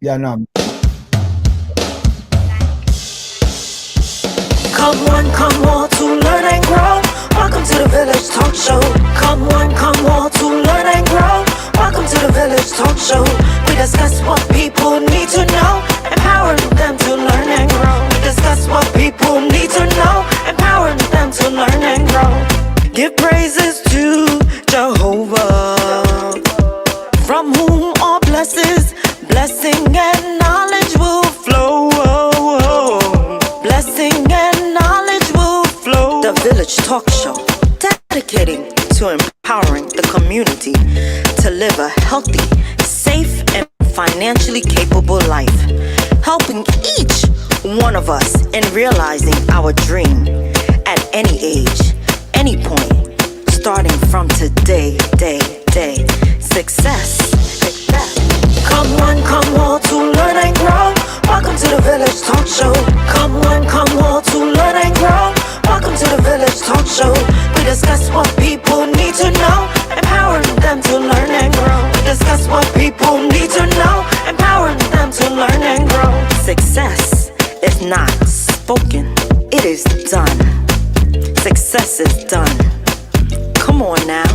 Yeah, no. Come on to learn and grow. Welcome to the Village Talk Show. Come on to learn and grow. Welcome to the Village Talk Show. We discuss what people need to know, empowering them to learn and grow. We discuss what people need to know, empowering them to learn and grow. Give praises to Jehovah, from whom all blessing and knowledge will flow. Blessing and knowledge will flow. The Village Talk Show, dedicating to empowering the community to live a healthy, safe, and financially capable life, helping each one of us in realizing our dream at any age, any point, starting from today, day. Success. Come on to learn and grow. Welcome to the Village Talk Show. Come on to learn and grow. Welcome to the Village Talk Show. We discuss what people need to know, empowering them to learn and grow. We discuss what people need to know, empowering them to learn and grow. Success is not spoken, it is done. Success is done. Come on now.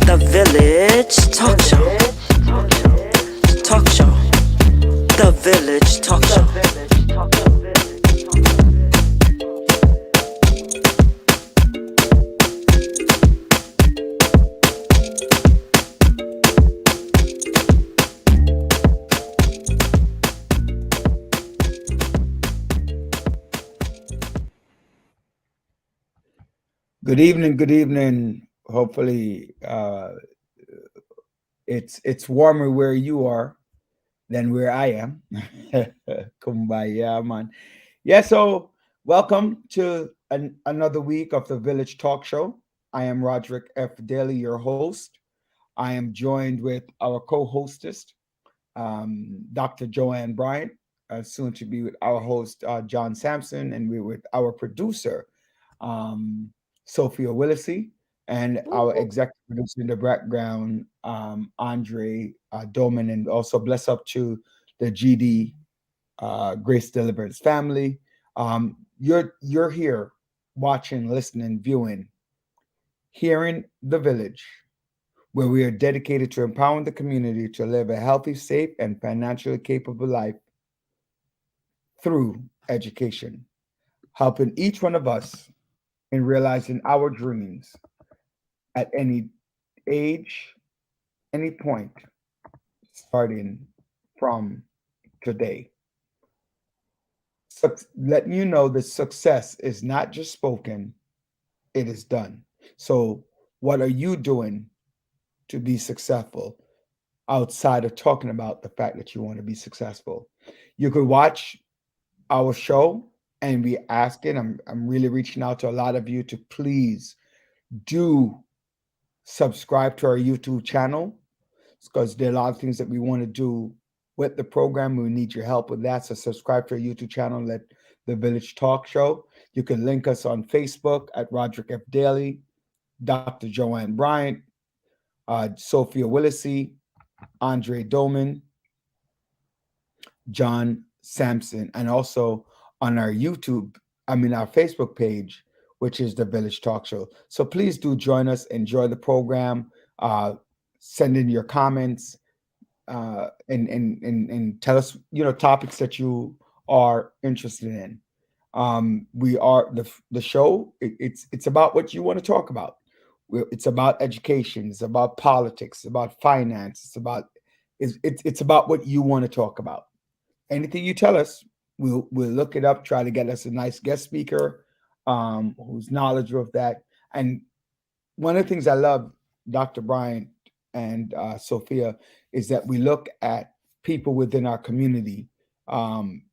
The Village Talk Show. Talk Show. The Village Talk Show. Good evening. Good evening. Hopefully, it's warmer where you are than where I am. Kumbaya, man. Yeah. So, welcome to another week of the Village Talk Show. I am Roderick F. Daly, your host. I am joined with our co-hostess, Dr. Joanne Bryant, soon to be with our host, John Sampson, and we're with our producer, um, Sophia Willisey, and our executive producer in the background, Andre Doman, and also bless up to the GD Grace Deliverance family. You're here watching, listening, viewing, hearing the village, where we are dedicated to empowering the community to live a healthy, safe, and financially capable life through education, helping each one of us in realizing our dreams at any age, any point, starting from today. Letting you know that success is not just spoken, it is done. So, what are you doing to be successful outside of talking about the fact that you want to be successful? You could watch our show and be asking, I'm really reaching out to a lot of you to please do subscribe to our YouTube channel because there are a lot of things that we want to do with the program. We need your help with that. So subscribe to our YouTube channel at The Village Talk Show. You can link us on Facebook at Roderick F. Daly, Dr. Joanne Bryant, Sophia Willisey, Andre Doman, John Sampson, and also on our our Facebook page, which is The Village Talk Show. So please do join us, enjoy the program, send in your comments, and tell us, topics that you are interested in. We are the show. It's about what you want to talk about. It's about education. It's about politics. It's about finance. It's about what you want to talk about. Anything you tell us, we'll look it up. Try to get us a nice guest speaker, who's knowledgeable of that. And one of the things I love, Dr. Bryant and Sophia, is that we look at people within our community,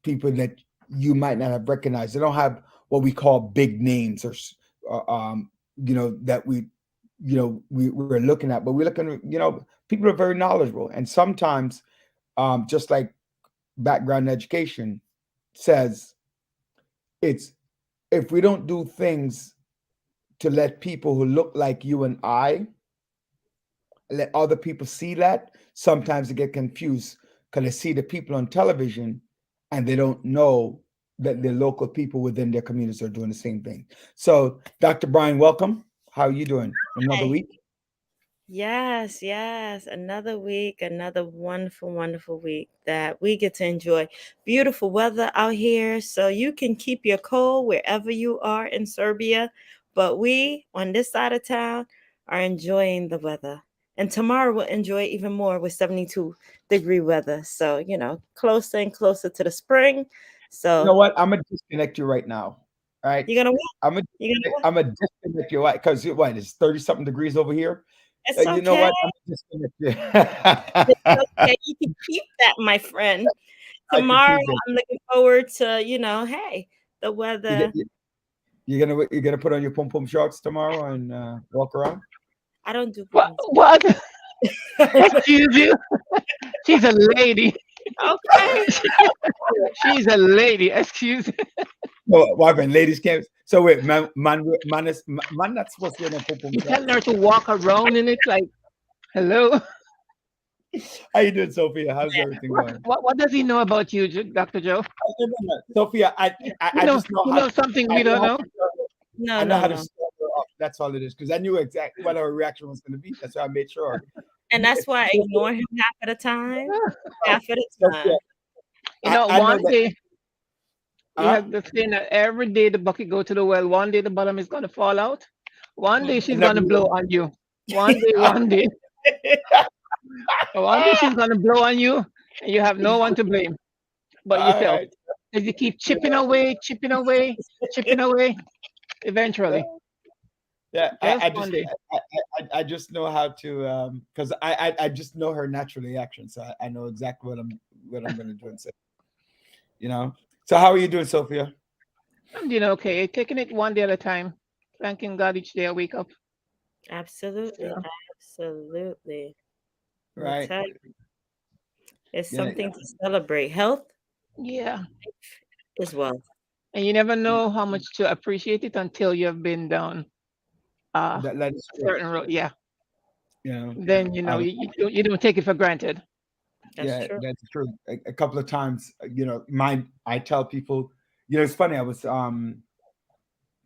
people that you might not have recognized. They don't have what we call big names that we're looking at, but we're looking at, people are very knowledgeable. And sometimes, just like background education says, it's if we don't do things to let people who look like you and I let other people see that, sometimes they get confused because they see the people on television and they don't know that the local people within their communities are doing the same thing. So, Dr. Brian, welcome. How are you doing? Another Hi. week? Yes, yes. Another week, another wonderful, wonderful week that we get to enjoy. Beautiful weather out here, so you can keep your cold wherever you are in Serbia. But we, on this side of town, are enjoying the weather. And tomorrow we'll enjoy it even more with 72-degree weather. So, closer and closer to the spring. You know So, what? I'm gonna disconnect you right now. All right. you're going to what? I'm gonna You're going to what? I'm gonna disconnect you because what it's 30 something degrees over here. It's You know okay. what? I'm gonna disconnect It's you. okay. You can keep that, my friend. I can Tomorrow, keep it. I'm looking forward to, hey, the You, weather. you're gonna put on your pom pom shorts tomorrow and walk around. I don't do What? pom-poms. What? Excuse you? She's a lady. Okay. She's a lady. Excuse. No, what happened? Ladies can't. So wait, man not supposed to wear no pom pom You tell her shorts. to walk around in it like, hello. How you doing, Sophia? How's everything going? What does he know about you, Dr. Joe? No, no, no. Sophia, You I know, just know you how know something I we know don't how know. to stir her up. No, I know no, how to no. stir her up. That's all it is. Because I knew exactly what her reaction was going to be. That's why I made sure. And that's why I Sophia, ignore him half of the time. uh, Half of the Sophia, time. I know One that. day you Huh? have the saying that every day the bucket go to the well. One day the bottom is gonna fall out. One day she's Never gonna knew blow on you. One day she's gonna blow on you, and you have no one to blame but all yourself. right. As you keep Yeah, chipping away, eventually, yeah. just one day. I just know how to because I just know her natural reaction, so I know exactly what I'm going to do and say. You know. So how are you doing, Sophia? I'm doing okay, taking it one day at a time, thanking God each day I wake up. Absolutely. So, Absolutely. Let me Right. tell you, it's Yeah. something to celebrate. Health yeah, is wealth. and you never know how much to appreciate it until you've been down That is a true. certain road. Yeah, You know. then I was you don't take it for granted. That's Yeah, true. that's true. A couple of times, I tell people, it's funny. I was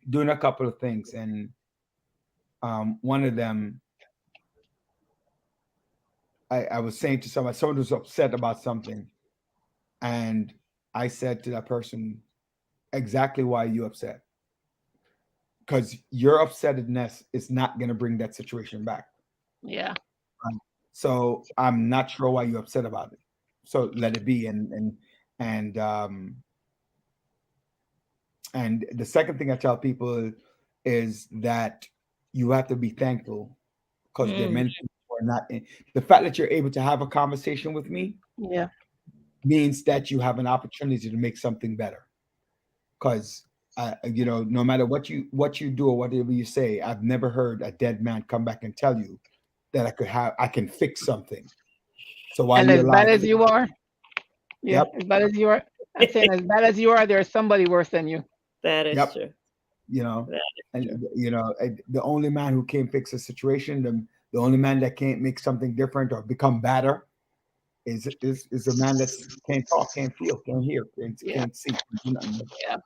doing a couple of things, and one of them, I was saying to someone was upset about something, and I said to that person, exactly why you upset, because your upsetness is not going to bring that situation back. Yeah, Um, So I'm not sure why you're upset about it. So let it be. And And the second thing I tell people is that you have to be thankful because there are Mm. many people who are not in. The fact that you're able to have a conversation with me yeah, means that you have an opportunity to make something better. Because no matter what you do or whatever you say, I've never heard a dead man come back and tell you that I can fix something. So while and you're as bad alive, as you are, yeah, yep, as bad as you are, I'm saying as bad as you are, there's somebody worse than you. That is yep, true. you know, That is and true. the only man who can fix a situation, the only man that can't make something different or become better is a man that can't talk, can't feel, can't hear, Yeah, can't see, can't do nothing. yeah.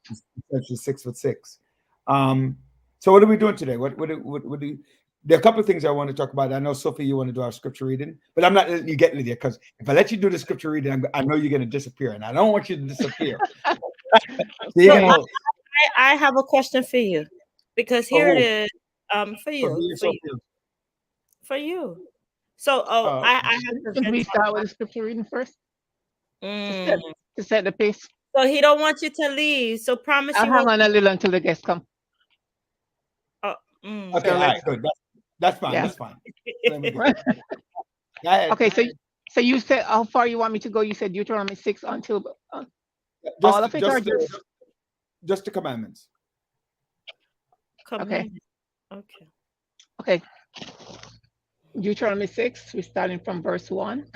Essentially 6'6". Um, so what are we doing today? What do you, there are a couple of things I want to talk about. I know Sophie, you want to do our scripture reading, but I'm not letting you get into there because if I let you do the scripture reading, I know you're going to disappear, and I don't want you to disappear. So you're So gonna I have a question for you because for here it who? is. For For you, me or for you, Sophia? for you. So, Uh, I have to Shouldn't vent we on start with the scripture reading first my. to set Mm. to set the pace? So he don't want you to leave. So promise I'll you hang won't. on a little until the guests come. Oh, mm. okay, So all let's right, good. That's fine. yeah. That's fine. Then we good. Go ahead. Okay, so you said how far you want me to go? You said Deuteronomy 6 until all Just of it, or just just the, just the commandments. okay? Command. Okay. Okay, Deuteronomy 6. We're starting from verse 1.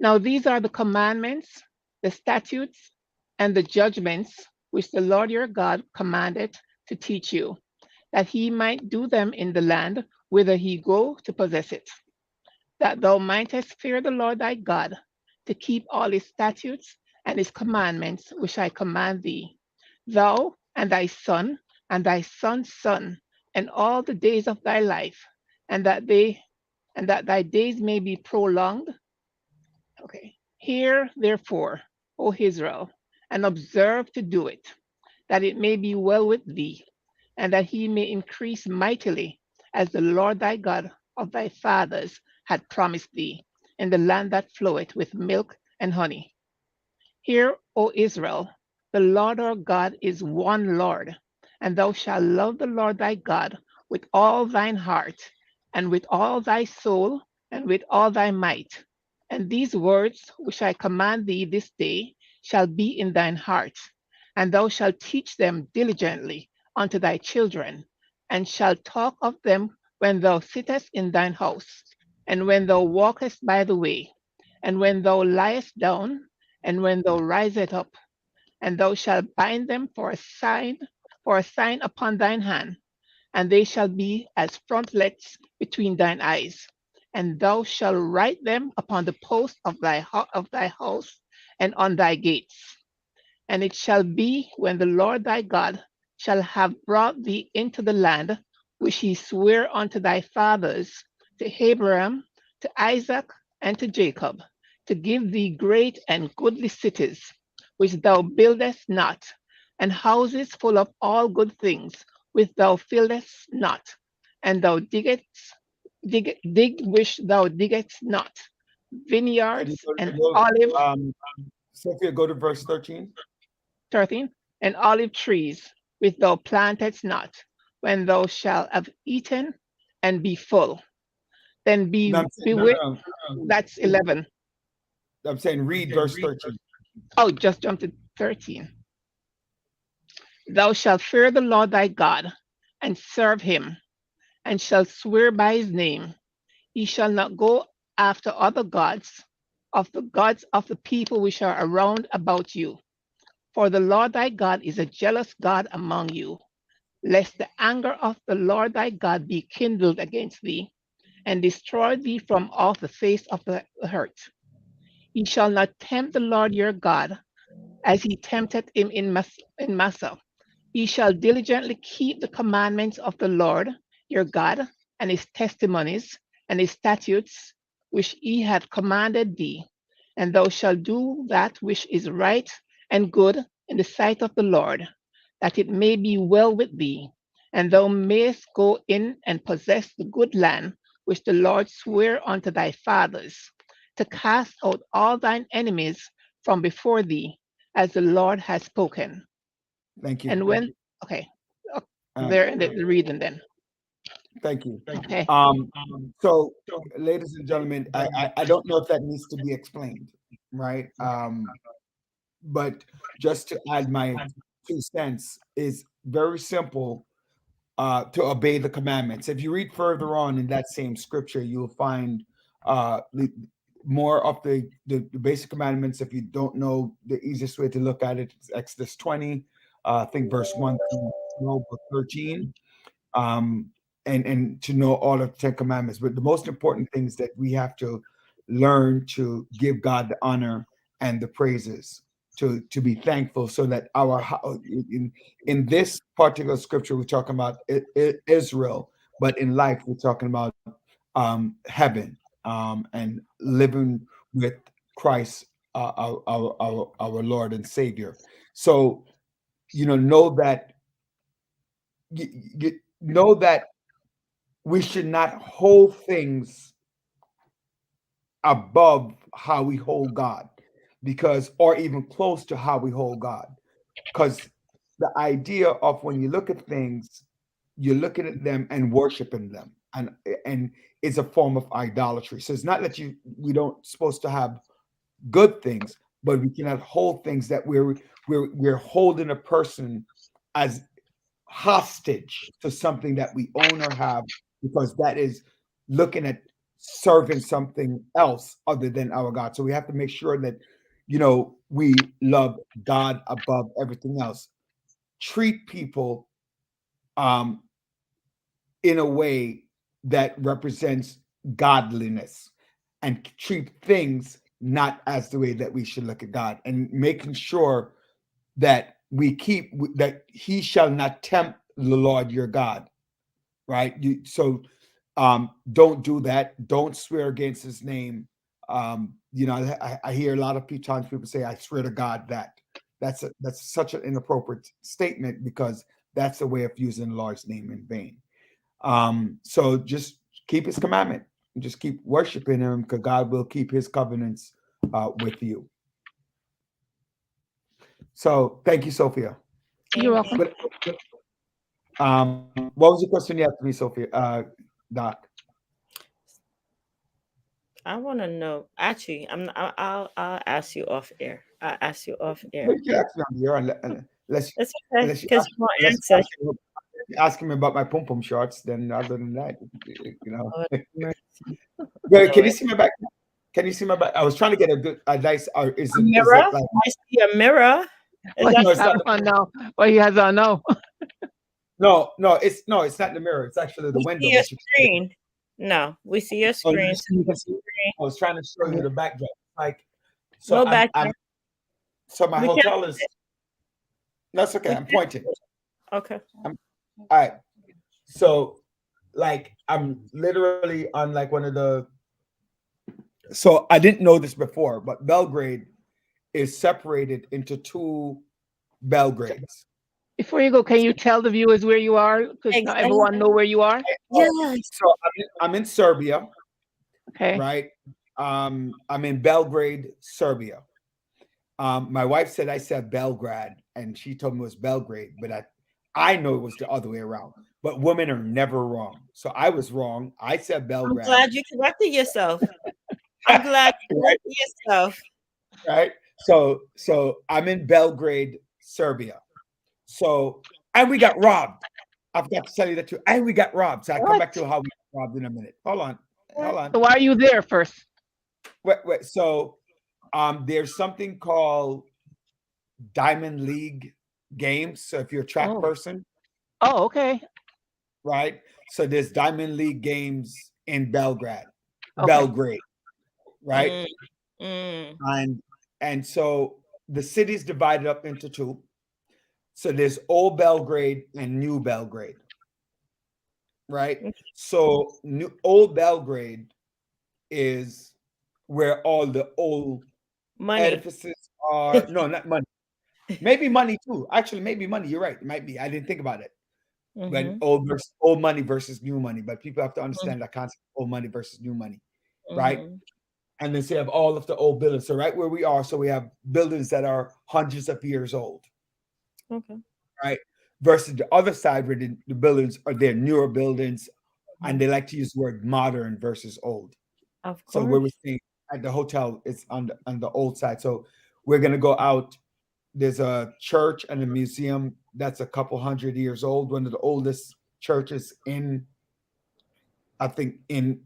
Now these are the commandments, the statutes, and the judgments which the Lord your God commanded to teach you, that he might do them in the land whither he go to possess it, that thou mightest fear the Lord thy God, to keep all his statutes and his commandments which I command thee, thou and thy son's son, and all the days of thy life, and that thy days may be prolonged. Okay. Hear therefore, O Israel, and observe to do it, that it may be well with thee, and that he may increase mightily, as the Lord thy God of thy fathers had promised thee, in the land that floweth with milk and honey. Hear, O Israel, the Lord our God is one Lord, and thou shalt love the Lord thy God with all thine heart, and with all thy soul, and with all thy might. And these words which I command thee this day shall be in thine heart, and thou shalt teach them diligently unto thy children, and shalt talk of them when thou sittest in thine house, and when thou walkest by the way, and when thou liest down, and when thou risest up, and thou shalt bind them for a sign upon thine hand, and they shall be as frontlets between thine eyes. And thou shalt write them upon the post of thy house and on thy gates. And it shall be when the Lord thy God shall have brought thee into the land which he sware unto thy fathers, to Abraham, to Isaac, and to Jacob, to give thee great and goodly cities, which thou buildest not, and houses full of all good things, which thou fillest not, and thou dig which thou diggest not, Can you vineyards and go, olive Sophia, go to verse 13? 13, and olive trees which thou plantest not, when thou shalt have eaten and be full. Then No, be I'm saying, no, beware. no, That's no. 11. I'm saying read verse 13. Oh, just jump to 13. Thou shalt fear the Lord thy God, and serve him, and shalt swear by his name. Ye shall not go after other gods of the people which are around about you. For the Lord thy God is a jealous God among you, lest the anger of the Lord thy God be kindled against thee, and destroy thee from off the face of the earth. Ye shall not tempt the Lord your God, as he tempted him in Massah. Ye shall diligently keep the commandments of the Lord your God, and his testimonies, and his statutes, which he hath commanded thee. And thou shalt do that which is right and good in the sight of the Lord, that it may be well with thee, and thou mayest go in and possess the good land which the Lord sware unto thy fathers, to cast out all thine enemies from before thee, as the Lord has spoken. Thank you. And when, okay, uh, Uh, there in the reading then. thank you. Okay. Um, so, ladies and gentlemen, I don't know if that needs to be explained, right? But just to add my 2 cents is very simple to obey the commandments. If you read further on in that same scripture, you'll find more of the basic commandments. If you don't know, the easiest way to look at it is Exodus 20, I think verse 1 through 12 or 13. Um, and to know all of the Ten Commandments. But the most important thing is that we have to learn to give God the honor and the praises, to be thankful, so that in this particular scripture we're talking about Israel, but in life we're talking about heaven, and living with Christ, our Lord and Savior. So know that know that we should not hold things above how we hold God, because, or even close to how we hold God. Because the idea of when you look at things, you're looking at them and worshiping them, and it's a form of idolatry. So it's not that we don't supposed to have good things, but we cannot hold things that we're holding a person as hostage to something that we own or have, because that is looking at serving something else other than our God. So we have to make sure that we love God above everything else. Treat people um in a way that represents godliness, and treat things not as the way that we should look at God, and making sure that we keep that he shall not tempt the Lord your God, right? Don't do that. Don't swear against his name. I hear a lot of times people say, I swear to God that. That's such an inappropriate statement, because that's a way of using the Lord's name in vain. So just keep his commandment and just keep worshiping him, because God will keep his covenants with you. So thank you, Sophia. You're welcome. What was the question you had to me, Sophia? Doc. I want to know. Actually, I'll ask you off air. I'll ask you off air. You can ask me on here unless It's okay unless you because ask, you won't unless answer. you ask me about my pom pom shorts. Then other than that, Lord have mercy. Wait, can you Lord. see my back? Can you see my back? I was trying to get a nice. Or A is mirror? it like? I see a mirror. Is What that he No, it's has not. on now? What he has on now? No, it's not the mirror. It's actually the we window. see your But you, screen? No, we see your oh, screen. you can see. I was trying to show you the backdrop. Like, so Go back there. so my We can't. hotel is. That's okay. We I'm can't. pointing. Okay. All right. So, like, I'm literally on like one of the. So I didn't know this before, but Belgrade is separated into two Belgrades. Before you go, can you tell the viewers where you are? Because not Exactly. everyone know where you are. Yes. So I'm in Serbia, Okay. right? I'm in Belgrade, Serbia. My wife said I said Belgrade, and she told me it was Belgrade, but I know it was the other way around. But women are never wrong, so I was wrong. I said I'm Belgrade, glad you corrected yourself. I'm glad you right? corrected yourself. Right. So I'm in Belgrade, Serbia. So and we got robbed. I forgot to tell you that too. And we got robbed. So I come What? back to how we got robbed in a minute. Hold on. Hold What? on. So why are you there first? Wait. So there's something called Diamond League games. So if you're a track Oh. person, Oh, okay. right? So there's Diamond League games in Okay. Belgrade, right? Mm, mm. And so the city's divided up into two. So there's old Belgrade and new Belgrade, right? So old Belgrade is where all the old Money. edifices are. No, not money. Maybe money too. Actually, maybe money. You're right. It might be. I didn't think about it. When Mm-hmm. old money versus new money, but people have to Mm-hmm. understand that concept: old money versus new money, right? Mm-hmm. And then so you have all of the old buildings. So right where we are, so we have buildings that are hundreds of years old, Okay. right? Versus the other side where the buildings are their newer buildings, and they like to use the word modern versus old. Of So where we're course. staying at the hotel is on the old side. So we're gonna go out. There's a church and a museum that's a couple hundred years old. One of the oldest churches in, I think, in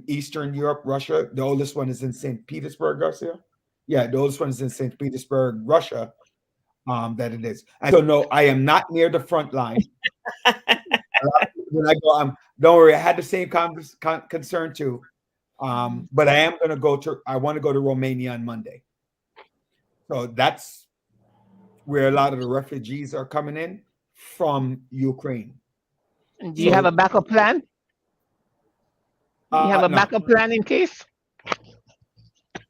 Eastern Europe, Russia. The oldest one is in St. Petersburg, Garcia. Yeah, the oldest one is in St. Petersburg, Russia. That it is. And so no, I am not near the front line. When I go, don't worry. I had the same concern too. But I am going to go to. I want to go to Romania on Monday. So that's where a lot of the refugees are coming in from Ukraine. And do you have So a backup plan? You have a no. backup plan in case?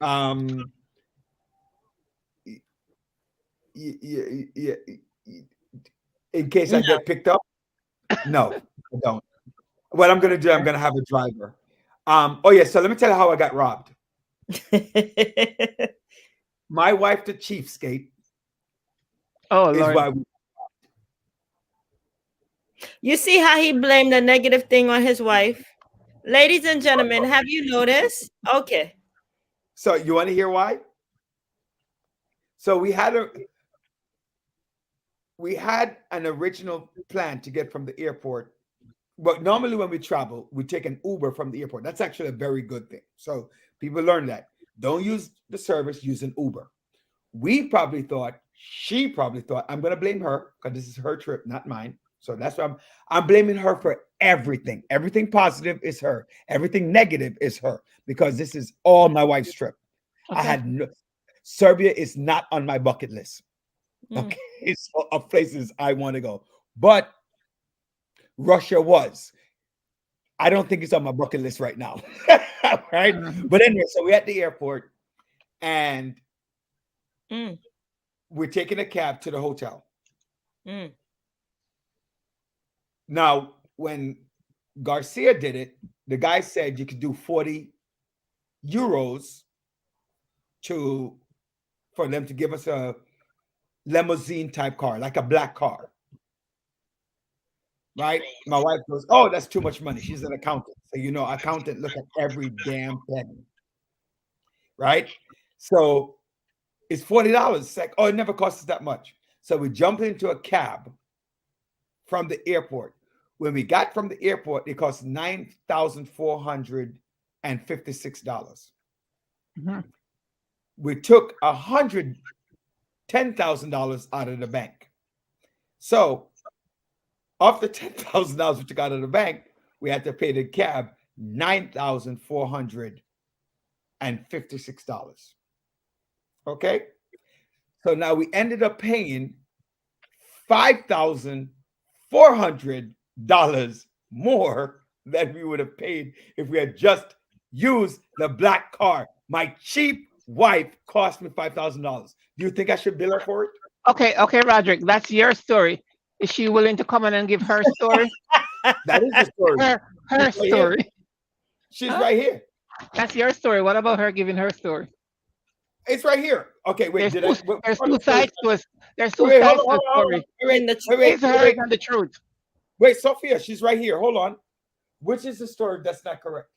Um, in case I No. get picked up, no, I don't. What I'm going to do, I'm going to have a driver. Oh yeah. So let me tell you how I got robbed. My wife, the cheapskate, Oh, is Lord. why. You see how he blamed the negative thing on his wife? Ladies and gentlemen, have you noticed? Okay. So you want to hear why? So we had an original plan to get from the airport. But normally when we travel, we take an Uber from the airport. That's actually a very good thing. So people learn that. Don't use the service, use an Uber. She probably thought, I'm going to blame her because this is her trip, not mine. So that's why I'm blaming her for everything. Everything positive is her. Everything negative is her, because this is all my wife's trip. I Okay. had no, Serbia is not on my bucket list. Mm. Okay, it's of places I want to go, but Russia was. I don't think it's on my bucket list right now. Right? Mhm. But anyway, so we're at the airport and Mm. we're taking a cab to the hotel. Mm. Now, when Garcia did it, the guy said you could do 40 euros to for them to give us a limousine type car, like a black car. Right? My wife goes, "Oh, that's too much money." She's an accountant. So accountant look at every damn penny. Right? So it's $40. It's like, oh, it never costs us that much. So we jump into a cab from the airport. When we got from the airport, it cost $9,456. Mhm. We took $110,000 out of the bank. So of the $10,000 we took out of the bank, we had to pay the cab $9,456. Okay. So now we ended up paying $5,400 more than we would have paid if we had just used the black car. My cheap wife cost me $5,000. Do you think I should bill her for it? Okay, Roderick, that's your story. Is she willing to come in and give her story? That is the story. Her She's right here. story. She's Huh? right here. That's your story. What about her giving her story? It's right here. Okay, wait. There's Did two, I? Wait, there's on two the story? sides to us. There's two Wait, hold sides on, to the hold on, hold on. story. Wait, In the wait, wait, It's hers wait, and the truth. wait, Sophia, she's right here. Hold on. Which is the story that's not correct?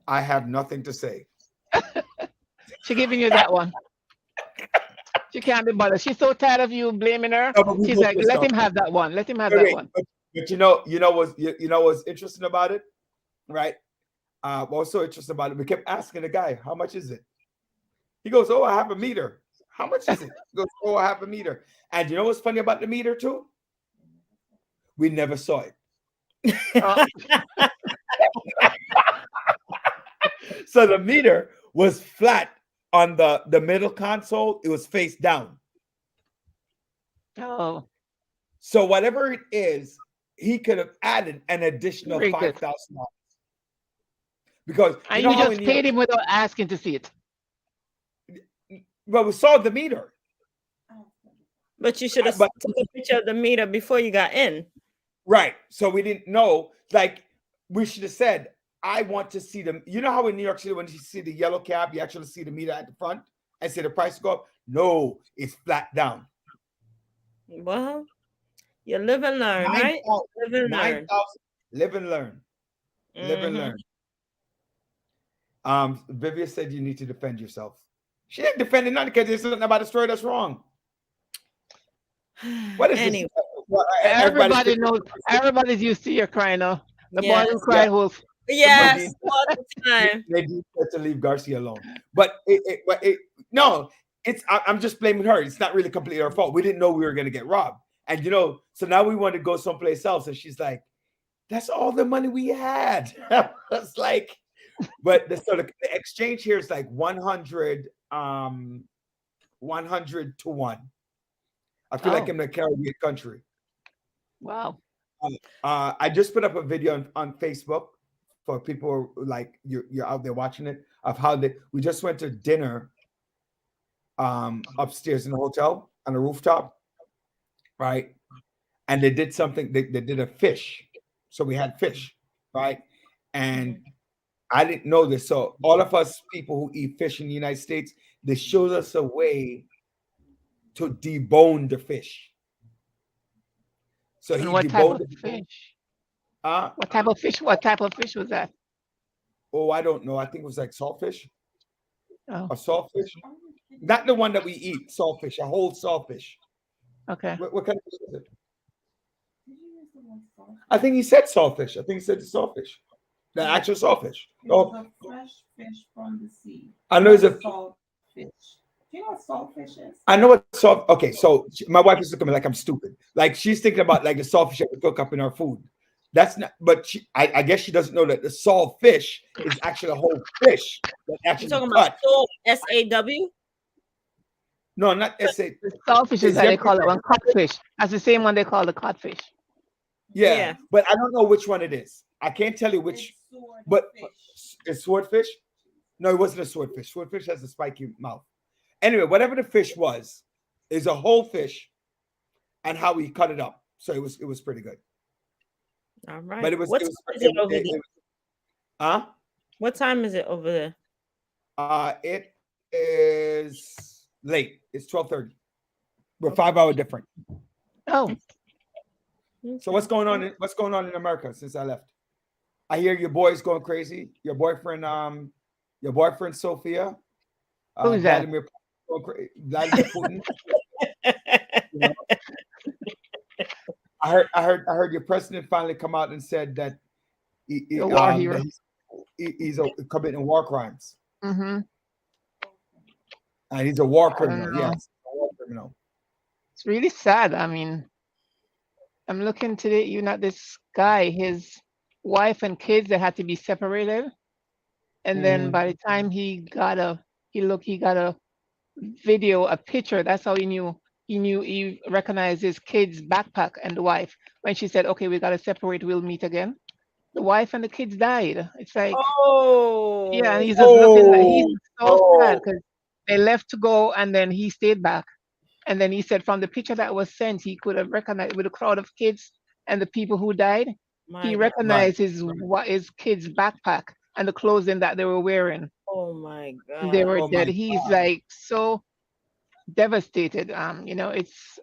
I have nothing to say. She giving you that one. She can't be bothered. She's so tired of you blaming her. No, but we She's both like, missed let out. him have that one. Let him have Wait, that wait, one. but what's interesting about it, right? What's so interesting about it? We kept asking the guy, "How much is it?" He goes, "Oh, I have a meter." How much is it? He goes, "Oh, I have a meter." And you know what's funny about the meter too? We never saw it. Oh, So the meter was flat on the middle console. It was face down. oh, So whatever it is, he could have added an additional very good. $5,000 because you And know you how in just New York, paid him without asking to see it. well, we saw the meter, But you should have but took a picture of the meter before you got in. right. So we didn't know. Like we should have said, "I want to see them." You know how in New York City, when you see the yellow cab, you actually see the meter at the front and see the price go up. No, it's flat down. Well, you live and learn, Nine right? thousand. Live and learn. 9,000. Live and learn. Live and Mm-hmm. learn. Vivian said you need to defend yourself. She didn't defend it, not because there's something about the story that's wrong. What is this? Anyway, What, Everybody knows. Everybody's used to your crying now. The boy yes, who cried wolf. yes, all the time. They do have to leave Garcia alone. But no, I'm just blaming her. It's not really completely her fault. We didn't know we were going to get robbed. And so now we want to go someplace else. And she's like, "That's all the money we had." It's like, but the exchange here is like 100 to 1. I feel like Oh, I'm in a Caribbean country. wow. I just put up a video on Facebook for people like you're out there watching it of how we just went to dinner upstairs in the hotel on the rooftop, right? And they did something. They did a fish, so we had fish, right? And I didn't know this. So all of us people who eat fish in the United States, they showed us a way to debone the fish. So And he what type of deboned the fish? uh What type of fish? What type of fish was that? oh, I don't know. I think it was like saltfish. Oh, A saltfish. Not the one that we eat, saltfish, a whole saltfish. okay. What kind of fish is it? I think he said saltfish. I think he said the saltfish. The actual saltfish. It Oh, was a fresh fish from the sea. I know it's a Salt fish. Do you know what saltfish is? I know what salt. Okay, so my wife is looking at me like I'm stupid. Like she's thinking about like the saltfish that we cook up in our food. That's not, but I guess she doesn't know that the sawfish is actually a whole fish that You actually talking about cut. SAW, SAW? No, not S.A. The saltfish is Is how there, they call it one codfish. That's the same one they call the codfish. yeah, Yeah. but I don't know which one it is. I can't tell you which, but it's swordfish. No, it wasn't a swordfish. Swordfish has a spiky mouth. Anyway, whatever the fish was, is a whole fish, and how he cut it up. So it was pretty good. All right. But it was What it time was is it over there? huh? What time is it over there? It is late. It's 12:30. We're 5 hour different. Oh, So what's going on? What's going on in America since I left? I hear your boy's going crazy. Your boyfriend Sophia, who's that? Vladimir Putin. You know? I heard your president finally come out and said that The war hero. that he's committing war crimes. Mm-hmm. And he's a war I criminal. don't know. Yes, a war criminal. It's really sad. I mean, I'm looking today, even at this guy, his wife and kids, they had to be separated. And then Mhm. by the time he got a video, a picture. That's how he knew. He recognized his kid's backpack and the wife. When she said, "Okay, we gotta separate. We'll meet again." The wife and the kids died. It's like, yeah, and Oh, he's just looking like he's Oh, so sad oh, because they left to go and then he stayed back. And then he said from the picture that was sent, he could have recognized with the crowd of kids and the people who died. He my God. right. recognized his kid's backpack and the clothing that they were wearing. Oh my They God. were Oh dead. my He's God. like so devastated. It's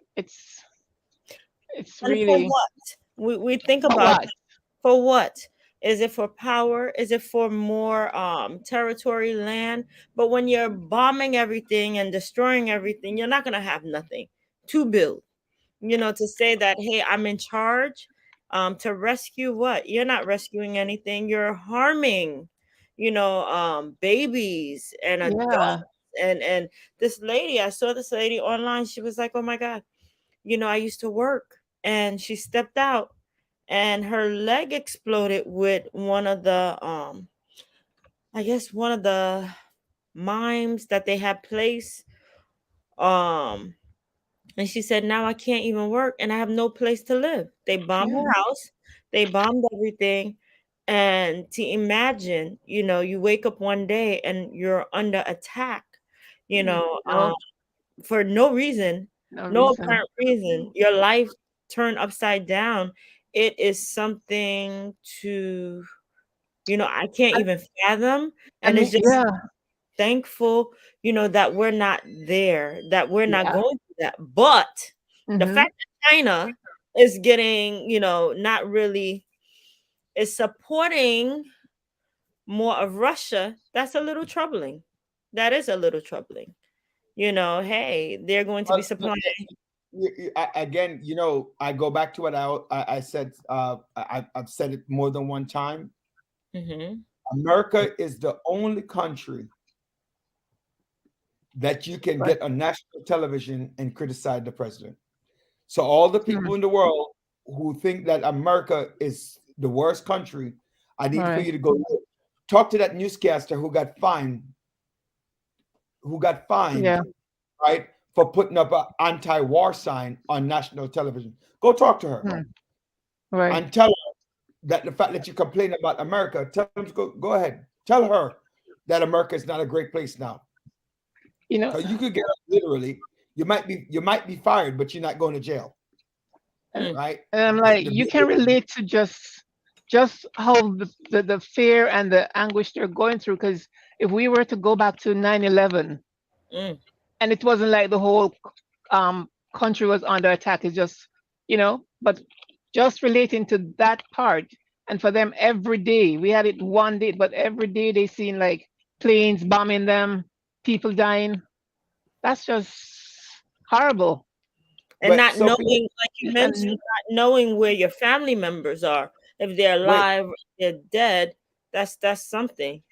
And for really what? We think for about what? it. For what? Is it for power? Is it for more territory, land? But when you're bombing everything and destroying everything, you're not gonna have nothing to build. To say that, hey, I'm in charge, to rescue what? You're not rescuing anything. You're harming, babies and Yeah. adults. And this lady, I saw this lady online. She was like, oh my God, I used to work, and she stepped out and her leg exploded with one of the I guess one of the mimes that they had placed. Um and she said, now I can't even work and I have no place to live. They bombed Yeah. her house, they bombed everything. And to imagine, you wake up one day and you're under attack, you know, No, for no reason, no no reason. apparent reason, your life turned upside down. It is something to, I can't I, even fathom. I And it's mean, just yeah. thankful, that we're not there, that we're not Yeah. going through that. But the Mm-hmm. fact that China is getting, not really is supporting more of Russia, that's a little troubling. That is a little troubling. Hey, they're going to be supplying. Again, I go back to what I said. I've said it more than one time. Mm-hmm. America is the only country that you can Right. get on national television and criticize the president. So all the Mm, people in the world who think that America is the worst country, I need for right. you to go talk to that newscaster who got fined, Yeah. right, for putting up an anti-war sign on national television. Go talk to her Mm, right. and tell her that the fact that you complain about America, tell them to go ahead. Tell her that America is not a great place now. You know, Because you could get literally, you might be fired, but you're not going to jail, and, Mm. right? and I'm like, you can relate to just how the fear and the anguish they're going through. Because if we were to go back to 9/11, Mm. and it wasn't like the whole country was under attack, it's just, but just relating to that part, and for them every day, we had it one day, but every day they seen like planes bombing them, people dying. That's just horrible. And But not Sophie, knowing, like you mentioned, And not knowing where your family members are, if they're wait, alive or if they're dead. That's something.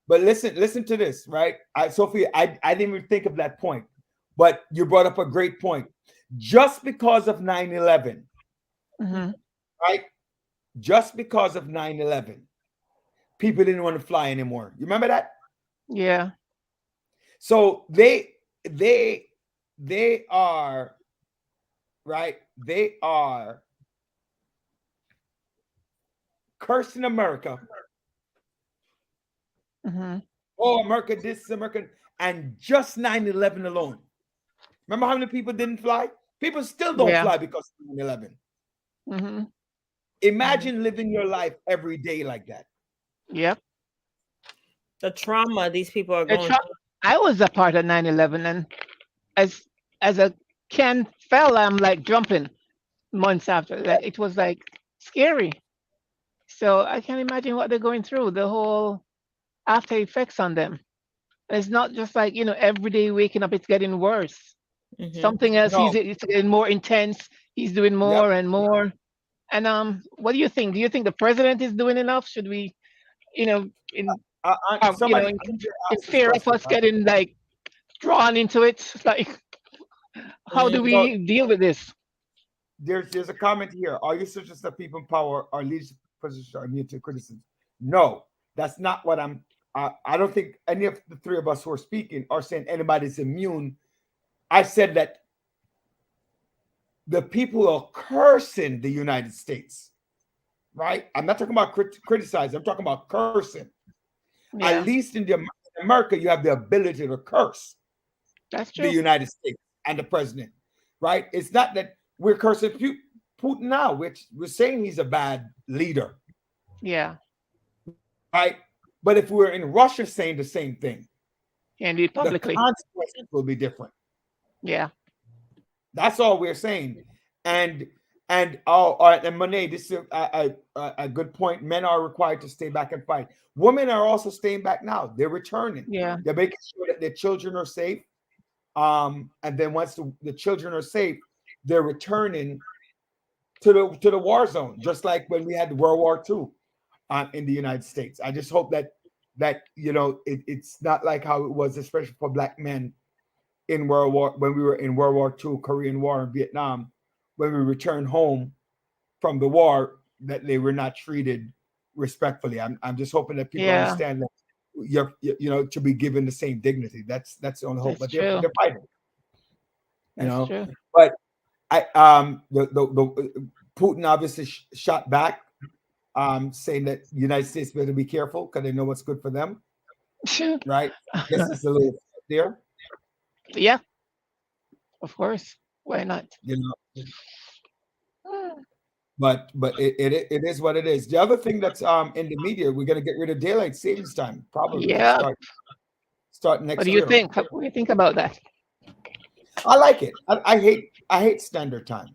but listen to this, right? Sophie, I didn't even think of that point, but you brought up a great point. Just because of 9/11, mhm, right? just because of 9/11, people didn't want to fly anymore. You remember that? Yeah. So they are right. They are cursing America. Hmm. Oh, America, this is American, and just 9/11 alone. Remember how many people didn't fly? People still don't Yeah. fly because of 9/11. Hmm. Imagine living your life every day like that. Yep. The trauma these people are The going tr- through. I was a part of 9/11, and as as a Ken fell, I'm like jumping months after. Like it was like scary. So I can imagine what they're going through. The whole after effects on them. And it's not just like every day waking up, it's getting worse. Hmm. Something else, No, it's getting more intense. He's doing yep. more and more. And what do you think? Do you think the president is doing enough? Should we, you know, in Somebody just in asked this fear of question, us right? getting like drawn into it? Like, how do So we deal with this? there's a comment here. Are you suggesting that people in power or leadership positions are immune to criticism? No, that's not what I'm. I don't think any of the three of us who are speaking are saying anybody's immune. I said that the people are cursing the United States, right? I'm not talking about criticizing. I'm talking about cursing. At Yeah, least in America, you have the ability to curse that's the true. United States and the president, right? It's not that we're cursing Putin now, which we're saying he's a bad leader, Yeah, right? But if we were in Russia saying the same thing, and do it the publicly. consequences will be different. Yeah, That's all we're saying. And and Monet, this is a good point. Men are required to stay back and fight. Women are also staying back now. They're returning. yeah, They're making sure that their children are safe. And then once the children are safe, they're returning to the war zone, just like when we had World War II in the United States. I just hope that it's not like how it was, especially for black men in World War when we were in World War II, Korean War, and Vietnam. When we returned home from the war, that they were not treated respectfully. I'm just hoping that people yeah. understand that to be given the same dignity. That's the only hope. That's But true. they're fighting, you That's know. true. But I the Putin obviously shot back, saying that the United States better be careful because they know what's good for them, right? I guess it's a little there, Yeah, of course. Why not? you know. But it is what it is. The other thing that's in the media, we're gonna get rid of daylight savings time probably Yeah. start What do next you year. think? What do you think about that? I like it. I hate standard time.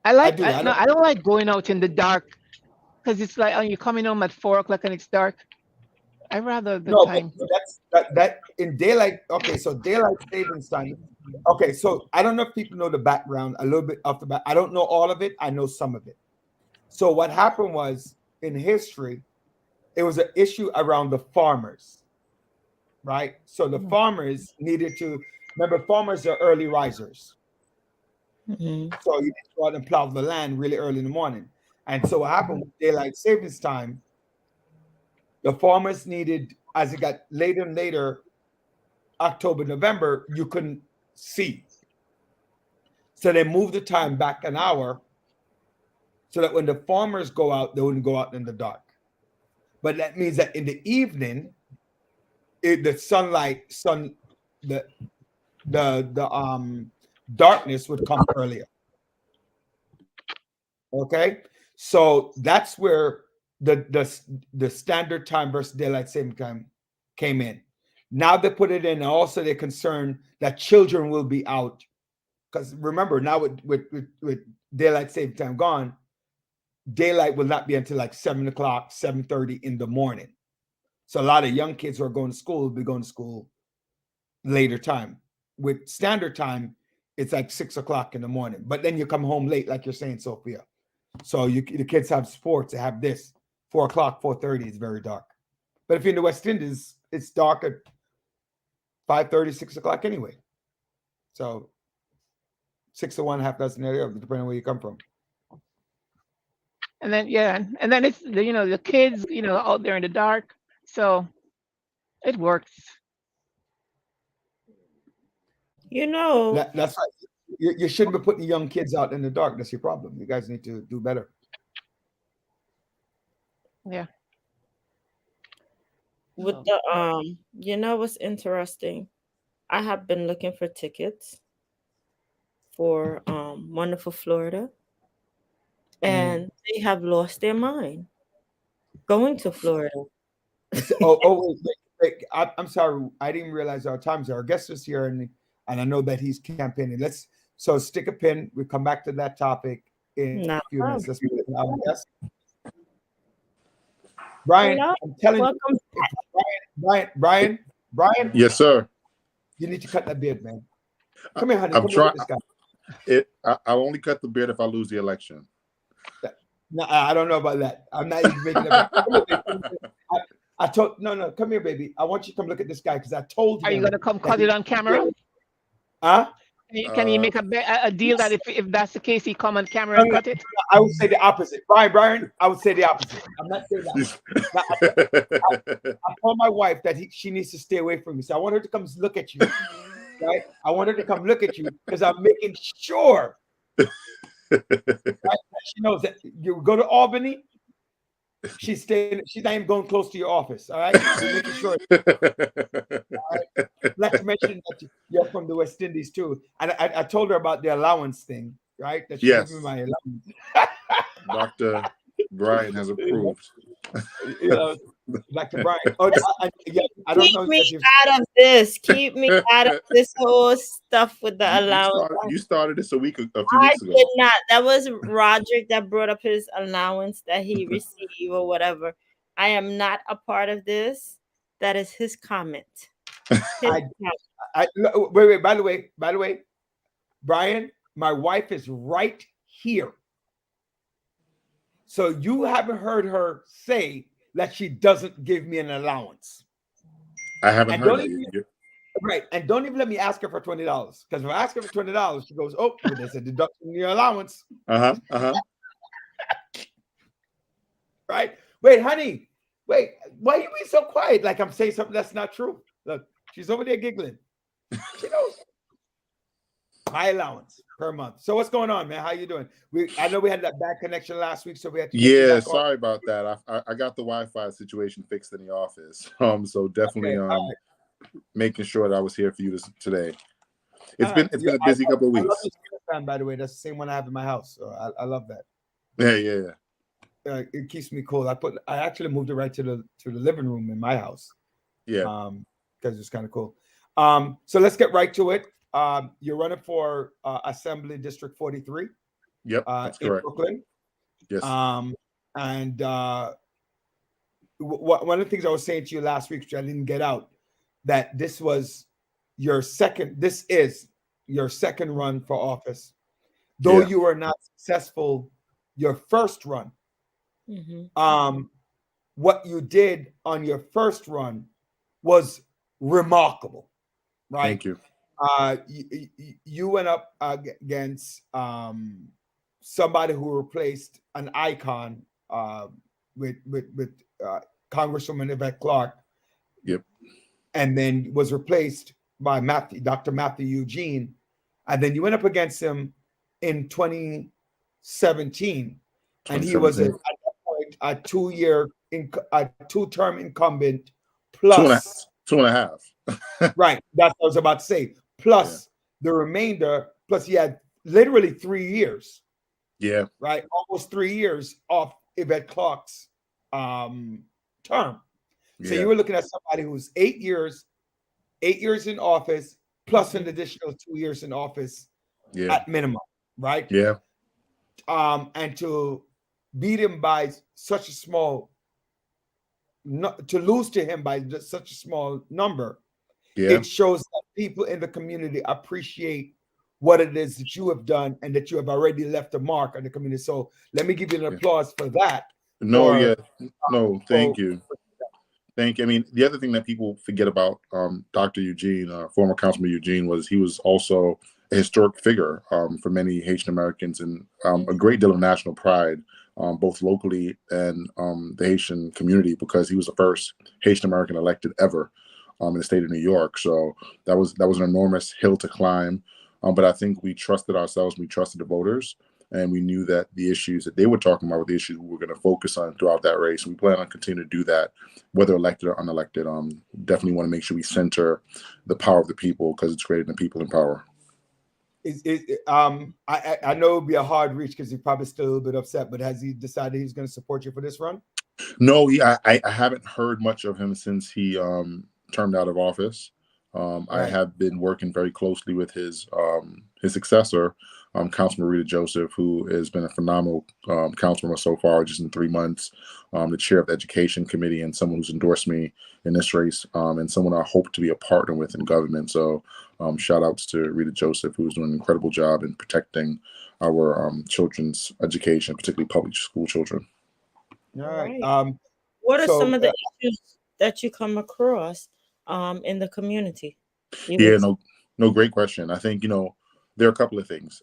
I I like. do. I No, don't. I don't like going out in the dark because it's like, you're coming home at 4 o'clock and it's dark. I rather the No, but time. that in daylight. Okay, so daylight savings time. Okay, so I don't know if people know the background a little bit off the back. I don't know all of it. I know some of it. So what happened was in history, it was an issue around the farmers, right? So the farmers needed to remember farmers are early risers. Hmm. So you need to go out and plow the land really early in the morning. And so what happened with daylight savings time, the farmers needed, as it got later and later, October, November, you couldn't see. So they moved the time back an hour so that when the farmers go out, they wouldn't go out in the dark. But that means that in the evening, the sunlight, the the darkness would come earlier. Okay, so that's where the standard time versus daylight saving time came in. Now they put it in, and also they're concerned that children will be out because remember now with daylight saving time gone, daylight will not be until like 7 o'clock, 7:30 in the morning. So a lot of young kids who are going to school will be going to school later time. With standard time, it's like 6 o'clock in the morning. But then you come home late, like you're saying, Sophia. So the kids have sports, they have this 4 o'clock, 4:30 is very dark. But if you're in the West Indies, it's dark at 5:30, 6 o'clock anyway. So 6 to 1, half dozen area, depending on where you come from. And then and then it's the kids out there in the dark. So it works. That's right. You shouldn't be putting young kids out in the dark. That's your problem. You guys need to do better. Yeah. With the what's interesting? I have been looking for tickets for wonderful Florida, and they have lost their mind going to Florida. Wait. I'm sorry. I didn't realize our times. Our guest is here, and I know that he's campaigning. So stick a pin. We'll come back to that topic in Not a few a minutes. Let's move to our guest. Brian, Hello. I'm telling Welcome. you, Brian, Yes, sir. you need to cut that beard, man. Come here, honey. I'm Come trying. look at this guy. I'll only cut the beard if I lose the election. No, I don't know about that. I'm not even making it. I told no. Come here, baby. I want you to come look at this guy because I told him. Are you gonna come cut it on camera? Huh? Can you make a deal that if that's the case, he come on camera and cut it? I would say the opposite. Brian, I would say the opposite. I'm not saying that. I told my wife that she needs to stay away from me. So I want her to come look at you. Right? I want her to come look at you because I'm making sure. Right? She knows that you go to Albany. She's staying. She's not even going close to your office. All right. You're making sure. All right? Not to mention that you're from the West Indies too. And I told her about the allowance thing, right? That she gave me my allowance. Dr. Brian has approved. Dr. Brian. Oh, I don't know. Keep me out of this. Keep me out of this whole stuff with the allowance. You started this a few weeks ago. I did not. That was Roderick that brought up his allowance that he received or whatever. I am not a part of this. That is his comment. Wait. By the way, Brian, my wife is right here. So you haven't heard her say that she doesn't give me an allowance. I haven't heard that. Right. And don't even let me ask her for $20. Because if I ask her for $20, she goes, oh, there's a deduction in your allowance. Right? Wait, honey. Wait, why are you being so quiet? Like I'm saying something that's not true. Look, she's over there giggling. She knows. My allowance per month. So what's going on, man? How you doing? I know we had that bad connection last week, so we had to sorry about that. I got the Wi-Fi situation fixed in the office. So definitely making sure that I was here for you today. It's been a busy couple of weeks. I love this fan, by the way. That's the same one I have in my house. So I love that. Yeah. It keeps me cool. I actually moved it right to the living room in my house. Yeah. Because it's kind of cool. So let's get right to it. You're running for Assembly District 43. Yep, that's in correct. Brooklyn. Yes. And one of the things I was saying to you last week, which I didn't get out, that this is your second run for office. Though you were not successful your first run. Mm-hmm. What you did on your first run was remarkable, right? Thank you. You went up against somebody who replaced an icon with Congresswoman Yvette Clarke. Yep. And then was replaced by Dr. Matthew Eugene. And then you went up against him in 2017. And he was at that point a two-term incumbent plus two and a half. Right. That's what I was about to say. Plus the remainder, plus he had literally 3 years. Yeah. Right. Almost 3 years off Yvette Clarke's term. So you were looking at somebody who's 8 years in office, plus an additional 2 years in office at minimum. Right. Yeah. And to beat him by such a small, to lose to him by such a small number. It shows that people in the community appreciate what it is that you have done and that you have already left a mark on the community. So let me give you an applause for that. Thank you. Thank you. I mean, the other thing that people forget about Dr. Eugene, former Councilman Eugene, was he was also a historic figure for many Haitian Americans and a great deal of national pride both locally and the Haitian community, because he was the first Haitian American elected ever in the state of New York. So that was an enormous hill to climb. But I think we trusted ourselves, we trusted the voters, and we knew that the issues that they were talking about were the issues we were going to focus on throughout that race. We plan on continuing to do that, whether elected or unelected. Definitely want to make sure we center the power of the people, because it's greater than people in power. I know it'd be a hard reach because he's probably still a little bit upset, but has he decided he's going to support you for this run? No, I haven't heard much of him since he termed out of office. I have been working very closely with his successor, Councilman Rita Joseph, who has been a phenomenal councilman so far, just in 3 months. The chair of the Education Committee, and someone who's endorsed me in this race, and someone I hope to be a partner with in government. So shout outs to Rita Joseph, who's doing an incredible job in protecting our children's education, particularly public school children. All right. What are some of the issues that you come across in the community? No, great question. I think, there are a couple of things.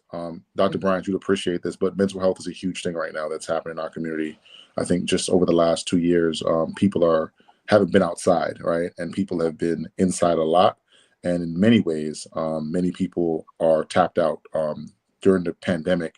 Dr. Bryant, you'd appreciate this, but mental health is a huge thing right now that's happening in our community. I think just over the last 2 years, people haven't been outside, right? And people have been inside a lot. And in many ways, many people are tapped out. During the pandemic,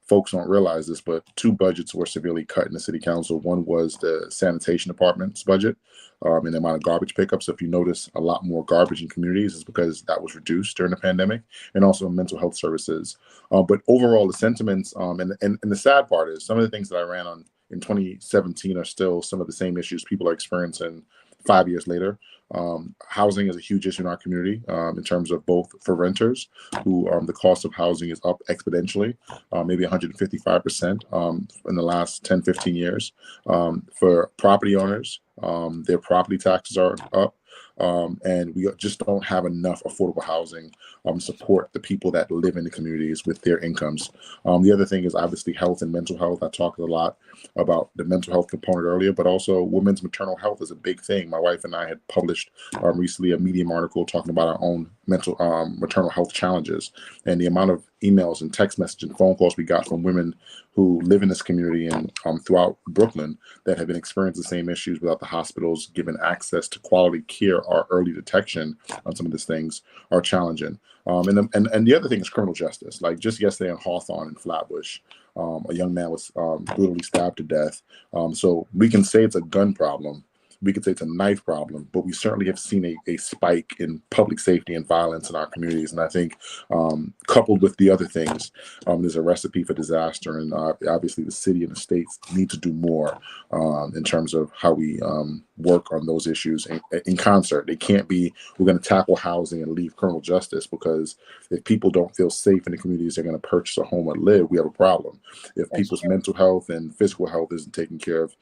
folks don't realize this, but 2 budgets were severely cut in the city council. One was the sanitation department's budget, and the amount of garbage pickup. So if you notice a lot more garbage in communities, it's because that was reduced during the pandemic, and also mental health services. But overall, the sentiments, and the sad part is some of the things that I ran on in 2017 are still some of the same issues people are experiencing 5 years later. Housing is a huge issue in our community, in terms of both for renters, who the cost of housing is up exponentially, maybe 155% in the last 10, 15 years. For property owners, their property taxes are up. And we just don't have enough affordable housing support the people that live in the communities with their incomes. The other thing is obviously health and mental health. I talked a lot about the mental health component earlier, but also women's maternal health is a big thing. My wife and I had published recently a Medium article talking about our own maternal health challenges, and the amount of emails and text messages and phone calls we got from women who live in this community and throughout Brooklyn that have been experiencing the same issues without the hospitals giving access to quality care or early detection on some of these things are challenging. And the other thing is criminal justice. Like just yesterday in Hawthorne and Flatbush, a young man was brutally stabbed to death. So we can say it's a gun problem. We could say it's a knife problem, but we certainly have seen a spike in public safety and violence in our communities. And I think coupled with the other things, there's a recipe for disaster. And obviously the city and the states need to do more in terms of how we work on those issues in concert. They can't be, we're going to tackle housing and leave criminal justice, because if people don't feel safe in the communities they're going to purchase a home or live, we have a problem. If people's mental health and physical health isn't taken care of,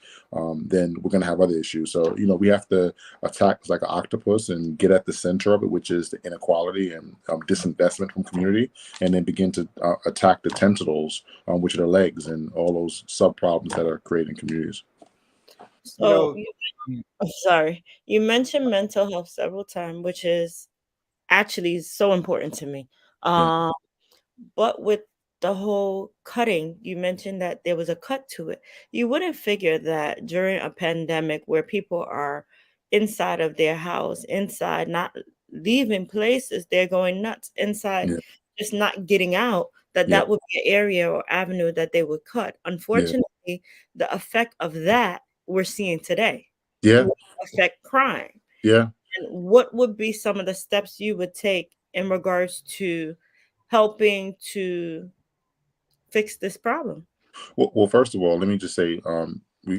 then we're going to have other issues. So, we have to attack like an octopus and get at the center of it, which is the inequality and disinvestment from community, and then begin to attack the tentacles, which are the legs and all those sub problems that are creating communities. So, I'm sorry, you mentioned mental health several times, which is actually so important to me. But with the whole cutting, you mentioned that there was a cut to it. You wouldn't figure that during a pandemic where people are inside of their house, inside, not leaving places, they're going nuts inside, just not getting out, that would be an area or avenue that they would cut. Unfortunately, the effect of that we're seeing today. Would affect crime. And what would be some of the steps you would take in regards to helping to fix this problem? Well, first of all, let me just say,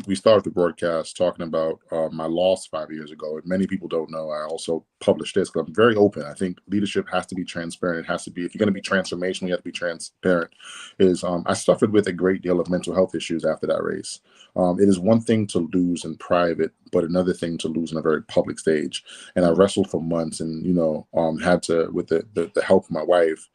we started the broadcast talking about my loss 5 years ago. And many people don't know, I also published this because I'm very open. I think leadership has to be transparent. It has to be, if you're going to be transformational, you have to be transparent. I suffered with a great deal of mental health issues after that race. It is one thing to lose in private, but another thing to lose in a very public stage. And I wrestled for months and, had to, with the help of my wife,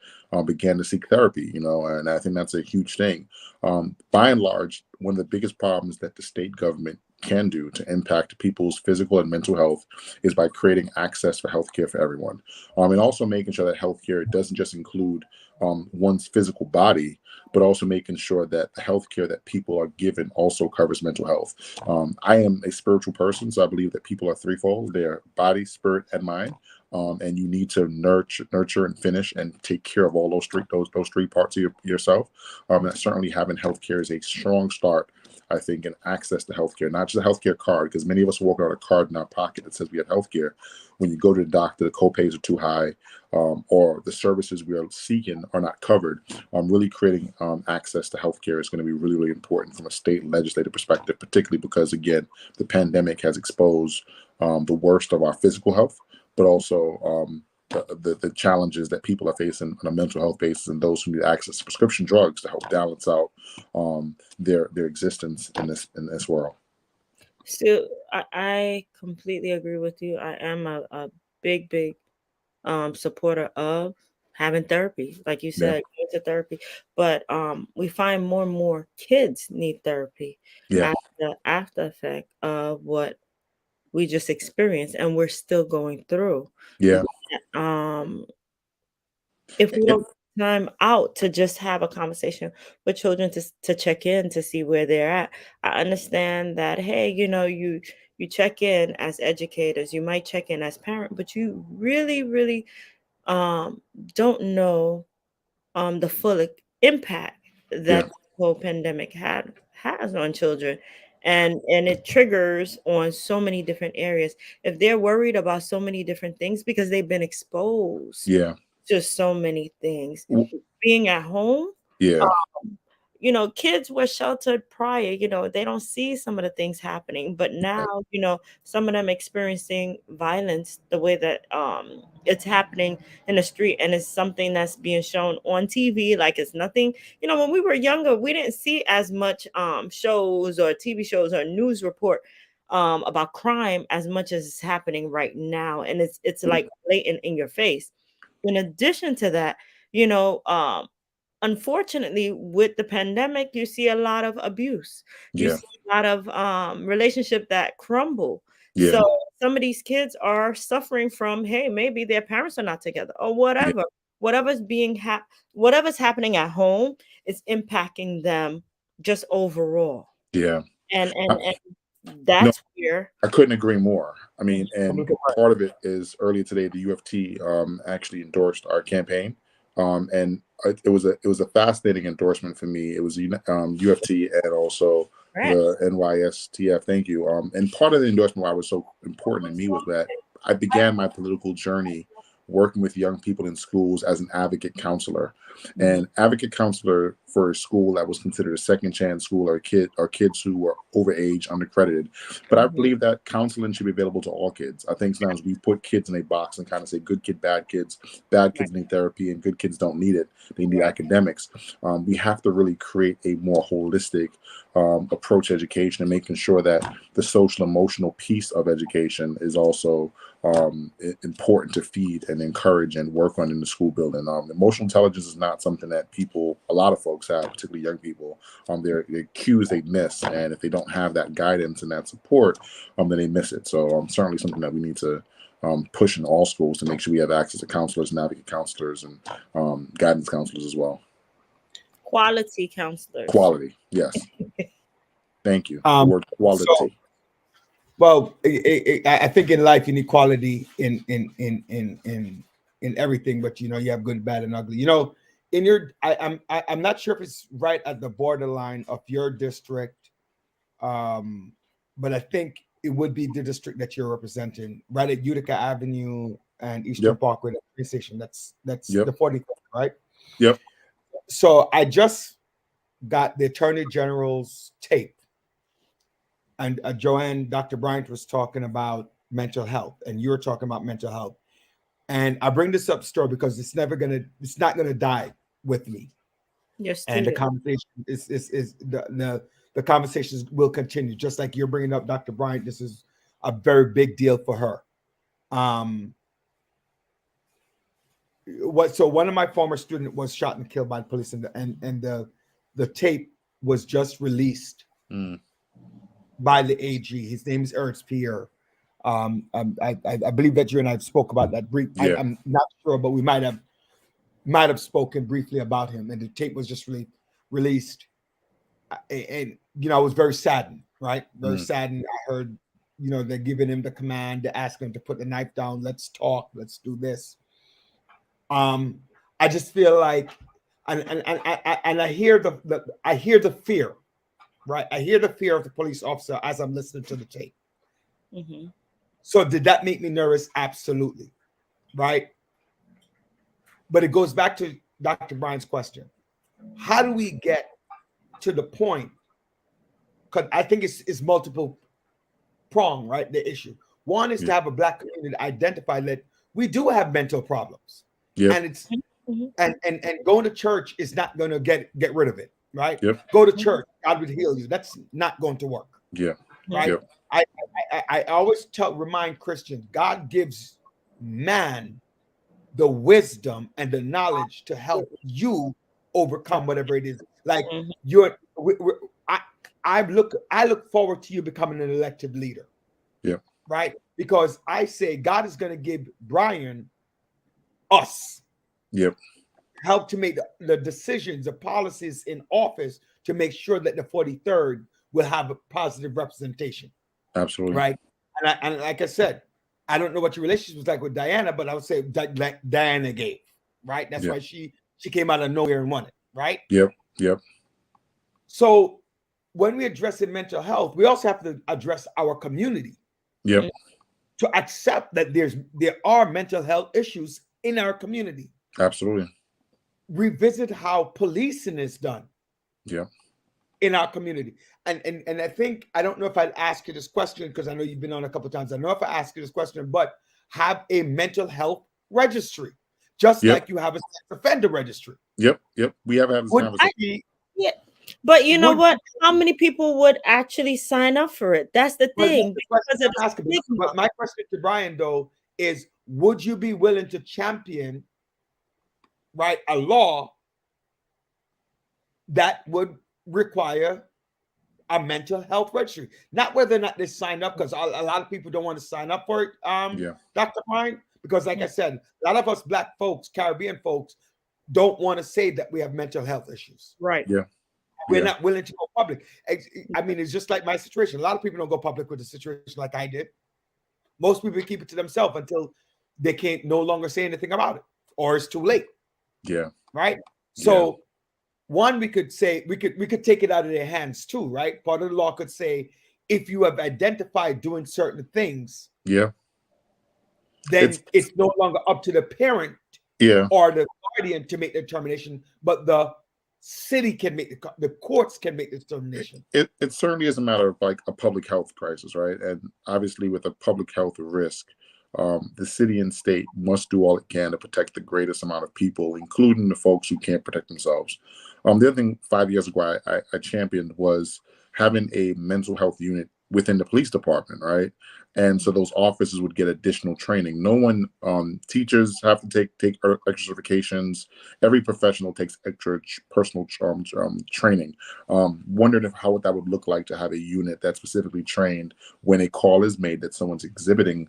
began to seek therapy, and I think that's a huge thing. By and large, one of the biggest problems that the state government can do to impact people's physical and mental health is by creating access for healthcare for everyone, and also making sure that healthcare doesn't just include one's physical body, but also making sure that the healthcare that people are given also covers mental health. I am a spiritual person, so I believe that people are threefold: their body, spirit, and mind. And you need to nurture, and finish, and take care of all those three parts of yourself. And certainly having healthcare is a strong start, I think, in access to healthcare, not just a healthcare card, because many of us walk out a card in our pocket that says we have healthcare. When you go to the doctor, the copays are too high, or the services we are seeking are not covered. Really creating access to healthcare is going to be really, really important from a state and legislative perspective, particularly because, again, the pandemic has exposed the worst of our physical health, but also the challenges that people are facing on a mental health basis, and those who need access to prescription drugs to help balance out their existence in this world. So I completely agree with you. I am a big supporter of having therapy, like you Yeah, said, going to therapy. But we find more and more kids need therapy yeah, as the after effect of what we just experienced, and we're still going through. yeah. Um, if we And don't take time out to just have a conversation with children to check in to see where they're at, I understand that, hey, you check in as educators, you might check in as parent, but you really um don't know the full impact yeah, that the whole pandemic has on children, and it triggers on so many different areas. If they're worried about so many different things because they've been exposed yeah, to so many things, w- being at home, yeah, kids were sheltered prior, they don't see some of the things happening, but now, some of them experiencing violence the way that it's happening in the street, and it's something that's being shown on TV like it's nothing. When we were younger, we didn't see as much shows or TV shows or news report about crime as much as it's happening right now, and it's like blatant in your face. In addition to that, you know, um unfortunately, with the pandemic, you see a lot of abuse. You yeah, see a lot of relationship that crumble. yeah, So some of these kids are suffering from, hey, maybe their parents are not together or yeah, whatever. Whatever's happening at home is impacting them just overall. yeah. And No, that's where I couldn't agree more. I mean, and part of it is earlier today, the UFT actually endorsed our campaign, and it was a fascinating endorsement for me. It was UFT and also right. the NYSTF. Thank you. And part of the endorsement why it was so important to me was that I began my political journey working with young people in schools as an advocate counselor, and advocate counselor for a school that was considered a second chance school, or kids who were overage, undercredited. But I Mhm. believe that counseling should be available to all kids. I think sometimes we put kids in a box and kind of say good kid, bad kids. Bad Right. kids need therapy and good kids don't need it. They need Right. academics. We have to really create a more holistic approach to education, and making sure that the social emotional piece of education is also important to feed and encourage and work on in the school building. Emotional intelligence is not something that a lot of folks have, particularly young people. They're cues they miss, and if they don't have that guidance and that support, then they miss it. So certainly something that we need to push in all schools to make sure we have access to counselors and advocate counselors and guidance counselors as well. Quality counselors. Quality, yes. Thank you. The Um, word so, quality. well, I think in life you need quality in everything, but you have good, bad, and ugly. In your, I'm not sure if it's right at the borderline of your district, um, but I think it would be the district that you're representing, right at Utica Avenue and Eastern Yep. Parkway, the train station. That's Yep. the 40th, right? Yep. So I just got the Attorney General's tape, and Dr. Bryant was talking about mental health, and you were talking about mental health. And I bring this up, story, because it's not gonna die with me. Your And the student. conversation is the conversations will continue, just like you're bringing up Dr. Bryant. This is a very big deal for her. So one of my former students was shot and killed by the police, and the tape was just released. Mm. by the AG. His name is Ernst Pierre. I believe that you and I spoke about that brief. Yeah. I'm not sure, but we might have spoken briefly about him, and the tape was just released. And I was very saddened, right? Very saddened. I heard, they're giving him the command, they're asking him to put the knife down. Let's talk. Let's do this. I just feel like, and I hear the fear, right? I hear the fear of the police officer as I'm listening to the tape. Mm-hmm. So did that make me nervous? Absolutely, right? But it goes back to Dr. Brian's question. How do we get to the point? Because I think it's multiple prong, right? The issue. One is to have a Black community identify that we do have mental problems. Yeah. And it's and going to church is not going to get rid of it, right? Yep. Go to church, God will heal you. That's not going to work. Yeah. Right. Yep. I always remind Christians, God gives man the wisdom and the knowledge to help you overcome whatever it is. Like I look forward to you becoming an elected leader. Yeah. Right. Because I say God is going to give Brian us. Yep. Help to make the decisions, the policies in office to make sure that the 43rd will have a positive representation. Absolutely. Right. And like I said, I don't know what your relationship was like with Diana, but I would say Diana gave. Right. That's why she came out of nowhere and won it. Right. Yep. Yep. So when we address mental health, we also have to address our community. Yep. To accept that there are mental health issues in our community. Absolutely. Revisit how policing is done. Yeah. In our community. And I think, I don't know if I'd ask you this question because I know you've been on a couple of times. I don't know if I ask you this question, but have a mental health registry, just like you have a sex offender registry. Yep. We have had this conversation. Yeah. But you know what? How many people would actually sign up for it? That's the thing. But my question to Brian, though, is would you be willing to champion, right, a law that would require a mental health registry? Not whether or not they sign up, because a lot of people don't want to sign up for it, Dr. Brian, because like I said, a lot of us Black folks, Caribbean folks, don't want to say that we have mental health issues. Right. Yeah. We're not willing to go public. I mean, it's just like my situation. A lot of people don't go public with the situation like I did. Most people keep it to themselves until they can't no longer say anything about it, or it's too late. Yeah. Right. So one, we could say we could take it out of their hands too, right? Part of the law could say if you have identified doing certain things, then it's no longer up to the parent or the guardian to make the determination, but the city can make the courts can make the determination. It certainly is a matter of like a public health crisis, right? And obviously with a public health risk, the city and state must do all it can to protect the greatest amount of people, including the folks who can't protect themselves. The other thing 5 years ago I championed was having a mental health unit within the police department, right? And so those officers would get additional training. No one, teachers have to take extra certifications. Every professional takes extra personal training. Wondering how that would look like to have a unit that's specifically trained when a call is made that someone's exhibiting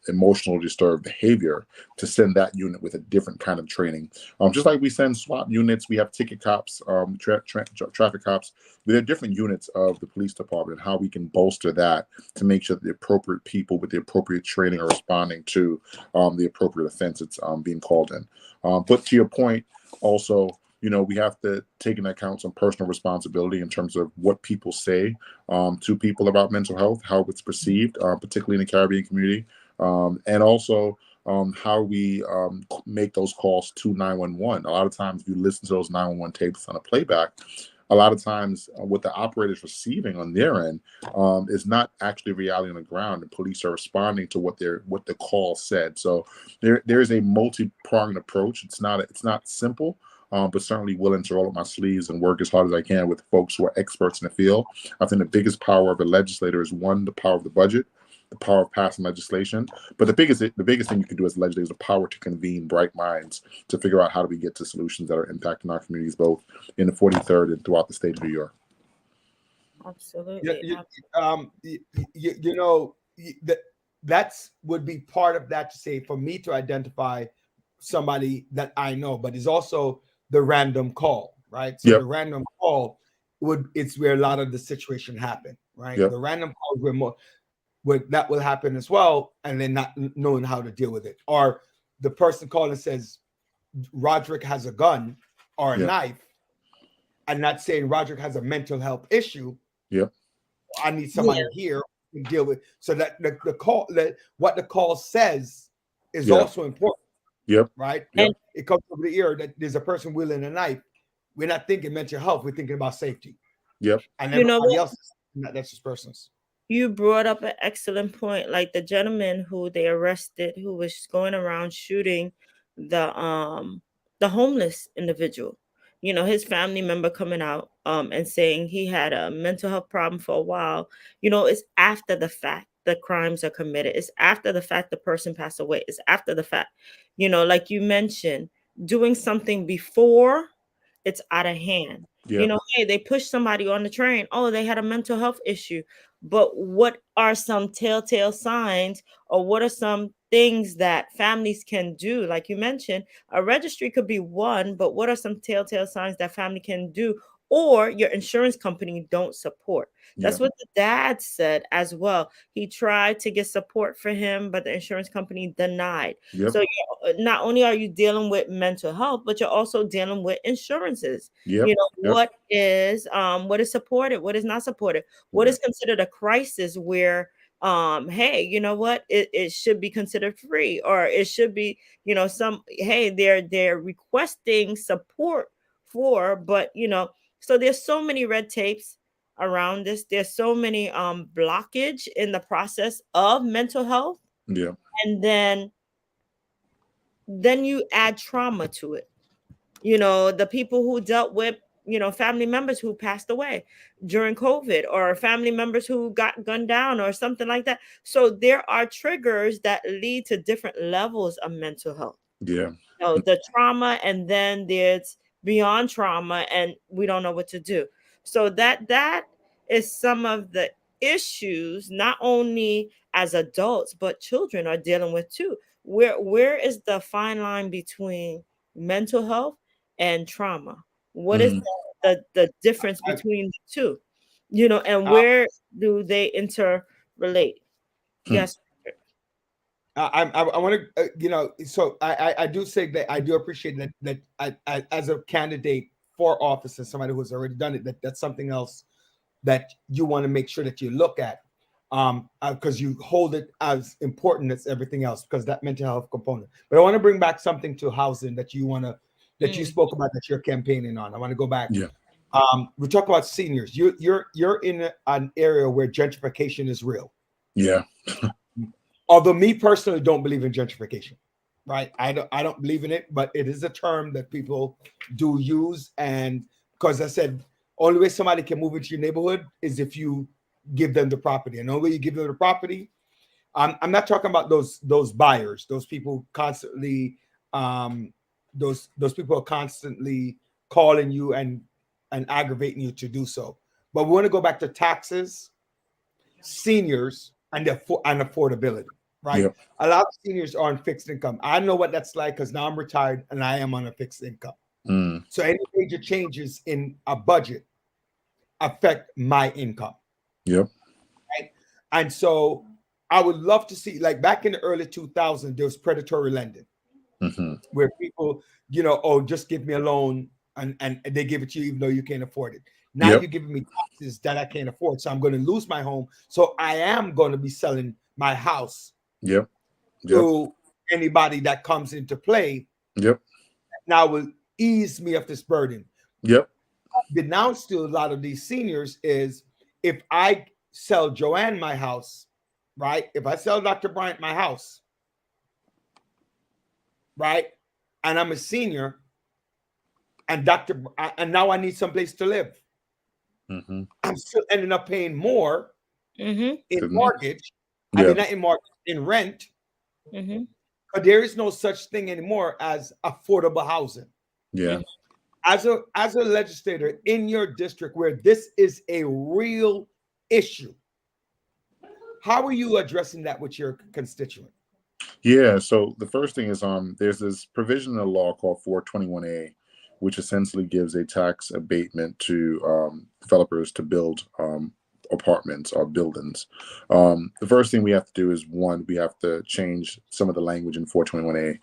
emotional disturbed behavior, to send that unit with a different kind of training. Just like we send SWAT units, we have ticket cops, traffic cops. There are different units of the police department, how we can bolster that to make sure that the appropriate people with the appropriate training are responding to the appropriate offense that's being called in. But to your point, also, we have to take into account some personal responsibility in terms of what people say to people about mental health, how it's perceived, particularly in the Caribbean community, and also how we make those calls to 911. A lot of times, if you listen to those 911 tapes on a playback, a lot of times what the operator is receiving on their end is not actually reality on the ground. The police are responding to what the call said. So there is a multi-pronged approach. It's not simple. But certainly willing to roll up my sleeves and work as hard as I can with folks who are experts in the field. I think the biggest power of a legislator is, one, the power of the budget, the power of passing legislation. But the biggest thing you can do as a legislator is the power to convene bright minds to figure out how do we get to solutions that are impacting our communities, both in the 43rd and throughout the state of New York. Absolutely. You know, that's would be part of that to say for me to identify somebody that I know, but it's also the random call, right? So Yep. the random call it's where a lot of the situation happen, right? Yep. The random calls where more would that will happen as well, and then not knowing how to deal with it, or the person calling says Roderick has a gun or a Yep. knife, and not saying Roderick has a mental health issue. Yep. I need Yeah. somebody here to deal with, so that the call, that what the call says is Yeah. also important, Yep. right? Yep. And It comes over the ear that there's a person wielding a knife. We're not thinking mental health. We're thinking about safety, Yep. and you know everybody what? else that's just person's. You brought up an excellent point. Like the gentleman who they arrested, who was going around shooting the homeless individual. You know, his family member coming out and saying he had a mental health problem for a while. You know, it's after the fact the crimes are committed. It's after the fact the person passed away. It's after the fact. You know, like you mentioned, doing something before it's out of hand. You Yep. know, hey, they pushed somebody on the train. Oh, they had a mental health issue. But what are some telltale signs, or what are some things that families can do? Like you mentioned, a registry could be one, but what are some telltale signs that family can do, or your insurance company don't support? That's Yeah. what the dad said as well. He tried to get support for him, but the insurance company denied. Yep. So not only are you dealing with mental health, but you're also dealing with insurances. Yep. You know, Yep. what is supported, what is not supported, what Yeah. is considered a crisis where hey, you know what, it should be considered free, or it should be, you know, some, hey, they're requesting support for, but you know, so there's so many red tapes around this. There's so many blockage in the process of mental health, Yeah. and then you add trauma to it. You know, the people who dealt with, you know, family members who passed away during COVID, or family members who got gunned down or something like that. So there are triggers that lead to different levels of mental health. Yeah. You know, the trauma, and then there's beyond trauma, and we don't know what to do. So that is some of the issues, not only as adults but children are dealing with too. Where is the fine line between mental health and trauma? What is Mm. the difference I, between the two? You know, and I, where do they interrelate? Mm. Yes. I want to, you know, so I do say that I do appreciate that as a candidate for office and somebody who's already done it, that's something else that you want to make sure that you look at, because you hold it as important as everything else, because that mental health component. But I want to bring back something to housing that you Mm. spoke about, that you're campaigning on. I want to go back. Yeah. We talk about seniors. You're in an area where gentrification is real. Yeah. Although me personally don't believe in gentrification, right? I don't believe in it, but it is a term that people do use. And because I said, only way somebody can move into your neighborhood is if you give them the property. And the only way you give them the property, I'm not talking about those buyers, those people constantly, those people are constantly calling you and aggravating you to do so. But we want to go back to taxes, seniors, and and affordability, right? Yep. A lot of seniors are on fixed income. I know what that's like because now I'm retired and I am on a fixed income. Mm. So any major changes in a budget affect my income, Yep. right? And so I would love to see, like back in the early 2000s, there was predatory lending Mm-hmm. where people, you know, oh, just give me a loan, and they give it to you even though you can't afford it. Now Yep. you're giving me taxes that I can't afford, so I'm going to lose my home. So I am going to be selling my house Yep. Yep. to anybody that comes into play. Yep. Now will ease me of this burden. Yep. Denounced to a lot of these seniors is, if I sell Joanne my house, right? If I sell Dr. Bryant my house, right, and I'm a senior, and and now I need someplace to live, Mm-hmm. I'm still ending up paying more Mm-hmm. in mortgage. I Yeah. mean, not in mortgage, in rent. Mm-hmm. But there is no such thing anymore as affordable housing. Yeah. as a legislator in your district where this is a real issue, how are you addressing that with your constituent? Yeah, so the first thing is there's this provision in the law called 421A, which essentially gives a tax abatement to developers to build apartments or buildings. The first thing we have to do is, one, we have to change some of the language in 421A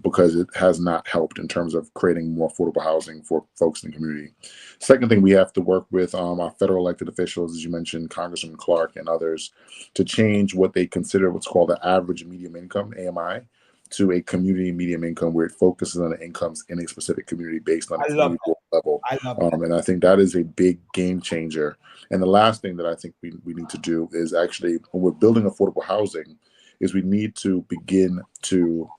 because it has not helped in terms of creating more affordable housing for folks in the community. Second thing, we have to work with our federal elected officials, as you mentioned, Congressman Clark and others, to change what they consider what's called the average medium income, AMI, to a community medium income where it focuses on the incomes in a specific community based on a I love community level. I love that. And I think that is a big game changer. And the last thing that I think we need to do is actually, when we're building affordable housing, is we need to begin to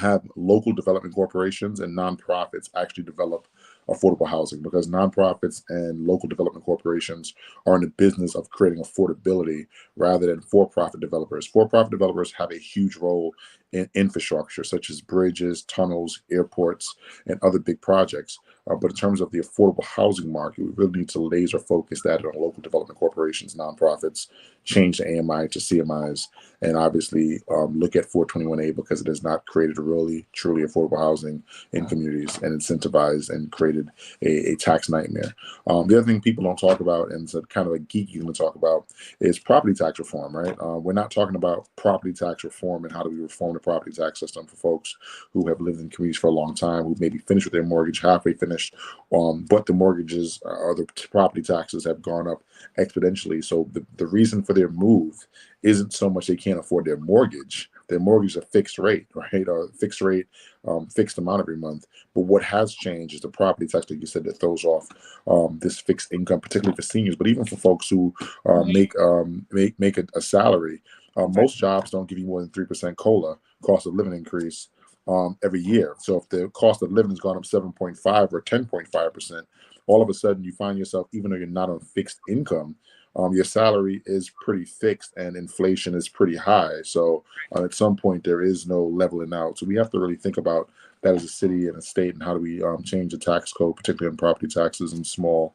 have local development corporations and nonprofits actually develop affordable housing, because nonprofits and local development corporations are in the business of creating affordability rather than for-profit developers. For-profit developers have a huge role in infrastructure such as bridges, tunnels, airports, and other big projects. But in terms of the affordable housing market, we really need to laser focus that on local development corporations, nonprofits, change the AMI to CMIs, and obviously look at 421A because it has not created a really, truly affordable housing in communities and incentivized and created a tax nightmare. The other thing people don't talk about, and it's a kind of a geeky thing to talk about, is property tax reform, right? We're not talking about property tax reform and how do we reform the property tax system for folks who have lived in communities for a long time, who maybe finished with their mortgage, halfway finished, but the mortgages or the property taxes have gone up exponentially. So the reason for their move isn't so much they can't afford their mortgage. Their mortgage is a fixed rate, right? Or fixed rate, fixed amount every month. But what has changed is the property tax, like you said, that throws off this fixed income, particularly for seniors, but even for folks who make a salary. Most jobs don't give you more than 3% COLA, cost of living increase, every year. So if the cost of living has gone up 7.5 or 10.5%, all of a sudden you find yourself, even though you're not on fixed income, your salary is pretty fixed and inflation is pretty high. So at some point there is no leveling out. So we have to really think about that as a city and a state, and how do we change the tax code, particularly on property taxes and small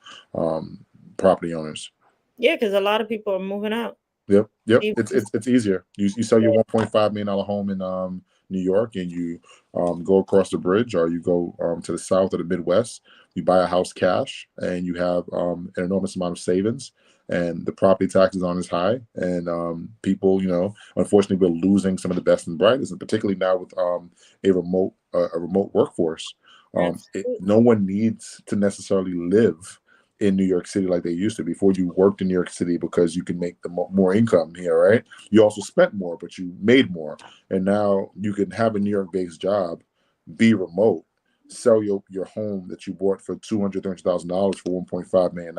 property owners. Yeah, because a lot of people are moving out. Yep. It's easier. You sell your $1.5 million home in New York, and you go across the bridge, or you go to the South or the Midwest. You buy a house cash, and you have an enormous amount of savings, and the property taxes aren't as high. And people, unfortunately, we're losing some of the best and brightest, and particularly now with a remote workforce. No one needs to necessarily live in New York City like they used to. Before, you worked in New York City because you can make the more income here, right? You also spent more, but you made more. And now you can have a New York-based job, be remote, sell your home that you bought for $230,000 for $1.5 million,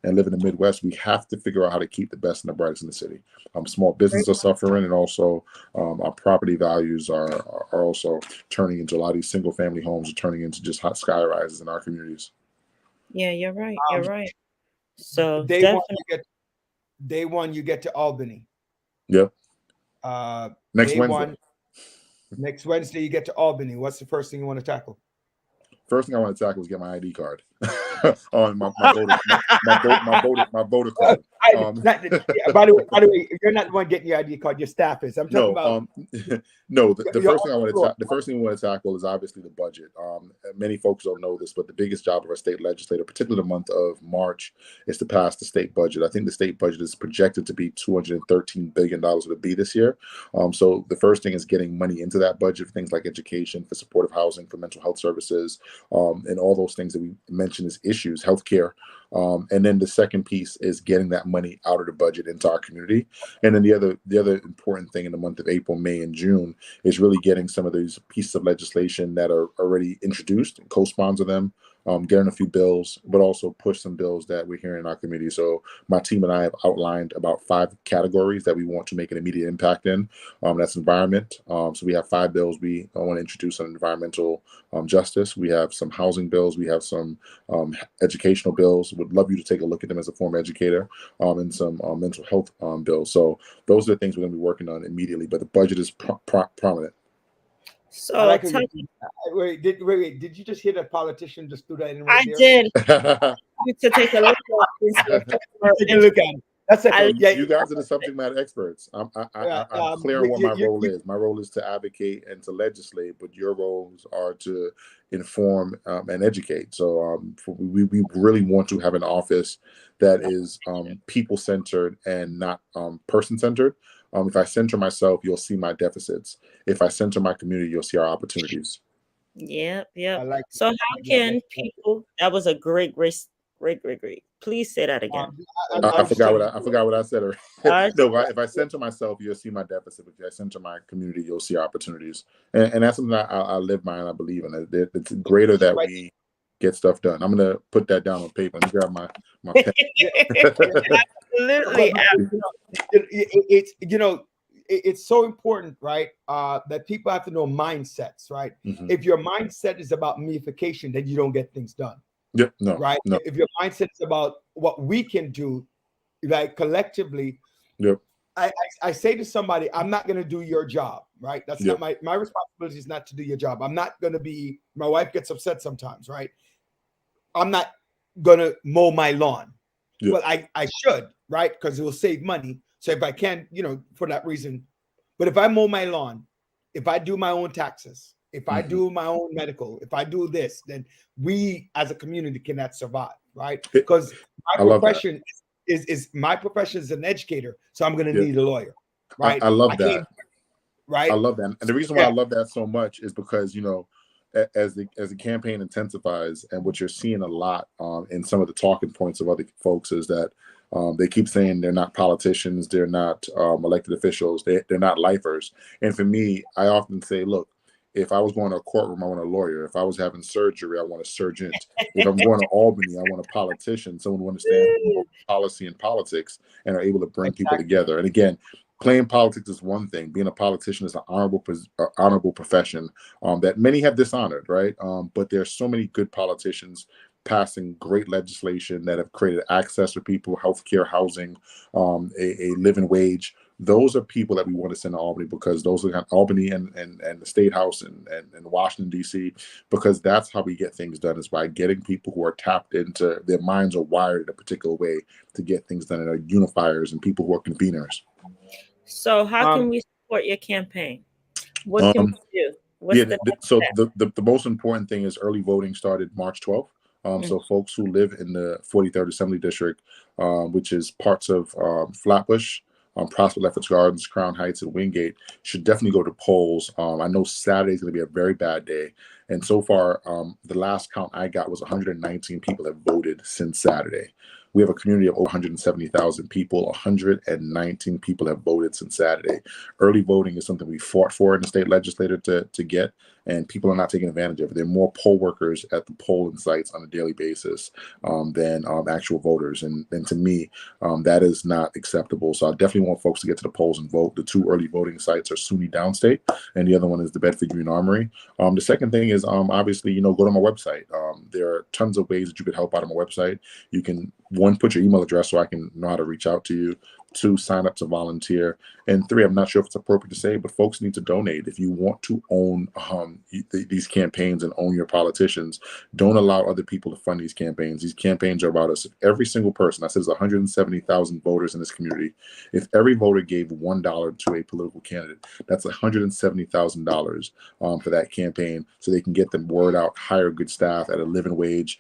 and live in the Midwest. We have to figure out how to keep the best and the brightest in the city. Small businesses are suffering, and also our property values are also turning into, a lot of these single-family homes are turning into just hot sky rises in our communities. Yeah, you're right. You're right. So Day definitely. one, you get to Albany. Yep. Next Wednesday. Next Wednesday, you get to Albany. What's the first thing you want to tackle? First thing I want to tackle is get my ID card on my voter card. By the way, you're not the one getting your ID card. Your staff is. I'm talking about. No. The first thing I want to tackle is obviously the budget. Many folks don't know this, but the biggest job of our state legislator, particularly the month of March, is to pass the state budget. I think the state budget is projected to be $213 billion to be this year. So the first thing is getting money into that budget for things like education, for supportive housing, for mental health services, and all those things that we mentioned as issues, healthcare. And then the second piece is getting that money out of the budget into our community. And then the other important thing in the month of April, May, and June is really getting some of these pieces of legislation that are already introduced, and co-sponsor them, getting a few bills, but also push some bills that we're hearing in our community. So my team and I have outlined about 5 categories that we want to make an immediate impact in. That's environment. So we have 5 bills we want to introduce on environmental justice. We have some housing bills. We have some educational bills. Would love you to take a look at them as a former educator, and some mental health bills. So those are the things we're going to be working on immediately, but the budget is prominent. So I like how tell you. me, Wait. Did you just hear that politician just threw that in right I there? did you to take a look at into Take a look at it. That's it. I Yeah. You guys are the subject matter experts. I'm clear on what my role is. My role is to advocate and to legislate, but your roles are to inform and educate. So we really want to have an office that is people centered and not person centered. If I center myself, you'll see my deficits. If I center my community, you'll see our opportunities. Yep. I like it. So how Yeah, can people? That was a great. Please say that again. um, I I'm just forgot saying. I forgot what I said. Uh, No, if I center myself, you'll see my deficit. If I center my community, you'll see opportunities, and that's something I live by and I believe in. It's greater that Right. we get stuff done. I'm gonna put that down on paper. Let me grab my pen. Yeah, Absolutely. it's so important, right? That people have to know mindsets, right? Mhm. If your mindset is about meification, then you don't get things done, Yep. No. right? No. If your mindset is about what we can do, like collectively, Yep. I say to somebody, I'm not going to do your job, right? That's Yep. not my responsibility is not to do your job. I'm not going to be. My wife gets upset sometimes, right? I'm not going to mow my lawn. Yep. Well, I should, right? Because it will save money. So if I can, for that reason. But if I mow my lawn, if I do my own taxes, if I do my own medical, if I do this, then we as a community cannot survive, right? Because I my love that. profession is my profession is an educator, so I'm going to Yep. need a lawyer, right? I love I that. can't, right? I love that, and the reason why Yeah. I love that so much is because as the campaign intensifies, and what you're seeing a lot in some of the talking points of other folks is that they keep saying they're not politicians, they're not elected officials, they're not lifers. And for me, I often say, look, if I was going to a courtroom, I want a lawyer. If I was having surgery, I want a surgeon. If I'm going to Albany, I want a politician, someone who understands policy and politics and are able to bring people Exactly. together. And again, playing politics is one thing. Being a politician is an honorable profession that many have dishonored, right? But there's so many good politicians passing great legislation that have created access for people, healthcare, housing, a living wage. Those are people that we want to send to Albany, because those are Albany and the State House and Washington, D.C., because that's how we get things done, is by getting people who are tapped into, their minds are wired in a particular way to get things done, and are unifiers and people who are conveners. So how can Um, we support your campaign? What can we do? What's Yeah, the next so step? the most important thing is early voting started March 12th. So folks who live in the 43rd Assembly District, which is parts of Flatbush, Prospect, Lefferts Gardens, Crown Heights, and Wingate, should definitely go to polls. I know Saturday is going to be a very bad day. And so far, the last count I got was 119 people have voted since Saturday. We have a community of over 170,000 people. 119 people have voted since Saturday. Early voting is something we fought for in the state legislature to get, and people are not taking advantage of it. There are more poll workers at the polling sites on a daily basis than actual voters. And to me, that is not acceptable. So I definitely want folks to get to the polls and vote. The two early voting sites are SUNY Downstate, and the other one is the Bedford Union Armory. The second thing is obviously, go to my website. There are tons of ways that you could help out on my website. You can, one, put your email address so I can know how to reach out to you. Two, sign up to volunteer. And three, I'm not sure if it's appropriate to say, but folks need to donate. If you want to own these campaigns and own your politicians, don't allow other people to fund these campaigns. These campaigns are about us. If every single person, I said there's 170,000 voters in this community, if every voter gave $1 to a political candidate, that's $170,000 for that campaign, so they can get the word out, hire good staff at a living wage,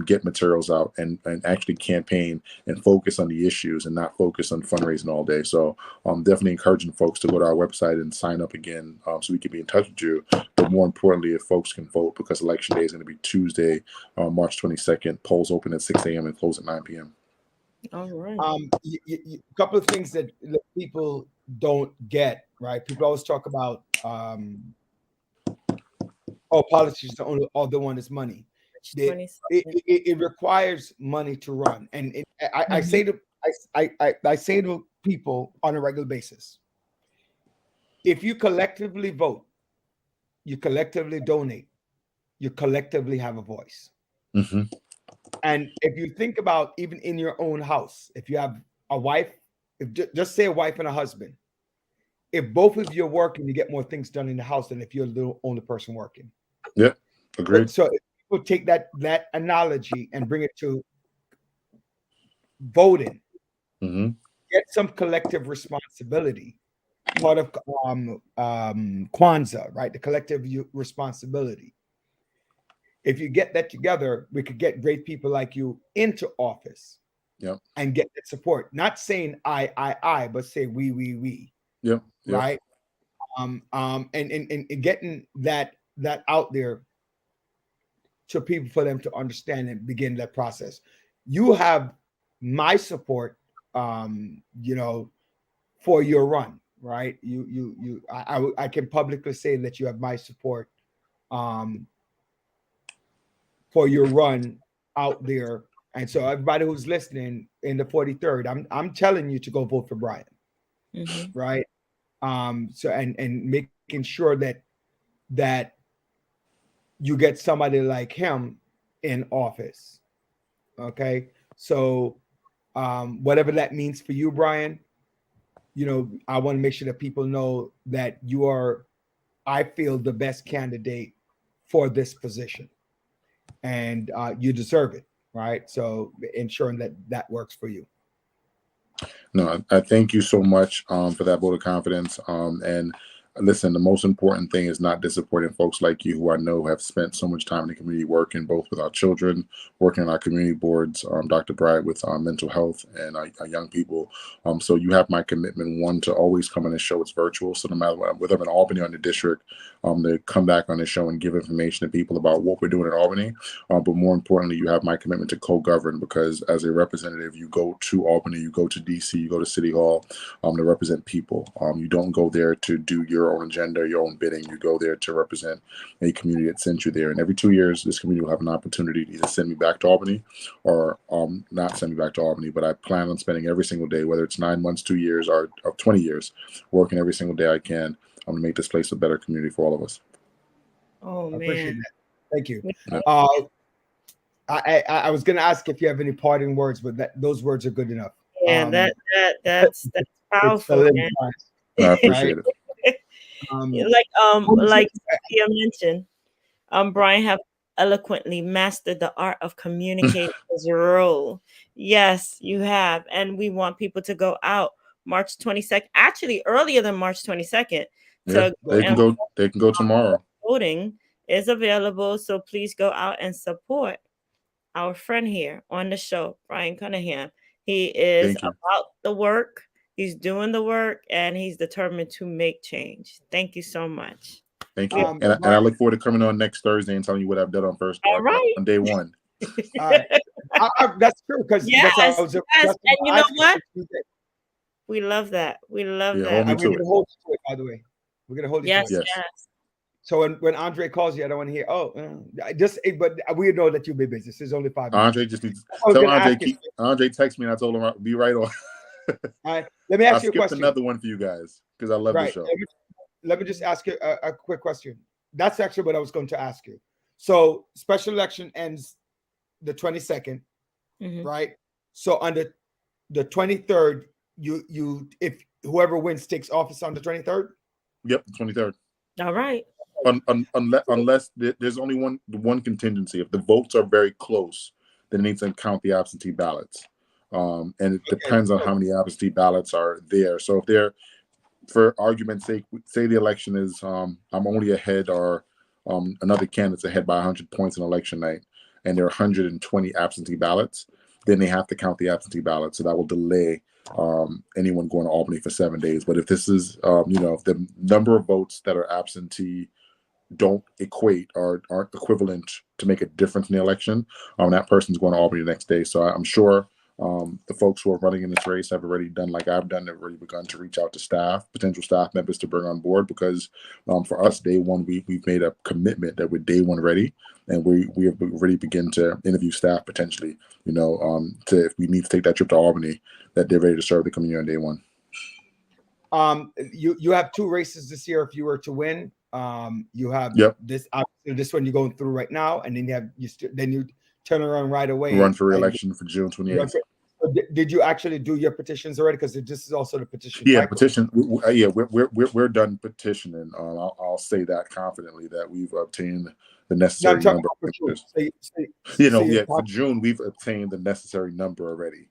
get materials out, and actually campaign and focus on the issues and not focus on fundraising all day. So I'm definitely encouraging folks to go to our website and sign up again, so we can be in touch with you. But more importantly, if folks can vote, because election day is going to be Tuesday, March 22nd. Polls open at 6 a.m. and close at 9 p.m. All right. A couple of things that people don't get, right? People always talk about, politicians are the one is money. It requires money to run, and I say to I say to people on a regular basis, if you collectively vote, you collectively donate, you collectively have a voice. Mm-hmm. And if you think about even in your own house, if you have a wife, just say a wife and a husband, if both of you are working, you get more things done in the house than if you're the only person working. Yeah, agreed. So if people take that analogy and bring it to voting, Hmm. get some collective responsibility. Part of Kwanzaa, right? The collective responsibility. If you get that together, we could get great people like you into office. Yep. And get that support. Not saying I, but say we. Yep. Yep. Right. And getting that out there to people for them to understand and begin that process. You have my support, for your run, right? I can publicly say that you have my support for your run out there. And so everybody who's listening in the 43rd, I'm telling you to go vote for Brian. Mhm. Right. So and making sure that you get somebody like him in office. Okay. So whatever that means for you, Brian, I want to make sure that people know that you are, I feel, the best candidate for this position, and you deserve it, right? So ensuring that works for you. No, I thank you so much for that vote of confidence. And listen, the most important thing is not disappointing folks like you who I know have spent so much time in the community working both with our children, working on our community boards, Dr. Bride with mental health and our young people. So you have my commitment, one, to always come on this show. It's virtual. So no matter whether I'm in Albany or in the district, to come back on this show and give information to people about what we're doing in Albany. But more importantly, you have my commitment to co-govern, because as a representative, you go to Albany, you go to DC, you go to City Hall to represent people. You don't go there to do your own agenda, your own bidding. You go there to represent a community that sent you there. And every 2 years, this community will have an opportunity to either send me back to Albany or not send me back to Albany. But I plan on spending every single day, whether it's 9 months, 2 years, or 20 years, working every single day I can to make this place a better community for all of us. Oh I appreciate man. that. Thank you. Yeah. I was going to ask if you have any parting words, but those words are good enough. Yeah, that's It's powerful, man. I appreciate it. Like Sophia mentioned, Brian have eloquently mastered the art of communicating his role. Yes, you have, and we want people to go out March 22nd. Actually, earlier than March 22nd. Yeah, they can go. They can go tomorrow. Voting is available, so please go out and support our friend here on the show, Brian Cunningham. He is about the work. He's doing the work, and he's determined to make change. Thank you so much. Thank you. And I look forward to coming on next Thursday and telling you what I've done on on day one. That's true, because yes, and you know what? We love that. We love that. And we're going to hold you to it, by the way. We're going to hold you to it. Yes. So when Andre calls you, I don't want to hear, but we know that you'll be busy. This is only 5 minutes. Andre just needs to tell Andre text me and I told him I'll be right on. All right. Let me ask you a question. Another one for you guys because I love the show. Let me just ask you a quick question. That's actually what I was going to ask you. So special election ends the 22nd, right? So on the 23rd, you if whoever wins takes office on the 23rd? Yep, the 23rd. All right. Unless there's only one contingency. If the votes are very close, then it needs to count the absentee ballots. And it depends on how many absentee ballots are there. So if they're, for argument's sake, say the election is I'm only ahead or another candidate's ahead by 100 points in election night, and there are 120 absentee ballots, then they have to count the absentee ballots. So that will delay anyone going to Albany for 7 days. But if this is, if the number of votes that are absentee don't equate or aren't equivalent to make a difference in the election, that person's going to Albany the next day. So I'm sure the folks who are running in this race have already done like I've done. They've already begun to reach out to potential staff members to bring on board, because for us, day one, we've made a commitment that we're day one ready, and we have already begin to interview staff potentially, if we need to take that trip to Albany, that they're ready to serve the community on day one. You have 2 races this year if you were to win. You have this one you're going through right now, and then you turn around right away. Run for re-election for June 28th. Did you actually do your petitions already? Because this is also the petition. Yeah, cycle. petition. Yeah, we're done petitioning. I'll say that confidently that we've obtained the No, necessary I'm talking number about of for June. signatures. You know, you're yeah, for talking- June we've obtained the necessary number already.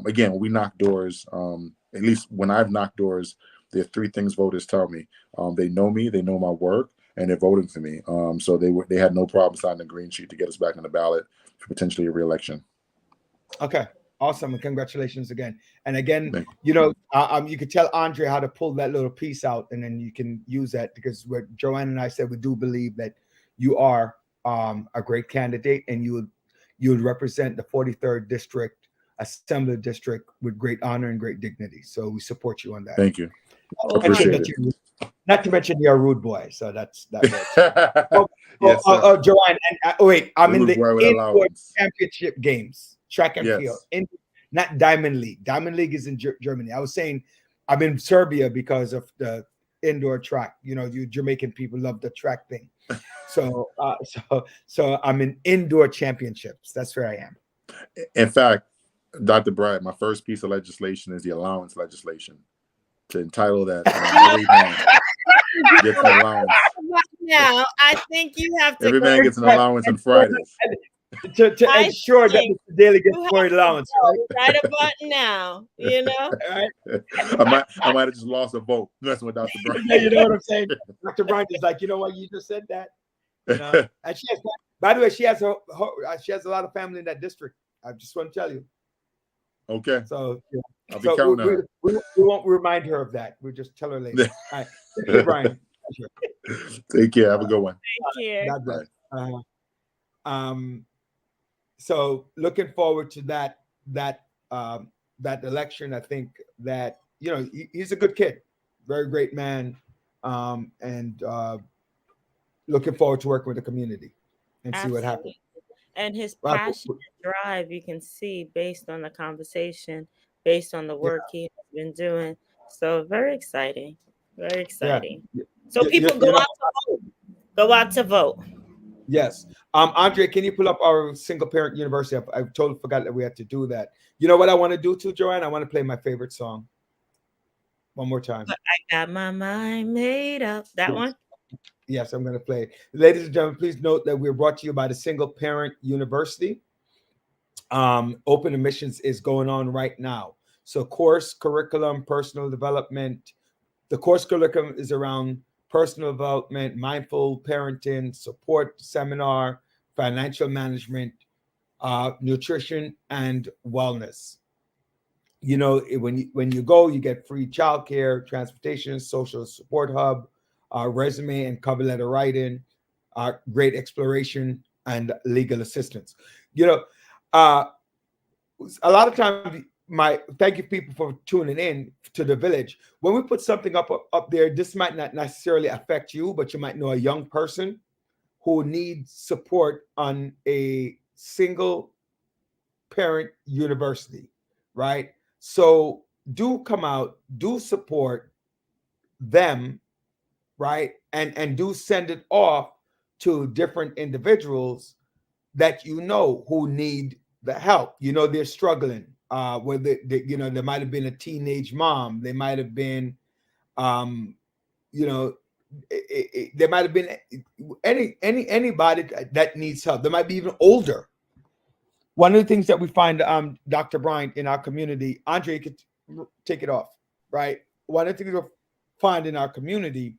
Again, when we knock doors, at least when I've knocked doors, there are three things voters tell me. They know me, they know my work, and they're voting for me. So they had no problem signing the green sheet to get us back on the ballot for potentially a re-election. Okay, awesome, and congratulations again. And again, you could tell Andre how to pull that little piece out, and then you can use that, because what Joanne and I said, we do believe that you are a great candidate, and you would represent the 43rd district assembly district with great honor and great dignity. So we support you on that. Thank you. Appreciate it. Not to mention you're a rude boy, so that works. Yes, Joanne, and wait, I'm in the indoor allowance. championship games, track and field, not Diamond League. Diamond League is in Germany. I was saying I'm in Serbia because of the indoor track. You know, you Jamaican people love the track thing. So I'm in indoor championships. That's where I am. In fact, Dr. Bryant, my first piece of legislation is the allowance legislation to entitle that every man gets an allowance. Now, I think you have to. Every man gets an allowance on Fridays. To ensure that Mr. Daly gets more allowance. Right a button now, you know. Right? I might have just lost a vote. That's what Dr. Bryant. Yeah, you know what I'm saying. Dr. Bryant is like, you know what, you just said that. You know? And she has, by the way, she has a lot of family in that district. I just want to tell you. Okay. So, I'll be counting on we won't remind her of that. We'll just tell her later. All right. Thank you, Brian. Take care. Have a good one. Thank you. God bless. So looking forward to that election. I think that, you know, he's a good kid, very great man, and looking forward to working with the community and see what happens. And his passion and drive, you can see based on the conversation, based on the work he has been doing. So very exciting. Very exciting. Yeah. So people go out to vote. Go out to vote. Yes. Andre, can you pull up our single parent university? I totally forgot that we had to do that. You know what I want to do too, Joanne? I want to play my favorite song one more time. I got my mind made up. That one? Yes, I'm going to play it. Ladies and gentlemen, please note that we're brought to you by the Single Parent University. Open admissions is going on right now. So course curriculum, personal development. The course curriculum is around personal development, mindful parenting, support seminar, financial management, nutrition, and wellness. You know, when you go, you get free childcare, transportation, social support hub, resume and cover letter writing, great exploration, and legal assistance. You know, a lot of times, thank you people for tuning in to the village. When we put something up there, this might not necessarily affect you, but you might know a young person who needs support on a single parent university, right? So do come out, do support them, right? And do send it off to different individuals that you know who need the help. You know, they're struggling. Whether you know, there might have been a teenage mom, they might have been, you know, there might have been anybody that needs help. There might be even older. One of the things that we find, Dr. Bryant, in our community, Andre could take it off, right? One of the things we find in our community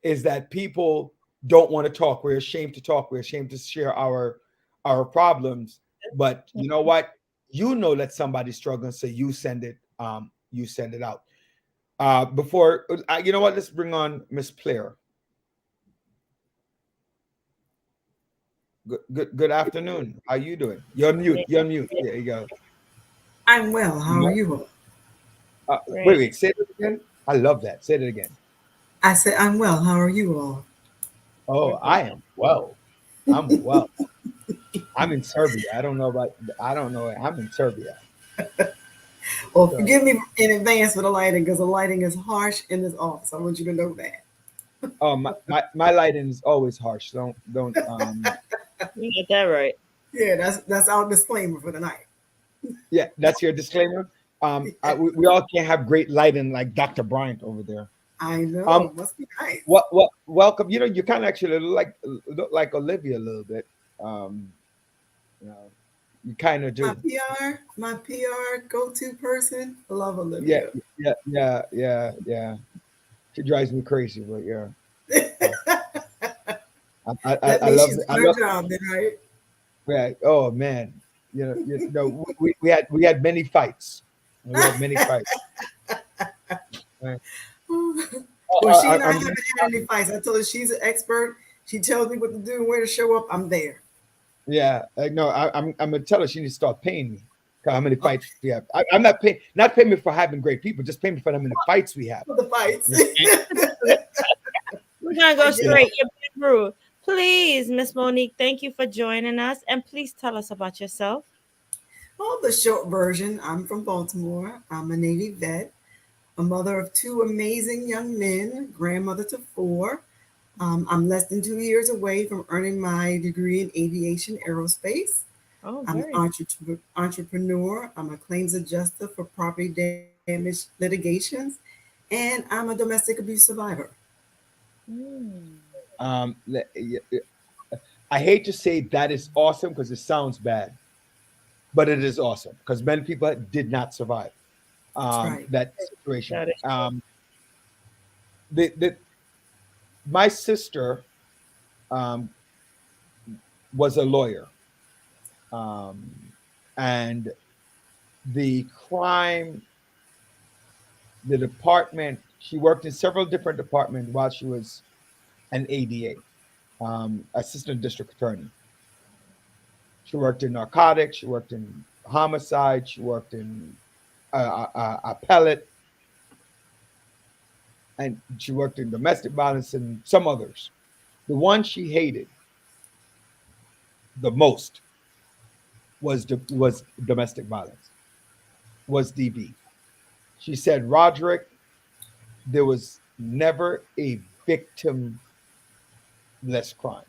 is that people don't want to talk. We're ashamed to talk. We're ashamed to share our problems. But you know what? You know that somebody's struggling, so you send it out. Before you know what? Let's bring on Miss Player. Good afternoon. How you doing? You're on mute. You're on mute. There you go. I'm well. How are you all? Wait. Say it again. I love that. Say it again. I said I'm well. How are you all? Oh, I am well. I'm well. I'm in Serbia. I don't know. I'm in Serbia. Well, forgive me in advance for the lighting, because the lighting is harsh in this office. I want you to know that. Oh, my lighting is always harsh. Don't. You get that right. Yeah, that's our disclaimer for the night. Yeah, that's your disclaimer. We all can't have great lighting like Dr. Bryant over there. I Um, know. Must be nice. what welcome. You know, you kind of actually look like Olivia a little bit. Um, you know, you kind of My do. PR, my PR go-to person. I love Yeah, Olivia. yeah. She drives me crazy, but yeah. Uh, That I means love she's I doing her love job then, right? yeah. Oh man, we had many fights. We had many fights. Right? Well, she and I I'm haven't had any fights. I told her she's an expert. She tells me what to do and where to show up. I'm there. yeah. No, I'm gonna tell her she needs to start paying me. 'Cause how many fights we have? I'm not paying me for having great people. Just pay me for how many fights we have. For the fights. We're gonna I go get You know. straight. You're being rude. Please, Miss Monique, thank you for joining us, and please tell us about yourself. Well, the short version, I'm from Baltimore. I'm a Navy vet, a mother of two amazing young men, grandmother to four. I'm less than 2 years away from earning my degree in aviation aerospace. Oh, I'm an very. entrepreneur. I'm a claims adjuster for property damage litigations, and I'm a domestic abuse survivor. Mm. I hate to say that is awesome because it sounds bad, but it is awesome because many people did not survive That's right. that situation. That is true. The My sister um, was a lawyer, um, and the crime, the department, she worked in several different departments while she was an ADA, assistant district attorney. She worked in narcotics, she worked in homicide, she worked in appellate, and she worked in domestic violence and some others. The one she hated the most was domestic violence, was DV. She said, Roderick, there was never a victimless crime.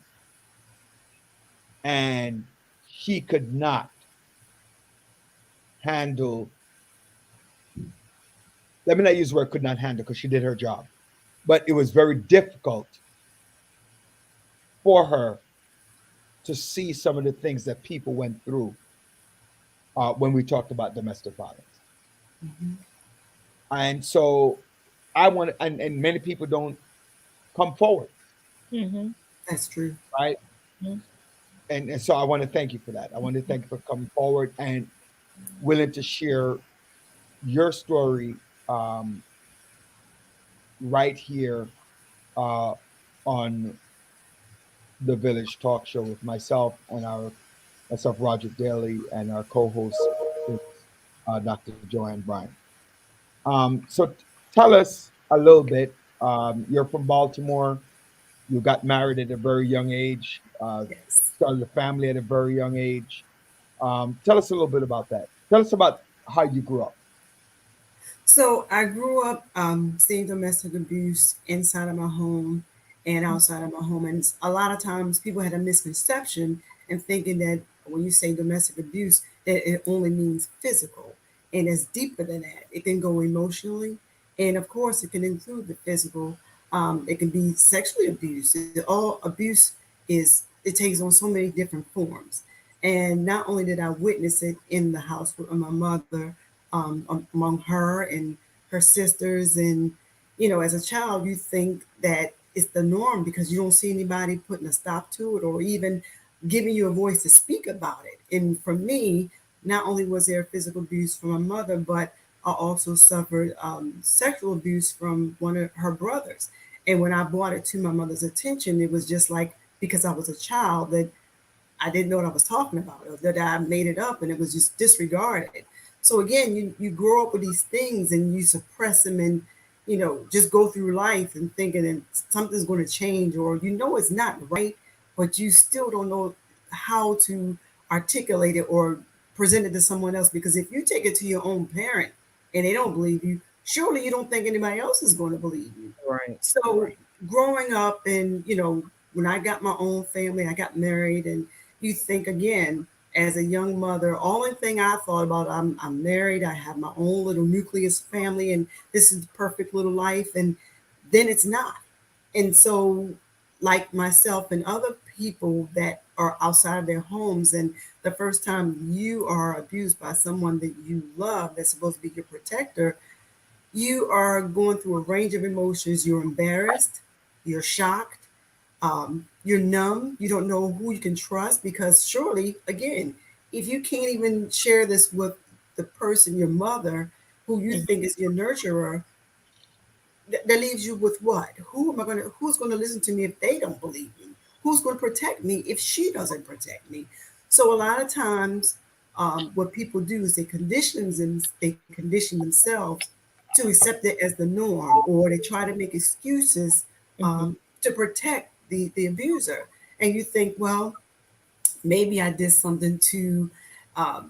And she could not handle, let me not use the word could not handle because she did her job, but it was very difficult for her to see some of the things that people went through when we talked about domestic violence. Mhm. And so and many people don't come forward, Mm-hmm. That's true. right? And so I want to thank you for that. I want to thank you for coming forward and willing to share your story um, right here uh, on the Village Talk Show with myself, Roger Daly, and our co-host is Dr. Joanne Bryant. Tell us a little bit. You're from Baltimore. You got married at a very young age. Yes. Started a family at a very young age. Tell us a little bit about that. Tell us about how you grew up. So I grew up seeing domestic abuse inside of my home and outside of my home. And a lot of times people had a misconception and thinking that when you say domestic abuse, that it only means physical. And it's deeper than that. It can go emotionally. And of course, it can include the physical. It can be sexually abused. All abuse it takes on so many different forms. And not only did I witness it in the house with my mother, among her and her sisters. And, as a child, you think that it's the norm because you don't see anybody putting a stop to it or even giving you a voice to speak about it. And for me, not only was there physical abuse from my mother, but I also suffered sexual abuse from one of her brothers. And when I brought it to my mother's attention, it was just like because I was a child that I didn't know what I was talking about, or that I made it up and it was just disregarded. So again, you grow up with these things and you suppress them and just go through life and thinking that something's going to change, or it's not right, but you still don't know how to articulate it or present it to someone else. Because if you take it to your own parent and they don't believe you, surely you don't think anybody else is going to believe you. Right. So Right. growing up and when I got my own family, I got married, and you think again, as a young mother, only thing I thought about, I'm married, I have my own little nucleus family, and this is the perfect little life. And then it's not. And so, like myself and other people that are outside of their homes, and the first time you are abused by someone that you love, that's supposed to be your protector, you are going through a range of emotions. You're embarrassed, you're shocked, you're numb, you don't know who you can trust, because surely, again, if you can't even share this with the person, your mother, who you Mhm. think is your nurturer, that leaves you with what? Who's going to listen to me if they don't believe me? Who's going to protect me if she doesn't protect me? So a lot of times, what people do is they condition themselves to accept it as the norm, or they try to make excuses Mhm. to protect the abuser. And you think, well, maybe I did something to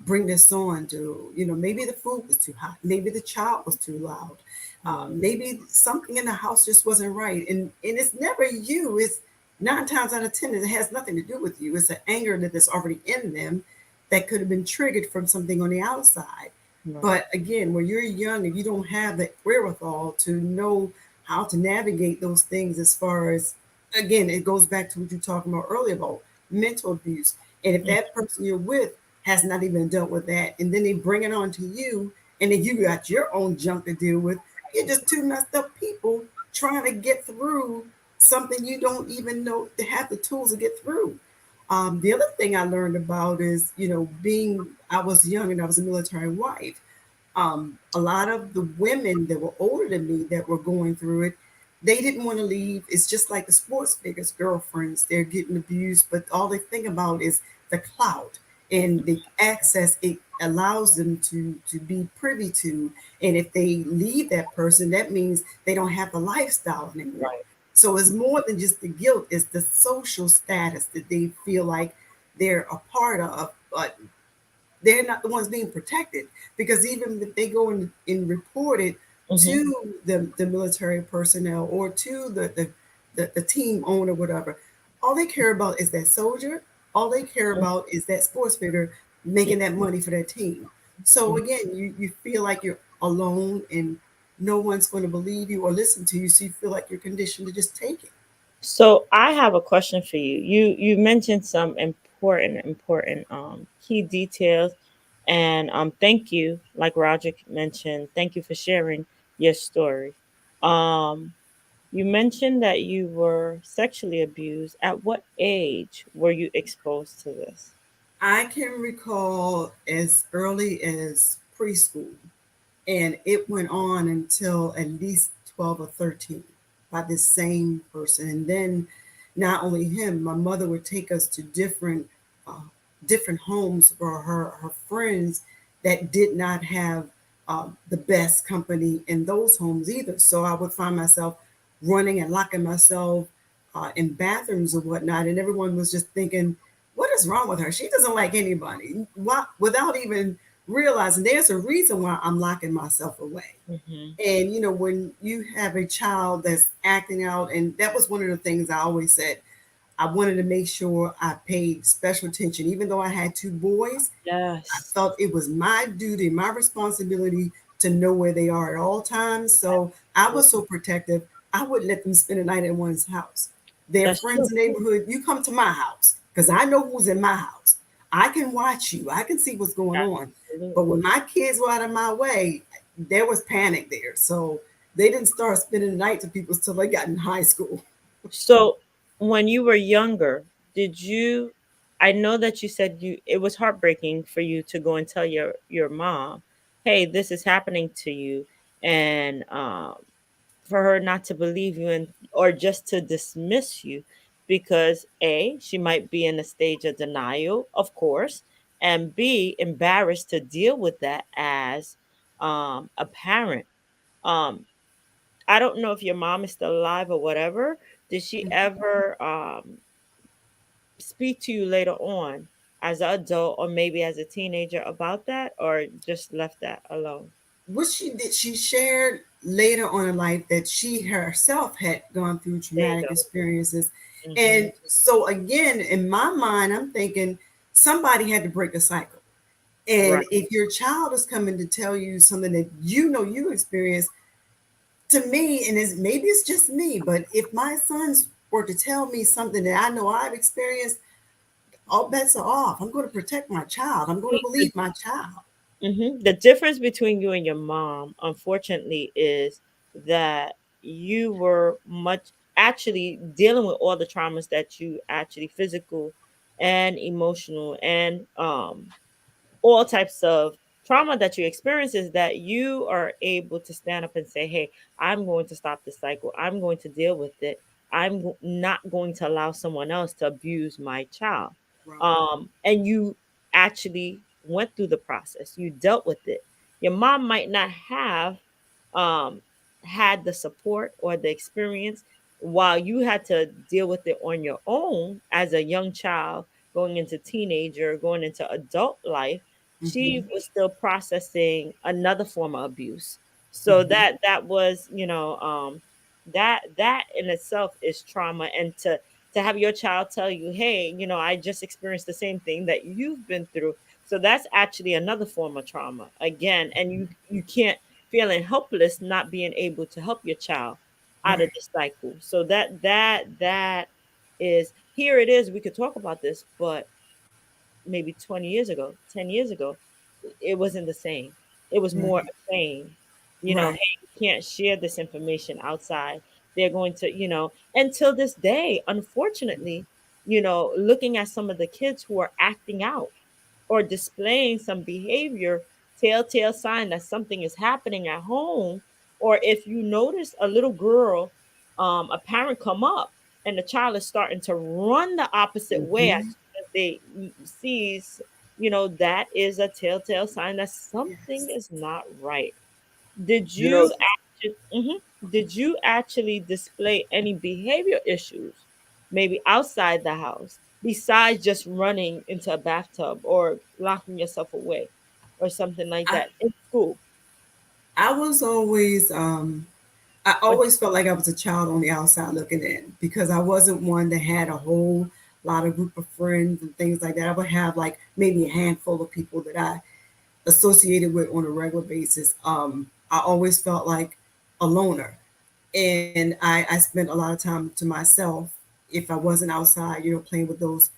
bring this on. To, maybe the food was too hot, maybe the child was too loud, Right. maybe something in the house just wasn't right. And it's never you. It's 9 times out of 10 it has nothing to do with you. It's an anger that is already in them that could have been triggered from something on the outside. Right. But again, when you're young and you don't have the wherewithal to know how to navigate those things, as far as, again, it goes back to what you were talking about earlier about mental abuse. And if Mm. that person you're with has not even dealt with that, and then they bring it on to you, and then you got your own junk to deal with, you're just two messed up people trying to get through something you don't even know to have the tools to get through. The other thing I learned about is, I was young and I was a military wife. A lot of the women that were older than me that were going through it, they didn't want to leave. It's just like the sports figures, girlfriends, they're getting abused, but all they think about is the clout and the access it allows them to be privy to. And if they leave that person, that means they don't have the lifestyle anymore. Right. So it's more than just the guilt, it's the social status that they feel like they're a part of. But they're not the ones being protected, because even if they go and report it Mhm. to the military personnel, or to the team owner, whatever, all they care about is that soldier. All they care about is that sports figure making that money for their team. So Mhm. again, you feel like you're alone, and no one's going to believe you or listen to you, so you feel like you're conditioned to just take it. So I have a question for you. You mentioned some important key details, and thank you, like Roger mentioned, thank you for sharing your story. Um you mentioned that you were sexually abused. At what age were you exposed to this? I can recall as early as preschool, and it went on until at least 12 or 13 by this same person. And then not only him, my mother would take us to uh, different homes for her friends that did not have the best company in those homes either. So I would find myself running and locking myself in bathrooms or whatnot, and everyone was just thinking, what is wrong with her? She doesn't like anybody. Why, without even realizing there's a reason why I'm locking myself away. Hmm. And when you have a child that's acting out, and that was one of the things I always said, I wanted to make sure I paid special attention. Even though I had two boys, I Yes. felt it was my duty, my responsibility to know where they are at all times. So I was so protective, I wouldn't let them spend the night at one's house. Their That's friends true. in the neighborhood, you come to my house because I know who's in my house. I can watch you, I can see what's going on. But Absolutely. when my kids were out of my way, there was panic there. So they didn't start spending the night to people's till they got in high school. So when you were younger, did you I know that you said you it was heartbreaking for you to go and tell your mom, "Hey, this is happening to you." And for her not to believe you, and or just to dismiss you, because A, she might be in a stage of denial, of course, and B, embarrassed to deal with that as a parent. Um I don't know if your mom is still alive or whatever. Did she ever speak to you later on as an adult or maybe as a teenager about that, or just left that alone? What she did, she shared later on in life that she herself had gone through There you traumatic go. experiences. Hmm. And so again, in my mind, I'm thinking somebody had to break the cycle. And Right. if your child is coming to tell you something that you know you experienced, to me, and maybe it's just me, but if my sons were to tell me something that I know I've experienced, all bets are off. I'm going to protect my child. I'm going to The, believe my child. the difference between you and your mom, unfortunately, is that you were much actually dealing with all the traumas that you actually physical and emotional and all types of trauma that you experience is that you are able to stand up and say, hey, I'm going to stop this cycle. I'm going to deal with it. Not going to allow someone else to abuse my child. Right. And you actually went through the process, you dealt with it. Your mom might not have um, had the support or the experience while you had to deal with it on your own as a young child going into teenager, going into adult life. She Mm-hmm. was still processing another form of abuse. So Mm-hmm. that was, that in itself is trauma. And to have your child tell you, hey, I just experienced the same thing that you've been through. So that's actually another form of trauma again. And you can't feeling helpless, not being able to help your child out of Right. the cycle. So that is here it is. We could talk about this, but maybe 20 years ago, 10 years ago, it wasn't the same. It was more Right. a shame. Right. Hey, you can't share this information outside. They're going to, until this day, unfortunately, looking at some of the kids who are acting out or displaying some behavior, telltale sign that something is happening at home. Or if you notice a little girl, a parent come up and the child is starting to run the opposite way as Mm-hmm. soon as they sees, that is a telltale sign that something Yes. is not right. Did You know, you actually, did you actually display any behavior issues, maybe outside the house, besides just running into a bathtub or locking yourself away, or something like I that in school? I was always I Or always felt like I was a child on the outside looking in because I wasn't one that had a whole lot of group of friends and things like that. I would have like maybe a handful of people that I associated with on a regular basis. I always felt like a loner. And I spent a lot of time to myself if I wasn't outside, playing with those,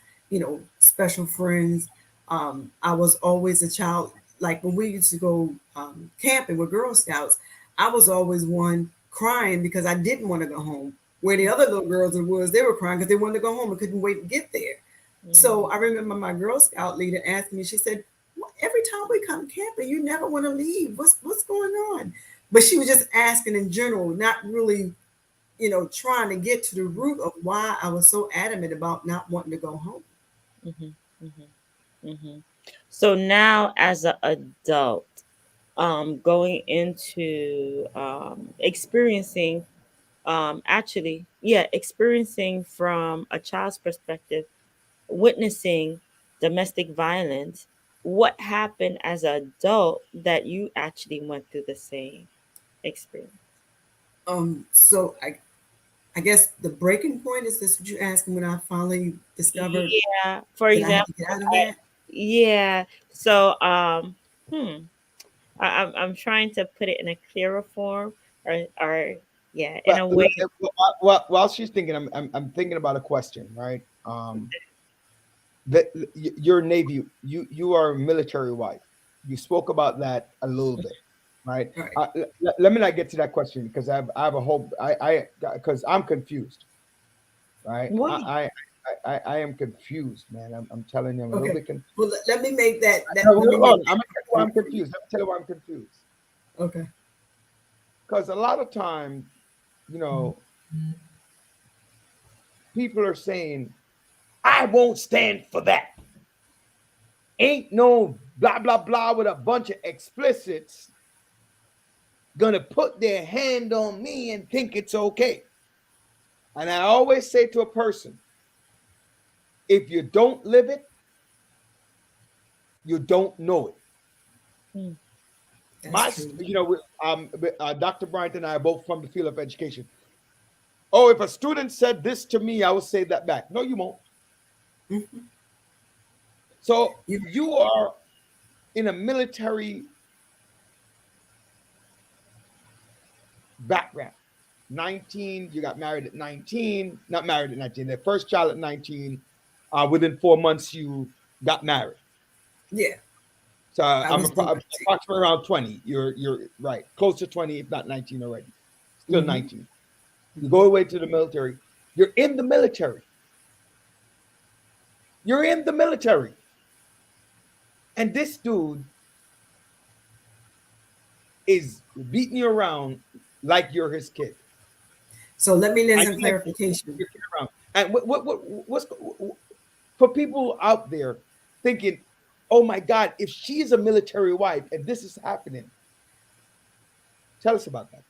special friends. I was always a child. Like when we used to go camping with Girl Scouts, I was always one crying because I didn't want to go home. Where the other little girls was, they were crying because they wanted to go home and couldn't wait to get there. So mm, I remember my Girl Scout leader asking me, she said, every time we come camping, you never want to leave. What's going on? But she was just asking in general, not really, trying to get to the root of why I was so adamant about not wanting to go home. mhm, mhm, mhm. So now, as an adult, going into experiencing, experiencing from a child's perspective, witnessing domestic violence, what happened as an adult that you actually went through the same experience? So I guess the breaking point is this what you asked me when I finally discovered Yeah, for that I had example, to get out of okay, that? yeah. So, hmm, I'm trying to put it in a clearer form, or yeah, in but a way. while she's thinking, I'm thinking about a question, right? That your Navy, you are a military wife. You spoke about that a little bit, right? Right. Let me not get to that question because I have a whole because I'm confused, right? Why? I am confused, man. I'm telling you, I'm a little Okay. bit confused. Well, let me make that. No, Let me hold on. make I'm gonna tell you that why point I'm for you. confused. Let me tell you why I'm confused. Okay. Because a lot of times, you know, people are saying, "I won't stand for that." Ain't no blah blah blah with a bunch of explicits gonna put their hand on me and think it's okay. And I always say to a person, if you don't live it, you don't know it. Hmm. That's true. Dr. Bryant and I are both from the field of education. Oh, if a student said this to me, I will say that back. No, you won't. Mhm. So You, you are in a military background. 19, you got married at 19, not married at 19, their first child at 19. Within 4 months, you got married. yeah, So I was doing it. approximately around 20. You're right, close to 20, if not 19 already. Still Mm-hmm, 19. You mm-hmm. go away to the military. You're in the military. You're in the military. And this dude is beating you around like you're his kid. So let me lend And some you like clarification. your kid around. And what's for people out there thinking, oh my God, if she's a military wife and this is happening, tell us about that.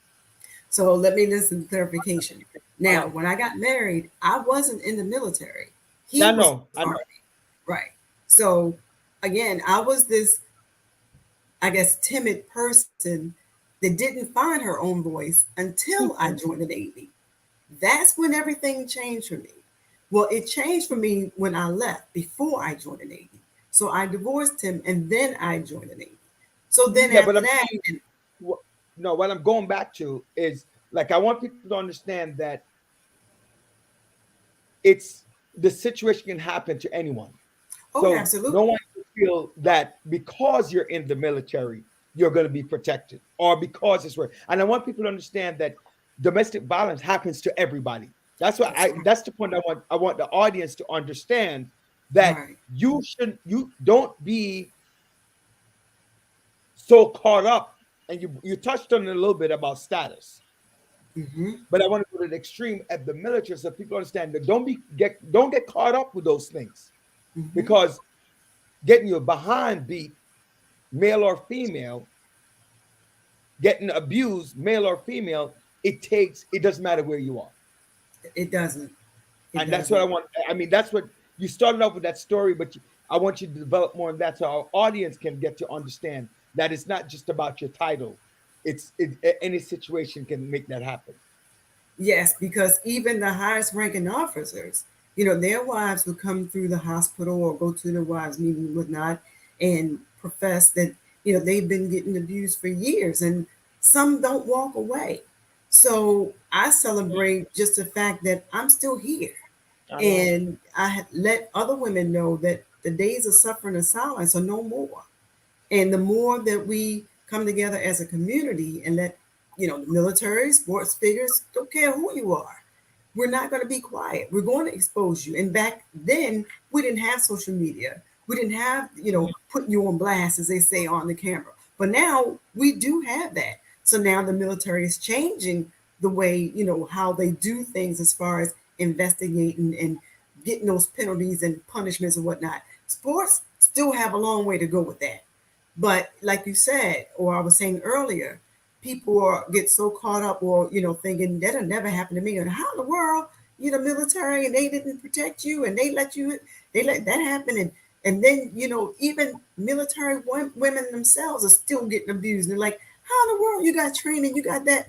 So let me lend some clarification. All Now, right. when I got married, I wasn't in the military. He I was in know. the I know. army, right? So again, I was this, I guess, timid person that didn't find her own voice until I joined the Navy. That's when everything changed for me. Well, it changed for me when I left before I joined the Navy. So I divorced him and then I joined the Navy. So then Yeah, but after I'm that, saying, no, what I'm going back to is like I want people to understand that it's the situation can happen to anyone. oh, So no absolutely. one can feel that because you're in the military, you're going to be protected or because it's where. And I want people to understand that domestic violence happens to everybody. That's what That's right. that's the point I want the audience to understand that Right. you don't be so caught up and you touched on it a little bit about status. Mm-hmm. But I want to go to the extreme at the military so people understand that don't get caught up with those things Mm-hmm. because getting your behind beat, male or female, getting abused, male or female, it doesn't matter where you are. It doesn't. It And that's what I doesn't. want. I mean, that's what you started off with that story, but I want you to develop more on that so our audience can get to understand that it's not just about your title. Any situation can make that happen. Yes, because even the highest ranking officers, their wives would come through the hospital or go to the wives' meeting and whatnot and profess that, they've been getting abused for years and some don't walk away. So I celebrate just the fact that I'm still here. I know. And let other women know that the days of suffering and silence are no more. And the more that we come together as a community and let, the military, sports figures, don't care who you are, we're not going to be quiet. We're going to expose you. And back then, we didn't have social media. We didn't have, putting you on blast, as they say, on the camera. But now we do have that. So now the military is changing the way, how they do things as far as investigating and getting those penalties and punishments and whatnot. Sports still have a long way to go with that. But like you said, or I was saying earlier, people get so caught up or, thinking that'll never happen to me. And how in the world, you're the military and they didn't protect you and they let that happen. And then, even military women themselves are still getting abused. And they're like, how in the world you got training, you got that?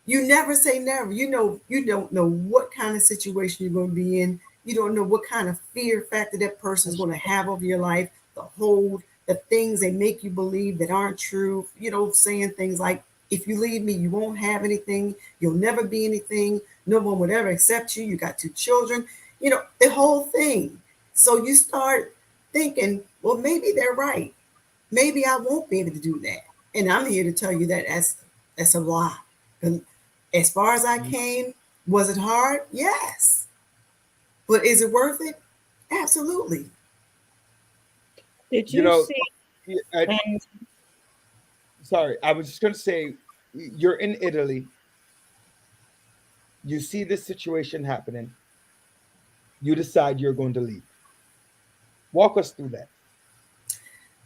You never say never. You don't know what kind of situation you're going to be in. You don't know what kind of fear factor that person is going to have over your life, the hold, the things they make you believe that aren't true. Saying things like, if you leave me, you won't have anything. You'll never be anything. No one would ever accept you. You got 2 children, the whole thing. So you start thinking, well, maybe they're right. Maybe I won't be able to do that. And I'm here to tell you that that's a lie. And as far as I came, was it hard? Yes. But is it worth it? Absolutely. Did You you know, see? I, Um, sorry, I was just going to say, you're in Italy. You see this situation happening. You decide you're going to leave. Walk us through that.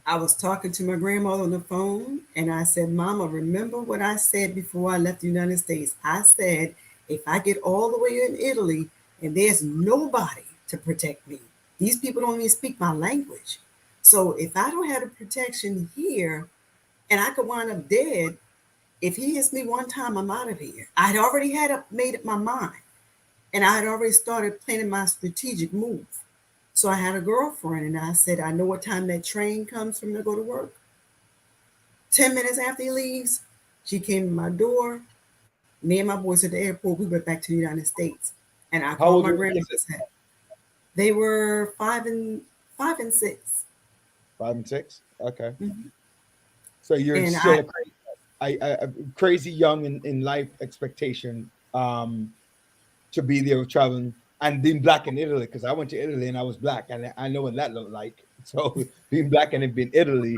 I was talking to my grandmother on the phone and I said, Mama, remember what I said before I left the United States? I said, if I get all the way in Italy and there's nobody to protect me, these people don't even speak my language. So if I don't have the protection here and I could wind up dead, if he hits me one time, I'm out of here. I'd already made up my mind and I had already started planning my strategic move. So I had a girlfriend, and I said, I know what time that train comes from to go to work. 10 minutes after he leaves, she came to my door. Me and my boys at the airport, we went back to the United States. And I How called old my were grandmother your and kids? said, they were 5 and 6. 5 and 6. Okay. Mhm. So you're And still a crazy young in life expectation to be there traveling and being black in Italy, because I went to Italy and I was black and I know what that looked like. So being black and then being Italy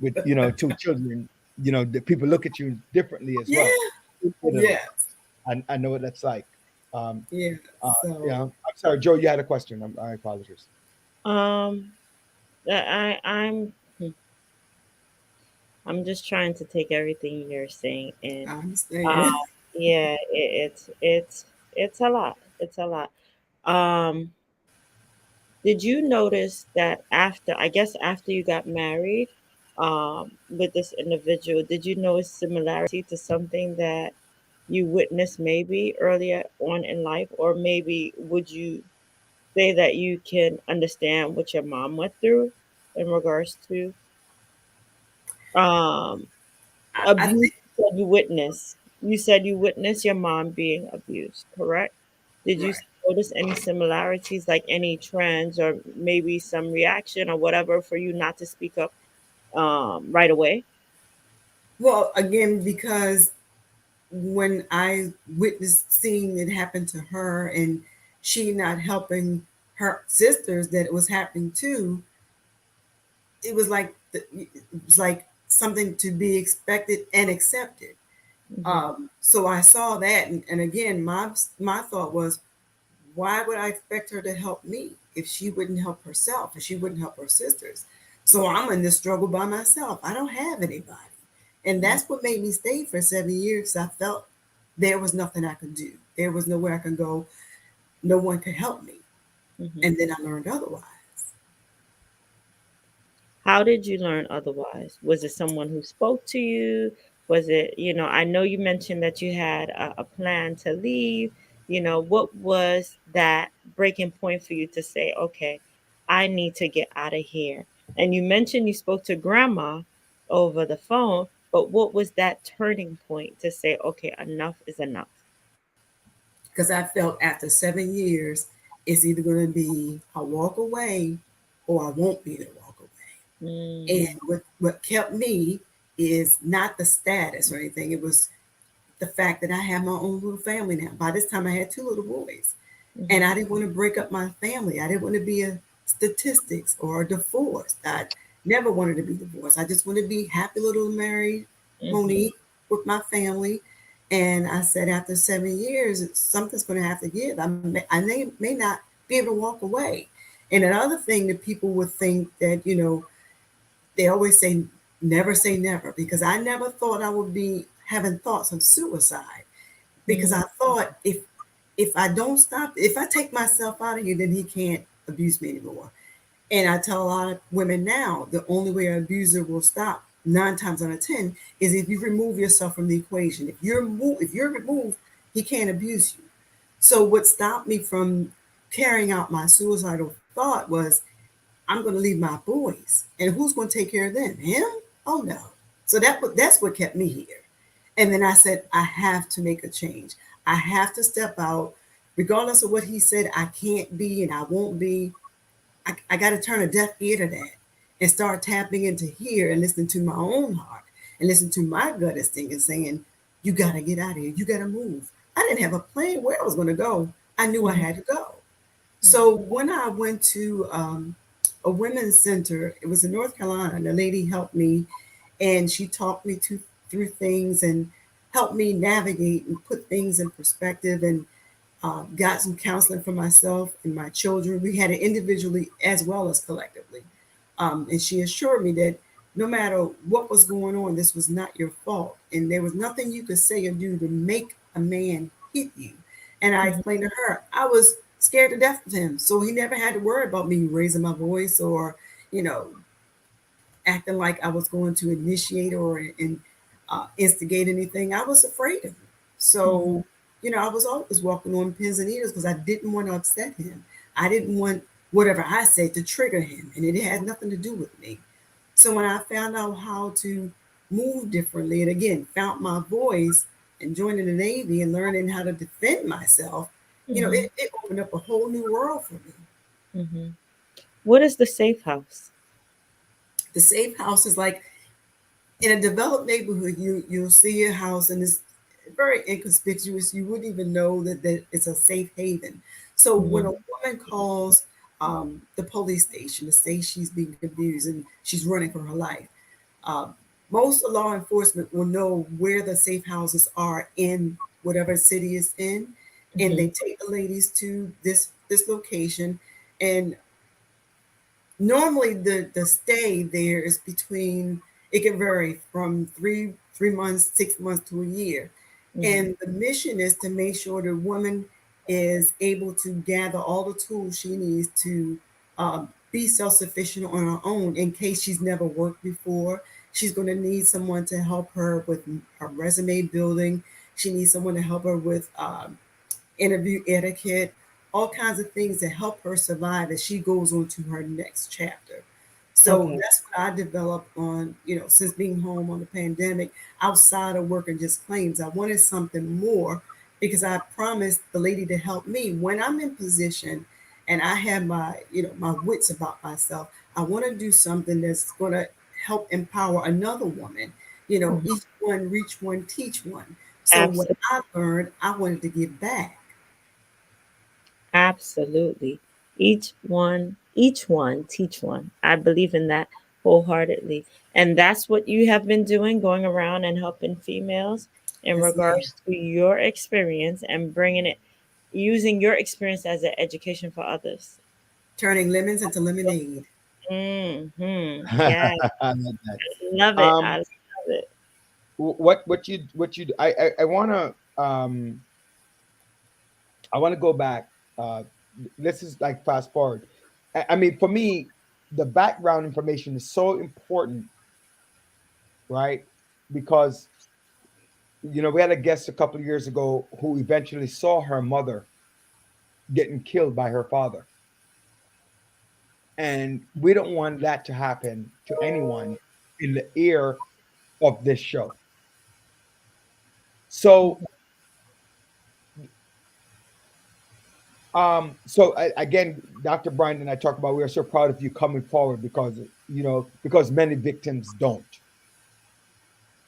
with 2 children, the people look at you differently as well. yeah, In Italy, yes, I know what that's like. Um, yeah. So I'm sorry, Joe. You had a question. I apologize. Um, I'm I'm just trying to take everything you're saying in. I Uh, understand. yeah, it's a lot. It's a lot. Um, did you notice that after, I guess after you got married, with this individual, did you notice similarity to something that you witnessed maybe earlier on in life, or maybe would you say that you can understand what your mom went through in regards to um I abuse? think You said you witnessed your mom being abused, correct? Did you right. notice any similarities, like any trends or maybe some reaction or whatever for you not to speak up right away? Well, again, because when I witnessed seeing it happen to her and she not helping her sisters that it was happening to, it was like something to be expected and accepted. Hmm. So I saw that, and again, my thought was, why would I expect her to help me if she wouldn't help herself, if she wouldn't help her sisters? So I'm in this struggle by myself. I don't have anybody. And that's what made me stay for 7 years. I felt there was nothing I could do. There was nowhere I could go. No one could help me. Hmm. And then I learned otherwise. How did you learn otherwise? Was it someone who spoke to you? Was it, I know you mentioned that you had a plan to leave. What was that breaking point for you to say, okay, I need to get out of here? And you mentioned you spoke to grandma over the phone, but what was that turning point to say, okay, enough is enough? Because I felt after 7 years, it's either going to be I walk away or I won't be able to walk away. Mm-hmm. And what kept me is not the status or anything. It was the fact that I have my own little family now. By this time, I had 2 little boys. And I didn't want to break up my family. I didn't want to be a statistics or a divorce. I never wanted to be divorced. I just wanted to be happy little married Mm-hmm. Monique with my family. And I said, after 7 years, something's going to have to give. I may not be able to walk away. And another thing that people would think that, they always say never, because I never thought I would be having thoughts of suicide, because I thought if I don't stop, if I take myself out of here, then he can't abuse me anymore. And I tell a lot of women now, the only way an abuser will stop 9 times out of 10 is if you remove yourself from the equation. If you're removed, he can't abuse you. So what stopped me from carrying out my suicidal thought was, I'm going to leave my boys, and who's going to take care of them? Him? Oh no. So that's what kept me here. And then I said, I have to make a change. I have to step out, regardless of what he said. I can't be and I won't be. I got to turn a deaf ear to that and start tapping into here and listening to my own heart and listen to my gut instinct and saying, you got to get out of here. You got to move. I didn't have a plan where I was going to go. I knew I had to go. So when I went to a women's center, it was in North Carolina, and the lady helped me, and she talked me through things and helped me navigate and put things in perspective, and got some counseling for myself and my children. We had it individually as well as collectively. And she assured me that no matter what was going on, this was not your fault. And there was nothing you could say or do to make a man hit you. And I explained to her, I was scared to death of him. So he never had to worry about me raising my voice or, you know, acting like I was going to initiate or instigate anything. I was afraid of him. So, I was always walking on pins and needles because I didn't want to upset him. I didn't want whatever I say to trigger him, and it had nothing to do with me. So when I found out how to move differently, and again found my voice and joining the Navy and learning how to defend myself, Hmm. it opened up a whole new world for me. Hmm. What is the safe house? The safe house is like in a developed neighborhood, you'll see a house and it's very inconspicuous. You wouldn't even know that it's a safe haven. So when Hmm. a woman calls the police station to say she's being abused and she's running for her life, uh, most law enforcement will know where the safe houses are in whatever city it's in, and Hmm. they take the ladies to this location. And normally the stay there is between, it can vary from three months, 6 months to a year. Hmm. And the mission is to make sure the woman is able to gather all the tools she needs to be self-sufficient on her own in case she's never worked before. She's going to need someone to help her with her resume building. She needs someone to help her with interview etiquette, all kinds of things to help her survive as she goes on to her next chapter. So Okay. that's what I developed on, since being home on the pandemic, outside of working just claims. I wanted something more because I promised the lady to help me when I'm in position and I have my wits about myself. I want to do something that's going to help empower another woman. Mhm. Each one reach one, teach one. So what Absolutely. I learned, I wanted to give back. Absolutely. Each one, teach one. I believe in that wholeheartedly. And that's what you have been doing, going around and helping females in Yes, ma'am. regards to your experience and bringing it, using your experience as an education for others. Turning lemons into lemonade. Mm-hmm. Yeah, I love that. love it. I Um, love it. I want to go back. Uh, this is like fast forward. I mean, for me, the background information is so important, right? Because we had a guest a couple of years ago who eventually saw her mother getting killed by her father, and we don't want that to happen to anyone in the ear of this show. So, again, Dr. Bryant and I talk about we are so proud of you coming forward because many victims don't,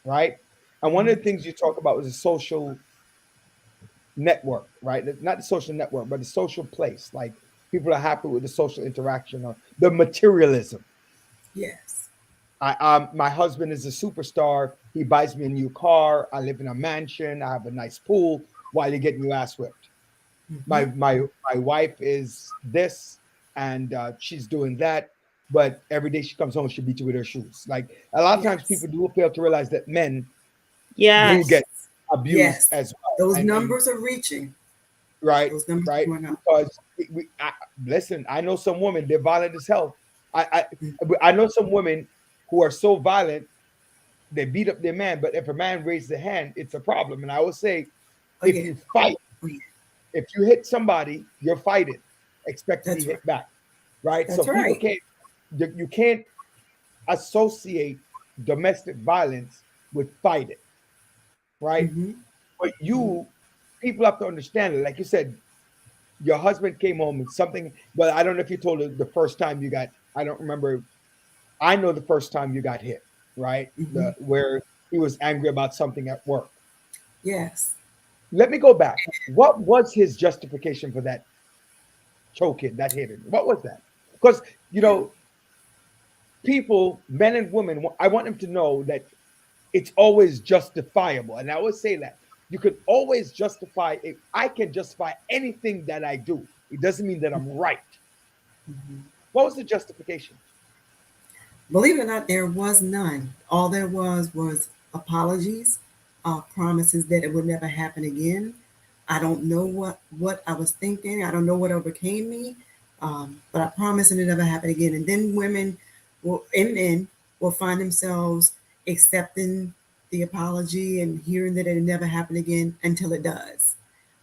right? And one of the things you talk about was a social network, right? Not the social network, but the social place. Like people are happy with the social interaction or the materialism. Yes. My husband is a superstar. He buys me a new car. I live in a mansion. I have a nice pool while you're getting your ass whipped. Hmm. My wife is this and she's doing that, but every day she comes home, she beats you with her shoes. Like a lot of times Yes. people do fail to realize that men do Yes. Yes. get abused Yes. as well. Those And numbers are reaching. right, Those numbers are right, going up. because listen, I know some women, they're violent as hell. I Mm. I know some women who are so violent they beat up their man, but if a man raises a hand, it's a problem. And I would say, Oh if yeah. you fight, Oh yeah. if you hit somebody, you're fighting. Expect to be That's right. hit back, right? So That's people right. can't, you can't associate domestic violence with fighting, right? Hmm. But Hmm. people have to understand it. Like you said, your husband came home and something. Well, I don't know if you told her the first time you got. I don't remember. I know the first time you got hit, right? Hmm. The where he was angry about something at work. Yes. Let me go back. What was his justification for that choking, that hitting? What was that? Because you know, people, men and women, I want them to know that it's always justifiable. And I always say that you could always justify it. I can justify anything that I do. It doesn't mean that I'm right. Hmm. What was the justification? Believe it or not, there was none. All there was apologies, promises that it would never happen again. I don't know what I was thinking. I don't know what overcame me, but I promise it never happen again. And then women and men will find themselves accepting the apology and hearing that it never happened again until it does.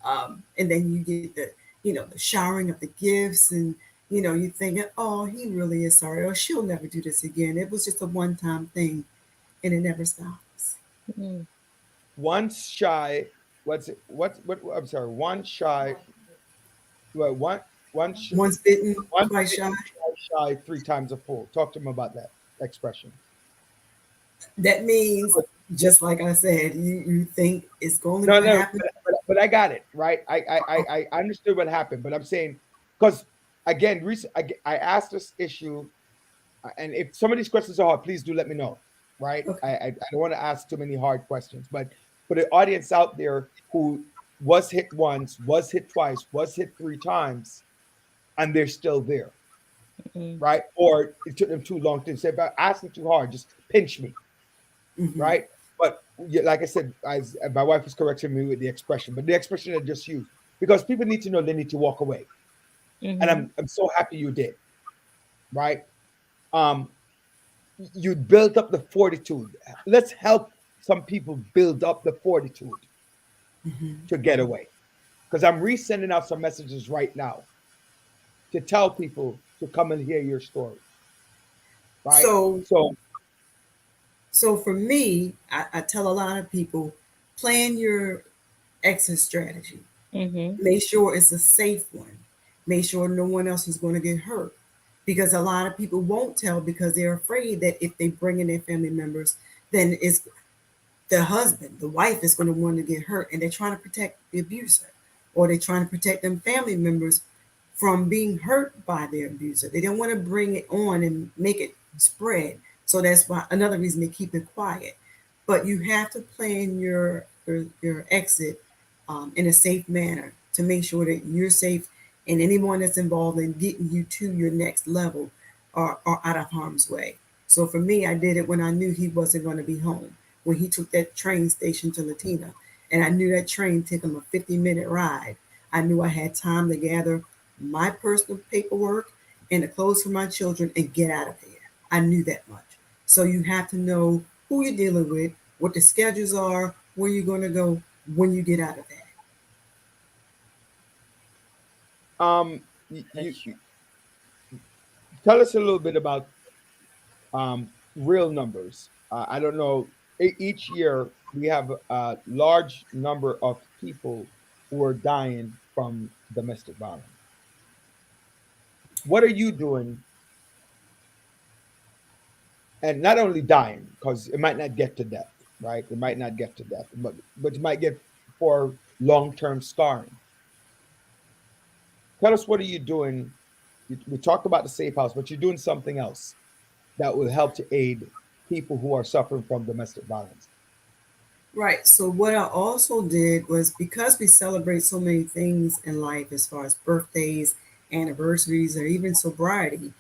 And then you get the showering of the gifts and you thinking, oh, he really is sorry, or she'll never do this again. It was just a one-time thing, and it never stops. Mm. Once shy, what's it? What? I'm sorry. One shy. Well, one sh- Once bitten, one twice shy. bitten, twice shy, three times a fool. Talk to him about that expression. That means, just like I said, you think it's only No, going to no, happen. but I got it right. I understood what happened, but I'm saying because again, I asked this issue, and if some of these questions are hard, please do let me know. Right? Okay. I don't want to ask too many hard questions, but for the audience out there who was hit once, was hit twice, was hit three times, and they're still there, Mm. right? Or it took them too long to say, if I asked them too hard, just pinch me, Hmm. right? But like I said, as my wife was correcting me with the expression, but the expression I just used, because people need to know they need to walk away. And Mhm. I'm so happy you did, right? Um, you built up the fortitude. Let's help some people build up the fortitude Hmm. to get away. Because I'm resending out some messages right now to tell people to come and hear your story, right? So, So so for me, I tell a lot of people, plan your exit strategy. Mhm. Make sure it's a safe one. Make sure no one else is going to get hurt. Because a lot of people won't tell because they're afraid that if they bring in their family members, then it's the husband, the wife is going to want to get hurt, and they're trying to protect the abuser, or they're trying to protect them family members from being hurt by their abuser. They don't want to bring it on and make it spread. So that's why another reason they keep it quiet. But you have to plan your exit in a safe manner to make sure that you're safe and anyone that's involved in getting you to your next level are out of harm's way. So for me, I did it when I knew he wasn't going to be home. When he took that train station to Latina, and I knew that train took him a 50-minute ride. I knew I had time to gather my personal paperwork and the clothes for my children and get out of there. I knew that much. So you have to know who you're dealing with, what the schedules are, where you're going to go when you get out of that. you tell us a little bit about real numbers. I don't know. Each year we have a large number of people who are dying from domestic violence. What are you doing? And not only dying, because it might not get to death, right? It might not get to death, but you might get for long-term scarring. Tell us, what are you doing? We talked about the safe house, but you're doing something else that will help to aid people who are suffering from domestic violence. Right. So what I also did was because we celebrate so many things in life as far as birthdays, anniversaries, or even sobriety,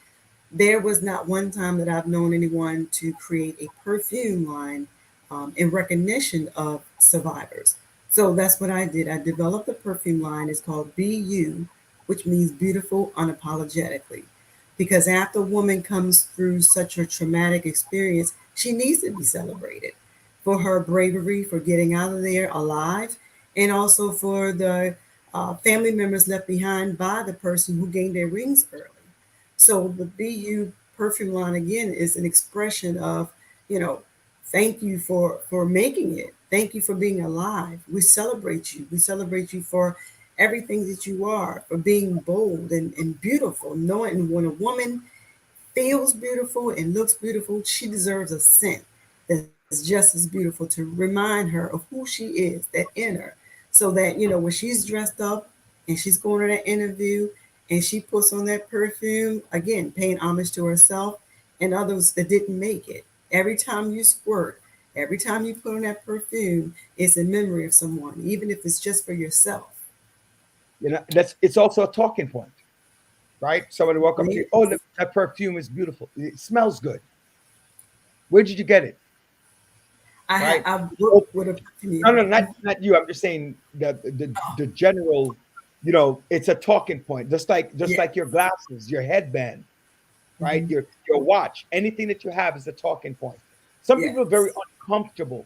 there was not one time that I've known anyone to create a perfume line in recognition of survivors. So that's what I did. I developed a perfume line. It's called Be You, which means beautiful unapologetically. Because after a woman comes through such a traumatic experience, she needs to be celebrated for her bravery, for getting out of there alive, and also for the family members left behind by the person who gained their rings early. So the BU perfume line again is an expression of, you know, thank you for making it. Thank you for being alive. We celebrate you. We celebrate you for everything that you are, for being bold and beautiful. Knowing when a woman feels beautiful and looks beautiful, she deserves a scent that's just as beautiful to remind her of who she is, that inner, so that, when she's dressed up and she's going to that interview and she puts on that perfume, again, paying homage to herself and others that didn't make it. Every time you squirt, every time you put on that perfume, it's in memory of someone, even if it's just for yourself. That's it's also a talking point, right? Somebody walk up to you, oh, Yes. that perfume is beautiful. It smells good. Where did you get it? Right? I've Oh, worked with a no, perfume. no, not you. I'm just saying that the general, it's a talking point. Just Yeah. like your glasses, your headband, right? Mhm. Your watch, anything that you have is a talking point. Some people are very Yes. uncomfortable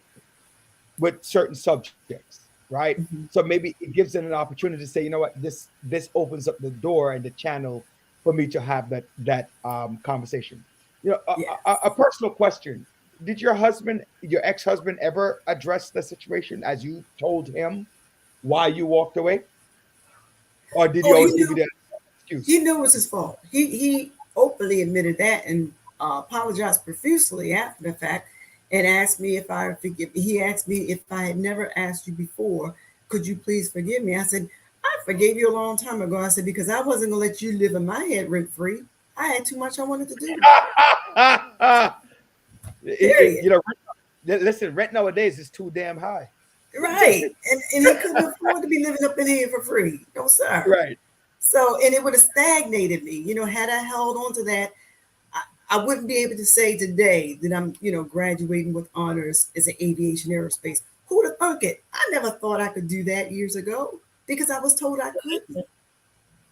with certain subjects, right? Mhm. So maybe it gives them an opportunity to say, you know what, this opens up the door and the channel for me to have that conversation. You know, Yes. a personal question: did your ex-husband, ever address the situation as you told him why you walked away, or did he Oh, always give you that he excuse? knew it was his fault. He openly admitted that and apologized profusely after the fact, and asked me if I forgive. He asked me if I had never asked you before, could you please forgive me? I said, I forgave you a long time ago. I said, because I wasn't gonna let you live in my head rent free. I had too much I wanted to do. Period. You know, listen, rent nowadays is too damn high. Right. And he couldn't afford to be living up in here for free. No, sir. Right. So, and it would have stagnated me. Had I held on to that, I wouldn't be able to say today that I'm, graduating with honors as an aviation aerospace. Who'd have thunk it? I never thought I could do that years ago because I was told I couldn't.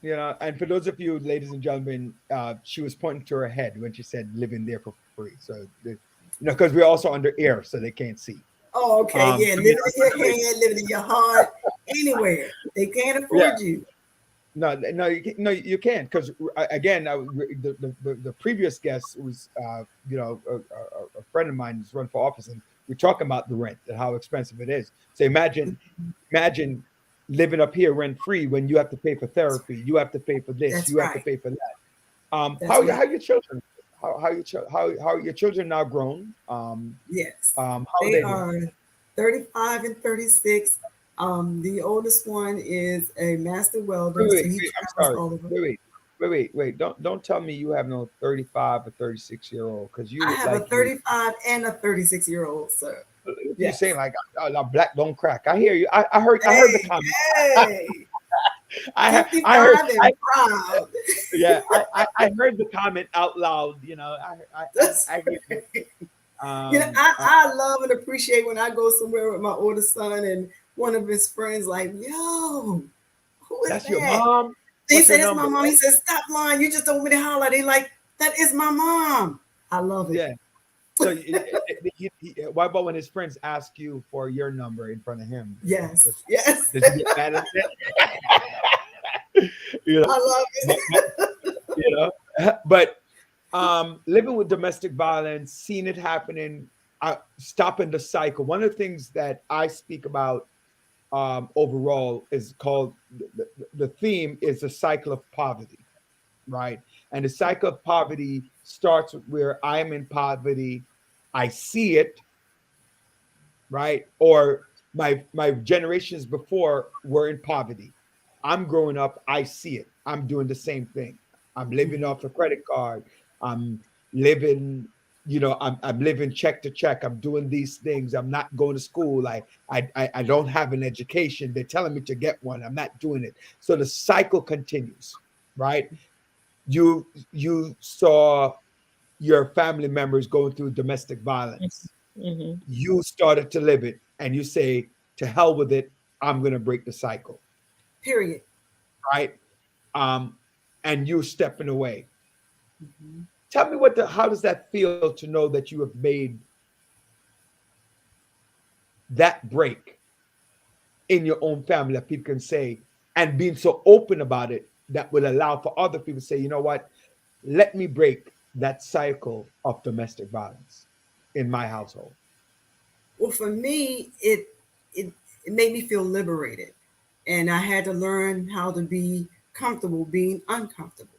You know, and for those of you, ladies and gentlemen, she was pointing to her head when she said living there for free. So, because we're also under air, so they can't see. Oh, okay. Yeah. You Living in your head, living in your heart, anywhere. They can't yeah. afford you. No, no, you can't because again, the previous guest was, a friend of mine who's run for office, and we're talking about the rent and how expensive it is. So imagine living up here rent free when you have to pay for therapy, you have to pay for this, That's you have to right. pay for that. That's right. How your children? How are your children now grown? Yes. How are They they doing? are 35 and 36. The oldest one is a master welder, so he I'm travels sorry. all over. Wait. Don't tell me you have no 35 or 36-year-old because I you have a like you 35 and a 36-year-old, sir. you saying Yes. like black don't crack. I hear you. I heard the Hey, comment. hey, I heard 55 and proud. yeah I heard the comment out loud. You know That's I hear you. right. Um, uh, I love and appreciate when I go somewhere with my oldest son and one of his friends like, yo, who is that's your that? mom. He What's her said, it's my number? mom. He said, stop lying. You just told me to holler. They like, that is my mom. I love it. Yeah. So why about when his friends ask you for your number in front of him? Yes. Yes. Does he get mad at that? you know, I love but, it. you but living with domestic violence, seeing it happening, stopping the cycle. One of the things that I speak about overall is called the theme is the cycle of poverty, right? And the cycle of poverty starts where I am in poverty, I see it, right? Or my generations before were in poverty. I'm growing up, I see it. I'm doing the same thing. I'm living off a credit card. I'm living, I'm living check to check. I'm doing these things. I'm not going to school. I don't have an education. They're telling me to get one. I'm not doing it. So the cycle continues, right? You saw your family members going through domestic violence. Mm-hmm. You started to live it and you say, to hell with it, I'm going to break the cycle, Period. right? Um, and you stepping away. Mhm. Tell me how does that feel to know that you have made that break in your own family that people can say, and being so open about it that will allow for other people to say, you know what, let me break that cycle of domestic violence in my household. Well, for me, it it made me feel liberated, and I had to learn how to be comfortable being uncomfortable.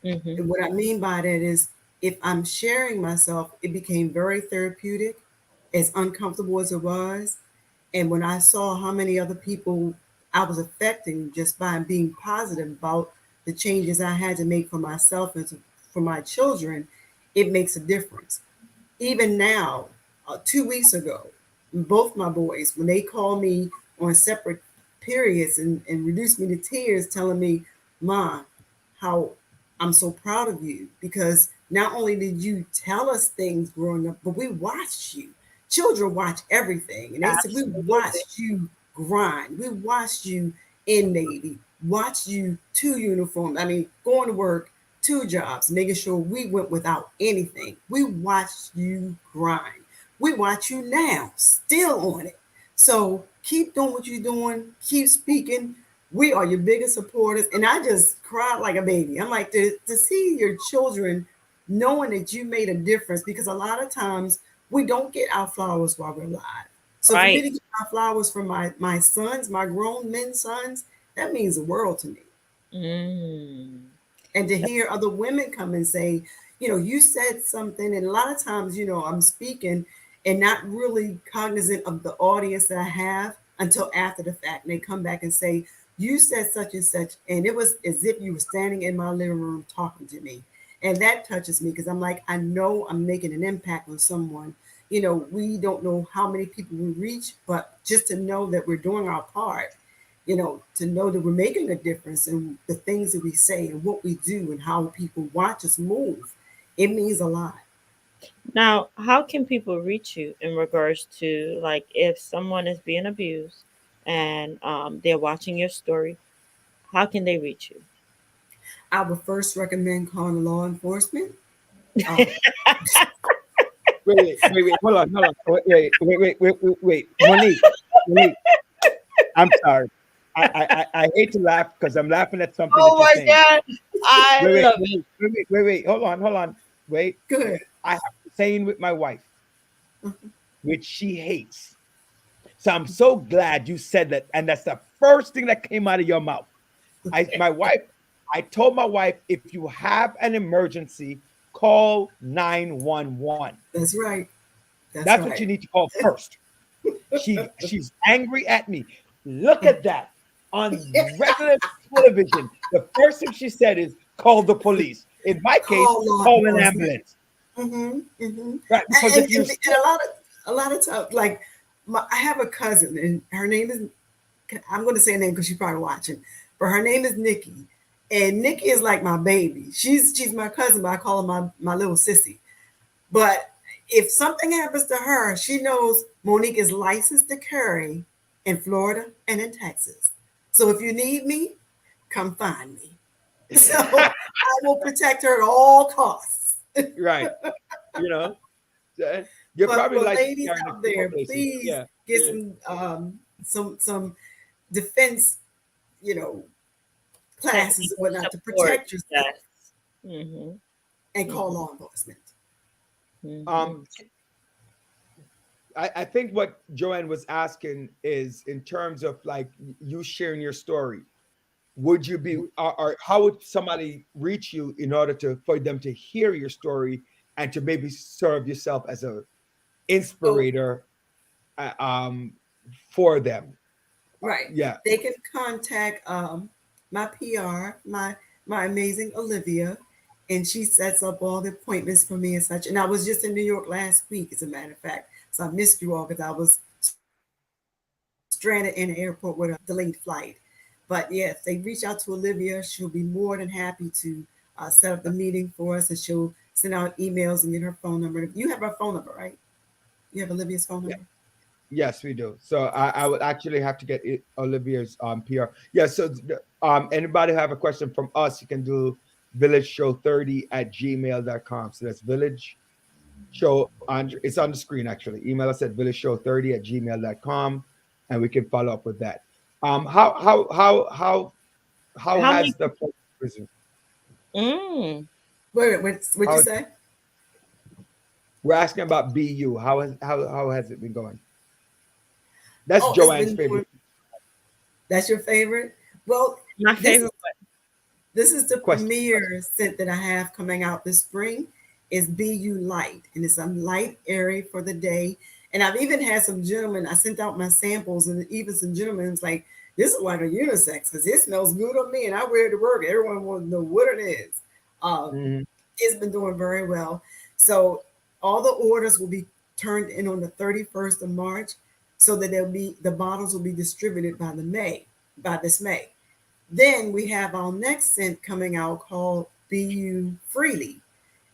Mm-hmm. And what I mean by that is, if I'm sharing myself, it became very therapeutic, as uncomfortable as it was. And when I saw how many other people I was affecting just by being positive about the changes I had to make for myself and for my children, it makes a difference. Even now, 2 weeks ago, both my boys, when they call me on separate periods and reduce me to tears, telling me, Mom, how I'm so proud of you because not only did you tell us things growing up, but we watched you. Children watch everything. And they said, we Absolutely. watched you grind. We watched you in Navy, watched you two uniforms. I mean, going to work, two jobs, making sure we went without anything. We watched you grind. We watch you now, still on it. So keep doing what you're doing, keep speaking. We are your biggest supporters. And I just cried like a baby. I'm like, to see your children knowing that you made a difference, because a lot of times we don't get our flowers while we're alive. So for me Right. to get my flowers from my sons, my grown men sons, that means the world to me. Mm. And to hear other women come and say, you said something. And a lot of times, I'm speaking and not really cognizant of the audience that I have until after the fact. And they come back and say, you said such and such. And it was as if you were standing in my living room talking to me. And that touches me, because I'm like, I know I'm making an impact on someone. We don't know how many people we reach, but just to know that we're doing our part, to know that we're making a difference in the things that we say and what we do and how people watch us move, it means a lot. Now, how can people reach you in regards to, like, if someone is being abused and they're watching your story, how can they reach you? I would first recommend calling law enforcement. Uh, Wait, hold on. Wait. Monique, I'm sorry. I hate to laugh because I'm laughing at something that Oh you're my saying. God, I love it. Wait. Hold on. Wait. Good. I have a saying with my wife, which she hates. So I'm so glad you said that. And that's the first thing that came out of your mouth. I told my wife, if you have an emergency, call 911. That's right. That's That's what right. you need to call first. She's angry at me. Look at that on regular television. The first thing she said is call the police. In my case, Call law call an enforcement. ambulance. Mm-hmm, mm-hmm. Right? Because if you're And a lot of times, like I have a cousin, and her name is, I'm going to say a name because she's probably watching, but her name is Nikki, and Nikki is like my baby. She's my cousin, but I call her my little sissy. But if something happens to her, she knows Monique is licensed to carry in Florida and in Texas. So if you need me, come find me. So I will protect her at all costs. right, you know, uh, you're But probably for like ladies carrying out a few there, places. please Yeah, get yeah. some defense, you know, classes and Technical whatnot to support. protect yourself, Yes. Mm-hmm. and call Mm-hmm. law enforcement. Um, Mm-hmm. I think what Joanne was asking is in terms of like you sharing your story. Would you be, or how would somebody reach you in order to for them to hear your story and to maybe serve yourself as a Oh, inspirator uh, um, for them? right. Yeah, They can contact my PR, my amazing Olivia, and she sets up all the appointments for me and such. And I was just in New York last week, as a matter of fact. So I missed you all because I was stranded in the airport with a delayed flight. But yes, they reach out to Olivia. She'll be more than happy to set up the meeting for us, and she'll send out emails and get her phone number. You have her phone number, right? You have Olivia's phone yeah, number? yes, we do. So I would actually have to get Olivia's PR. Yeah. So anybody have a question from us, you can do villageshow30@gmail.com. So that's village show on it's on the screen actually. Email us at villageshow30@gmail.com and we can follow up with that. How How many? has the prison? Mm. What'd you How say? we're asking about BU. How has it been going? That's Oh, it's Joanne's been doing. favorite That's your favorite? Well, My this favorite this is the question. premier scent that I have coming out this spring. Is BU Light, and it's a light area for the day. And I've even had some gentlemen. I sent out my samples, and even some gentlemen was like, "This is like a unisex because it smells good on me, and I wear it to work. Everyone wants to know what it is." Um, Mhm. it's been doing very well. So all the orders will be turned in on the 31st of March, so that the bottles will be distributed by this May. Then we have our next scent coming out called BU Freely.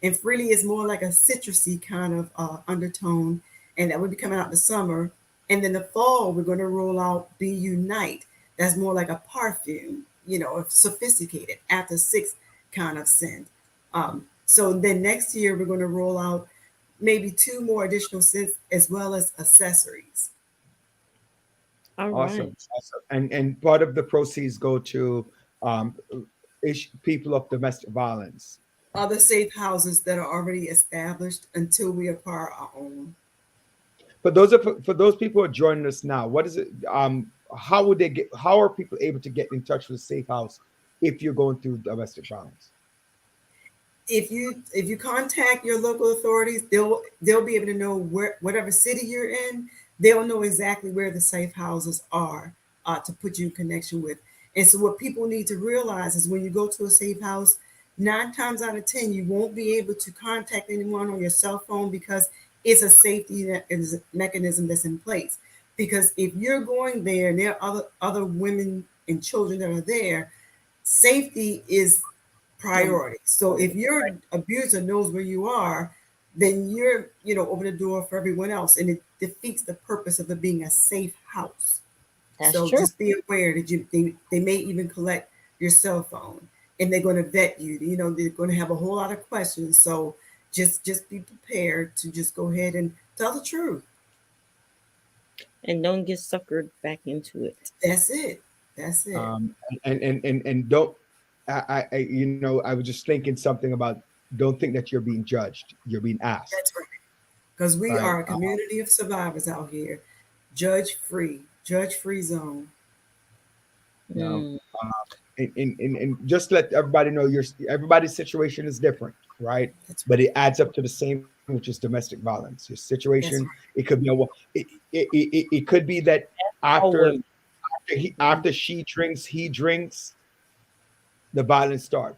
And Freely is more like a citrusy kind of undertone, and that will be coming out in the summer. And then the fall, we're going to roll out BU Night. That's more like a perfume, a sophisticated after six kind of scent. So then next year, we're going to roll out maybe two more additional scents as well as accessories. All right. Awesome. Awesome. And part of the proceeds go to um, people of domestic violence. Other safe houses that are already established until we acquire our own. But those are for those people who are joining us now. What is it? How would they get? How are people able to get in touch with a safe house if you're going through domestic violence? If you contact your local authorities, they'll be able to know where whatever city you're in. They'll know exactly where the safe houses are to put you in connection with. And so, what people need to realize is when you go to a safe house, 9 times out of 10, you won't be able to contact anyone on your cell phone because it's a safety mechanism that's in place. Because if you're going there and there are other women and children that are there, safety is priority. So if your abuser knows where you are, then you're, open the door for everyone else, and it defeats the purpose of it being a safe house. That's So true. just be aware that they may even collect your cell phone, and they're going to vet you. They're going to have a whole lot of questions. So just be prepared to just go ahead and tell the truth. And don't get suckered back into it. That's it. That's it. And don't I was just thinking something about don't think that you're being judged. You're being asked, That's right. Because we right? are a community of survivors out here, judge free zone. You know, Mm. and just let everybody know everybody's situation is different, right? That's But it adds up to the same, which is domestic violence. Your situation, that's it could be it could be that after Always. after she drinks, he drinks, the violence start.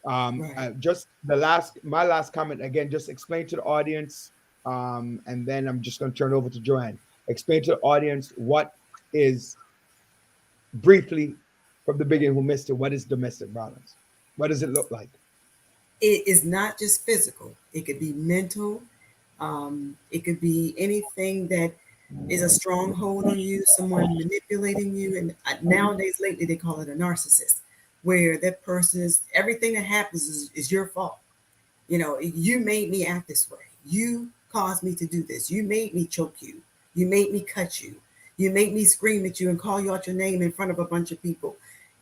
right. Just my last comment again. Just explain to the audience, and then I'm just going to turn it over to Joanne. Explain to the audience what is briefly from the beginning who missed it. What is domestic violence? What does it look like? It is not just physical. It could be mental. It could be anything that is a stronghold on you, someone manipulating you. And nowadays, lately, they call it a narcissist, where that person is everything that happens is your fault. You made me act this way. You caused me to do this. You made me choke you. You made me cut you. You made me scream at you and call you out your name in front of a bunch of people.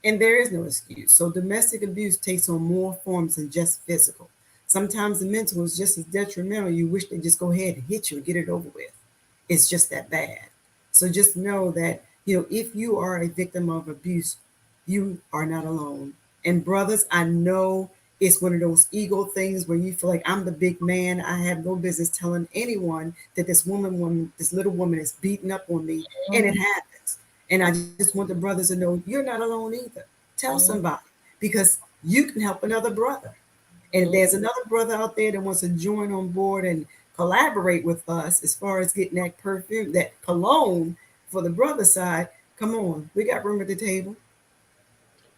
And there is no excuse. So domestic abuse takes on more forms than just physical. Sometimes the mental is just as detrimental. You wish they just go ahead and hit you and get it over with. It's just that bad. So just know that, if you are a victim of abuse, you are not alone. And brothers, I know it's one of those ego things where you feel like I'm the big man. I have no business telling anyone that this little woman is beating up on me, and it happens. And I just want the brothers to know you're not alone either. Tell Mm. somebody because you can help another brother. And if Mm. there's another brother out there that wants to join on board and collaborate with us as far as getting that perfume, that cologne for the brother side, come on, we got room at the table.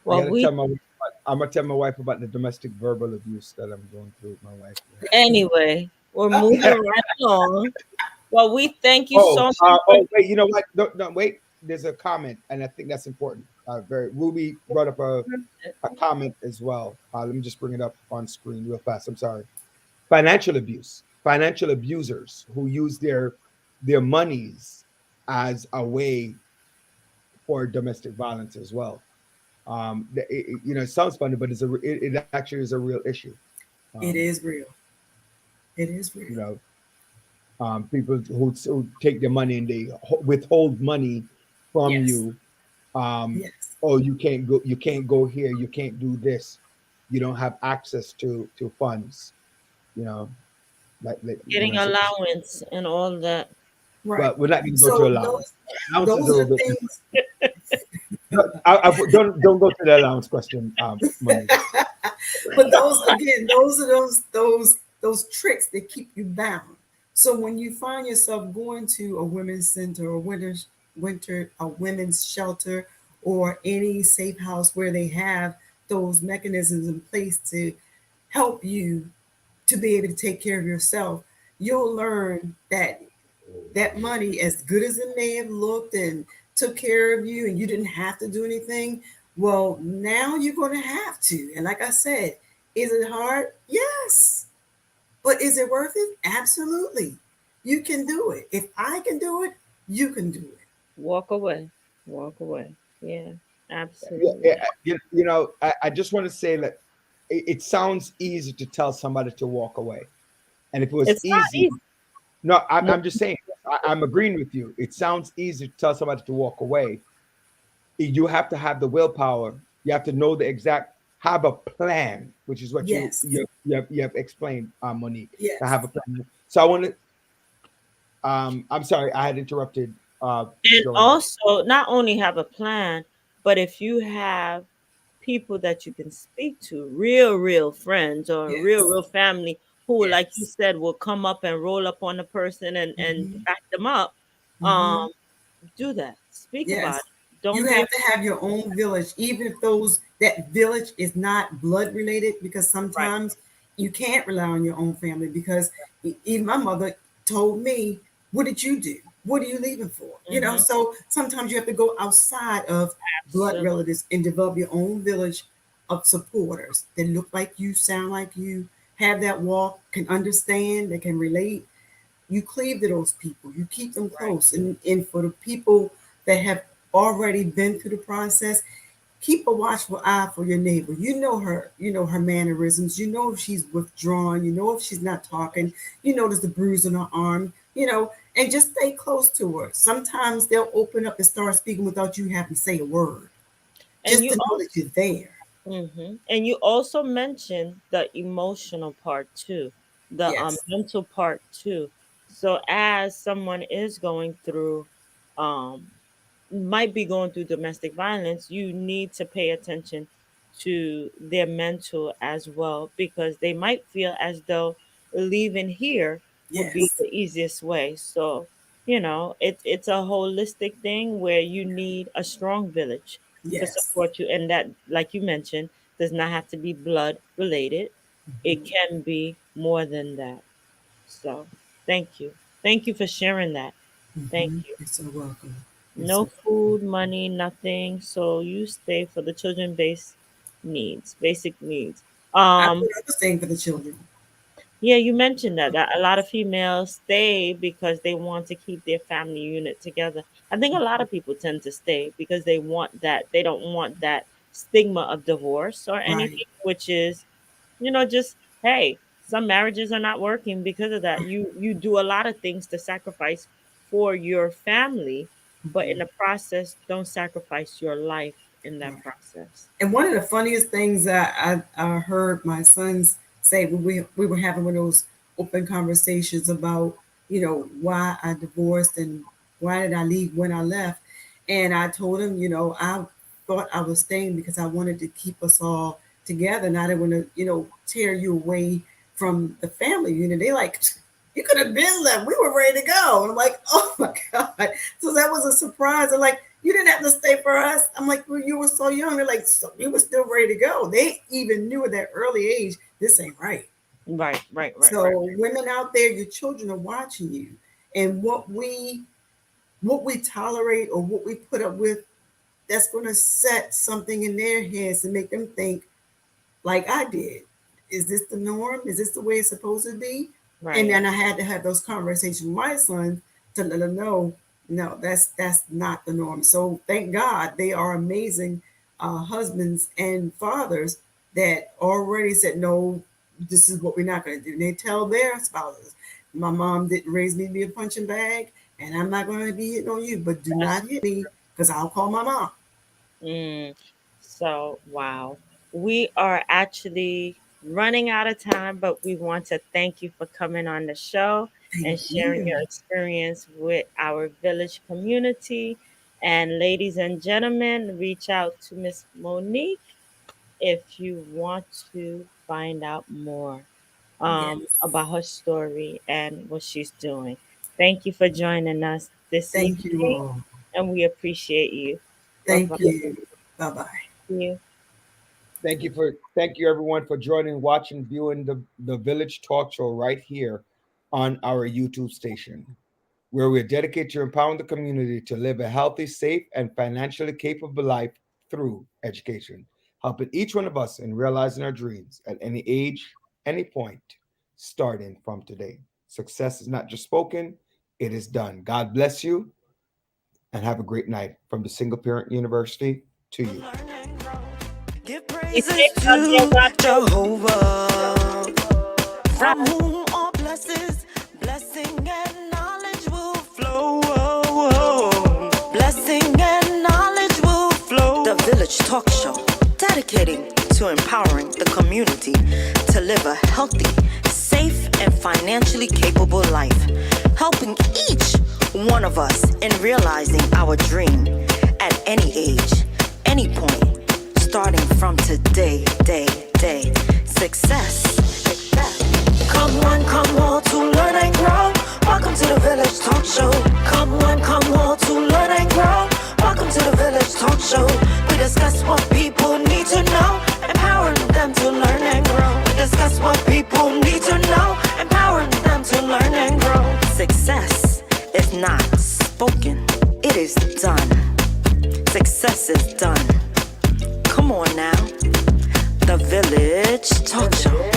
I Well, got to we tell my I'm gonna tell my wife about the domestic verbal abuse that I'm going through with my wife. anyway, we're moving right along. Well, we thank you Oh, so much. wait, you know what? No, no, wait. There's a comment, and I think that's important. Very Ruby brought up a comment as well. Let me just bring it up on screen real fast. I'm sorry. Financial abuse, financial abusers who use their monies as a way for domestic violence as well. It sounds funny, but it actually is a real issue. It Um, is real. It is you real. know, people who take their money and they withhold money from Yes. you. Um, Yes. oh, you can't go here, you can't do this, you don't have access to funds. You know, Getting so, allowance and all that. Right. but we're not going to go to So allowance. those Allowance is a those are little the bit different. things. Don't go to the allowance question, money. But those again, those are those tricks that keep you bound. So when you find yourself going to a women's center or a women's shelter or any safe house where they have those mechanisms in place to help you to be able to take care of yourself, you'll learn that that money, as good as it may have looked and took care of you and you didn't have to do anything, well, now you're going to have to. And like I said, is it hard? Yes. But is it worth it? Absolutely. You can do it. If I can do it, you can do it. Walk away. Walk away. Yeah, Yeah, absolutely. yeah, I just want to say that it sounds easy to tell somebody to walk away, and if it was It's not easy, easy. no, No, I'm just saying, I'm agreeing with you. It sounds easy to tell somebody to walk away. You have to have the willpower. You have to know the exact, have a plan, which is what you Yes. you you have explained, Monique, to Yes. have a plan. So I want to. I'm sorry, I had interrupted. and Joanne. also not only have a plan, but if you have people that you can speak to, real friends or Yes. real family who, like you Yes. said, will come up and roll up on the person and Hmm. back them up. Hmm. Um, do that. Speak about Yes. it. You Don't be have to afraid. have your own village, even if that village is not blood related, because Right. sometimes you can't rely on your own family. Because even my mother told me, "What did you do? What are you leaving for?" Mm-hmm. So sometimes you have to go outside of blood Absolutely. relatives and develop your own village of supporters that look like you, sound like you, have that walk, can understand, that can relate. You cleave to those people, you keep them Right. close. And for the people that have already been through the process, keep a watchful eye for your neighbor. You know her mannerisms, you know if she's withdrawn, you know if she's not talking, you notice the bruise on her arm, and just stay close to her. Sometimes they'll open up and start speaking without you having to say a word, And just you to know that you're there. And you also mentioned the emotional part too, the Yes. mental part too. So as someone is going through, um, might be going through domestic violence, you need to pay attention to their mental as well, because they might feel as though leaving here would be Yes. the easiest way. So, it's a holistic thing where you need a strong village to Yes. support you. And that, like you mentioned, does not have to be blood related. It Hmm. can be more than that. So, thank you. Thank you for sharing that. Thank Hmm. you. You're so welcome. You're so No welcome. food, money, nothing. So you stay for the children base needs, basic needs. I Um, put up a thing for the children. yeah, you mentioned that a lot of females stay because they want to keep their family unit together. I think a lot of people tend to stay because they want that. They don't want that stigma of divorce or Right. anything, which is, just, hey, some marriages are not working because of that. You do a lot of things to sacrifice for your family, but in Mhm. the process, don't sacrifice your life in that Right. process. And one of the funniest things that I heard my sons say when we were having one of those open conversations about, why I divorced and why did I leave when I left. And I told him, I thought I was staying because I wanted to keep us all together. And I didn't want to, tear you away from the family unit. They like, you could have been left. We were ready to go. And I'm like, oh my God. So that was a surprise. They're like, you didn't have to stay for us. I'm like, well, you were so young. They're like, so we were still ready to go. They even knew at that early age, this ain't right. Right, right, right, right. So women out there, your children are watching you. And what we tolerate or what we put up with, that's gonna set something in their heads and make them think like I did. Is this the norm? Is this the way it's supposed to be? And Right. then I had to have those conversations with my son to let him know, no, that's not the norm. So thank God they are amazing husbands and fathers that already said, no, this is what we're not going to do. And they tell their spouses, my mom didn't raise me to be a punching bag, and I'm not going to be hitting on you, but do That's not hit me because I'll call my mom. mm. So wow. We are actually running out of time, but we want to thank you for coming on the show Thank and sharing you. your experience with our village community. And ladies and gentlemen, reach out to Miss Monique if you want to find out more Yes. about her story and what she's doing. Thank you for joining us this Thank you evening, all. and we appreciate you. Bye bye. Thank you. Bye bye. You. Thank you everyone for joining, watching, viewing the Village Talk Show right here on our YouTube station, where we're dedicated to empowering the community to live a healthy, safe, and financially capable life through education, helping each one of us in realizing our dreams at any age, any point, starting from today. Success is not just spoken, it is done. God bless you. and have a great night from the Single Parent University to you. Give It's praises safe out there, to God. Jehovah, from whom all blessing and knowledge will flow. Blessing and knowledge will flow. The Village Talk Show, dedicating to empowering the community to live a healthy, safe, and financially capable life, helping each one of us in realizing our dream at any age, any point, starting from today, day. Success. Come on to learn and grow. Welcome to the Village Talk Show. Come on to learn and grow. Welcome to the Village Talk Show. We discuss what people need to know, empowering them to learn and grow. We discuss what people need to know, empowering them to learn and grow. Success is not spoken, it is done. Success is done. Come on now. The Village Talk Show.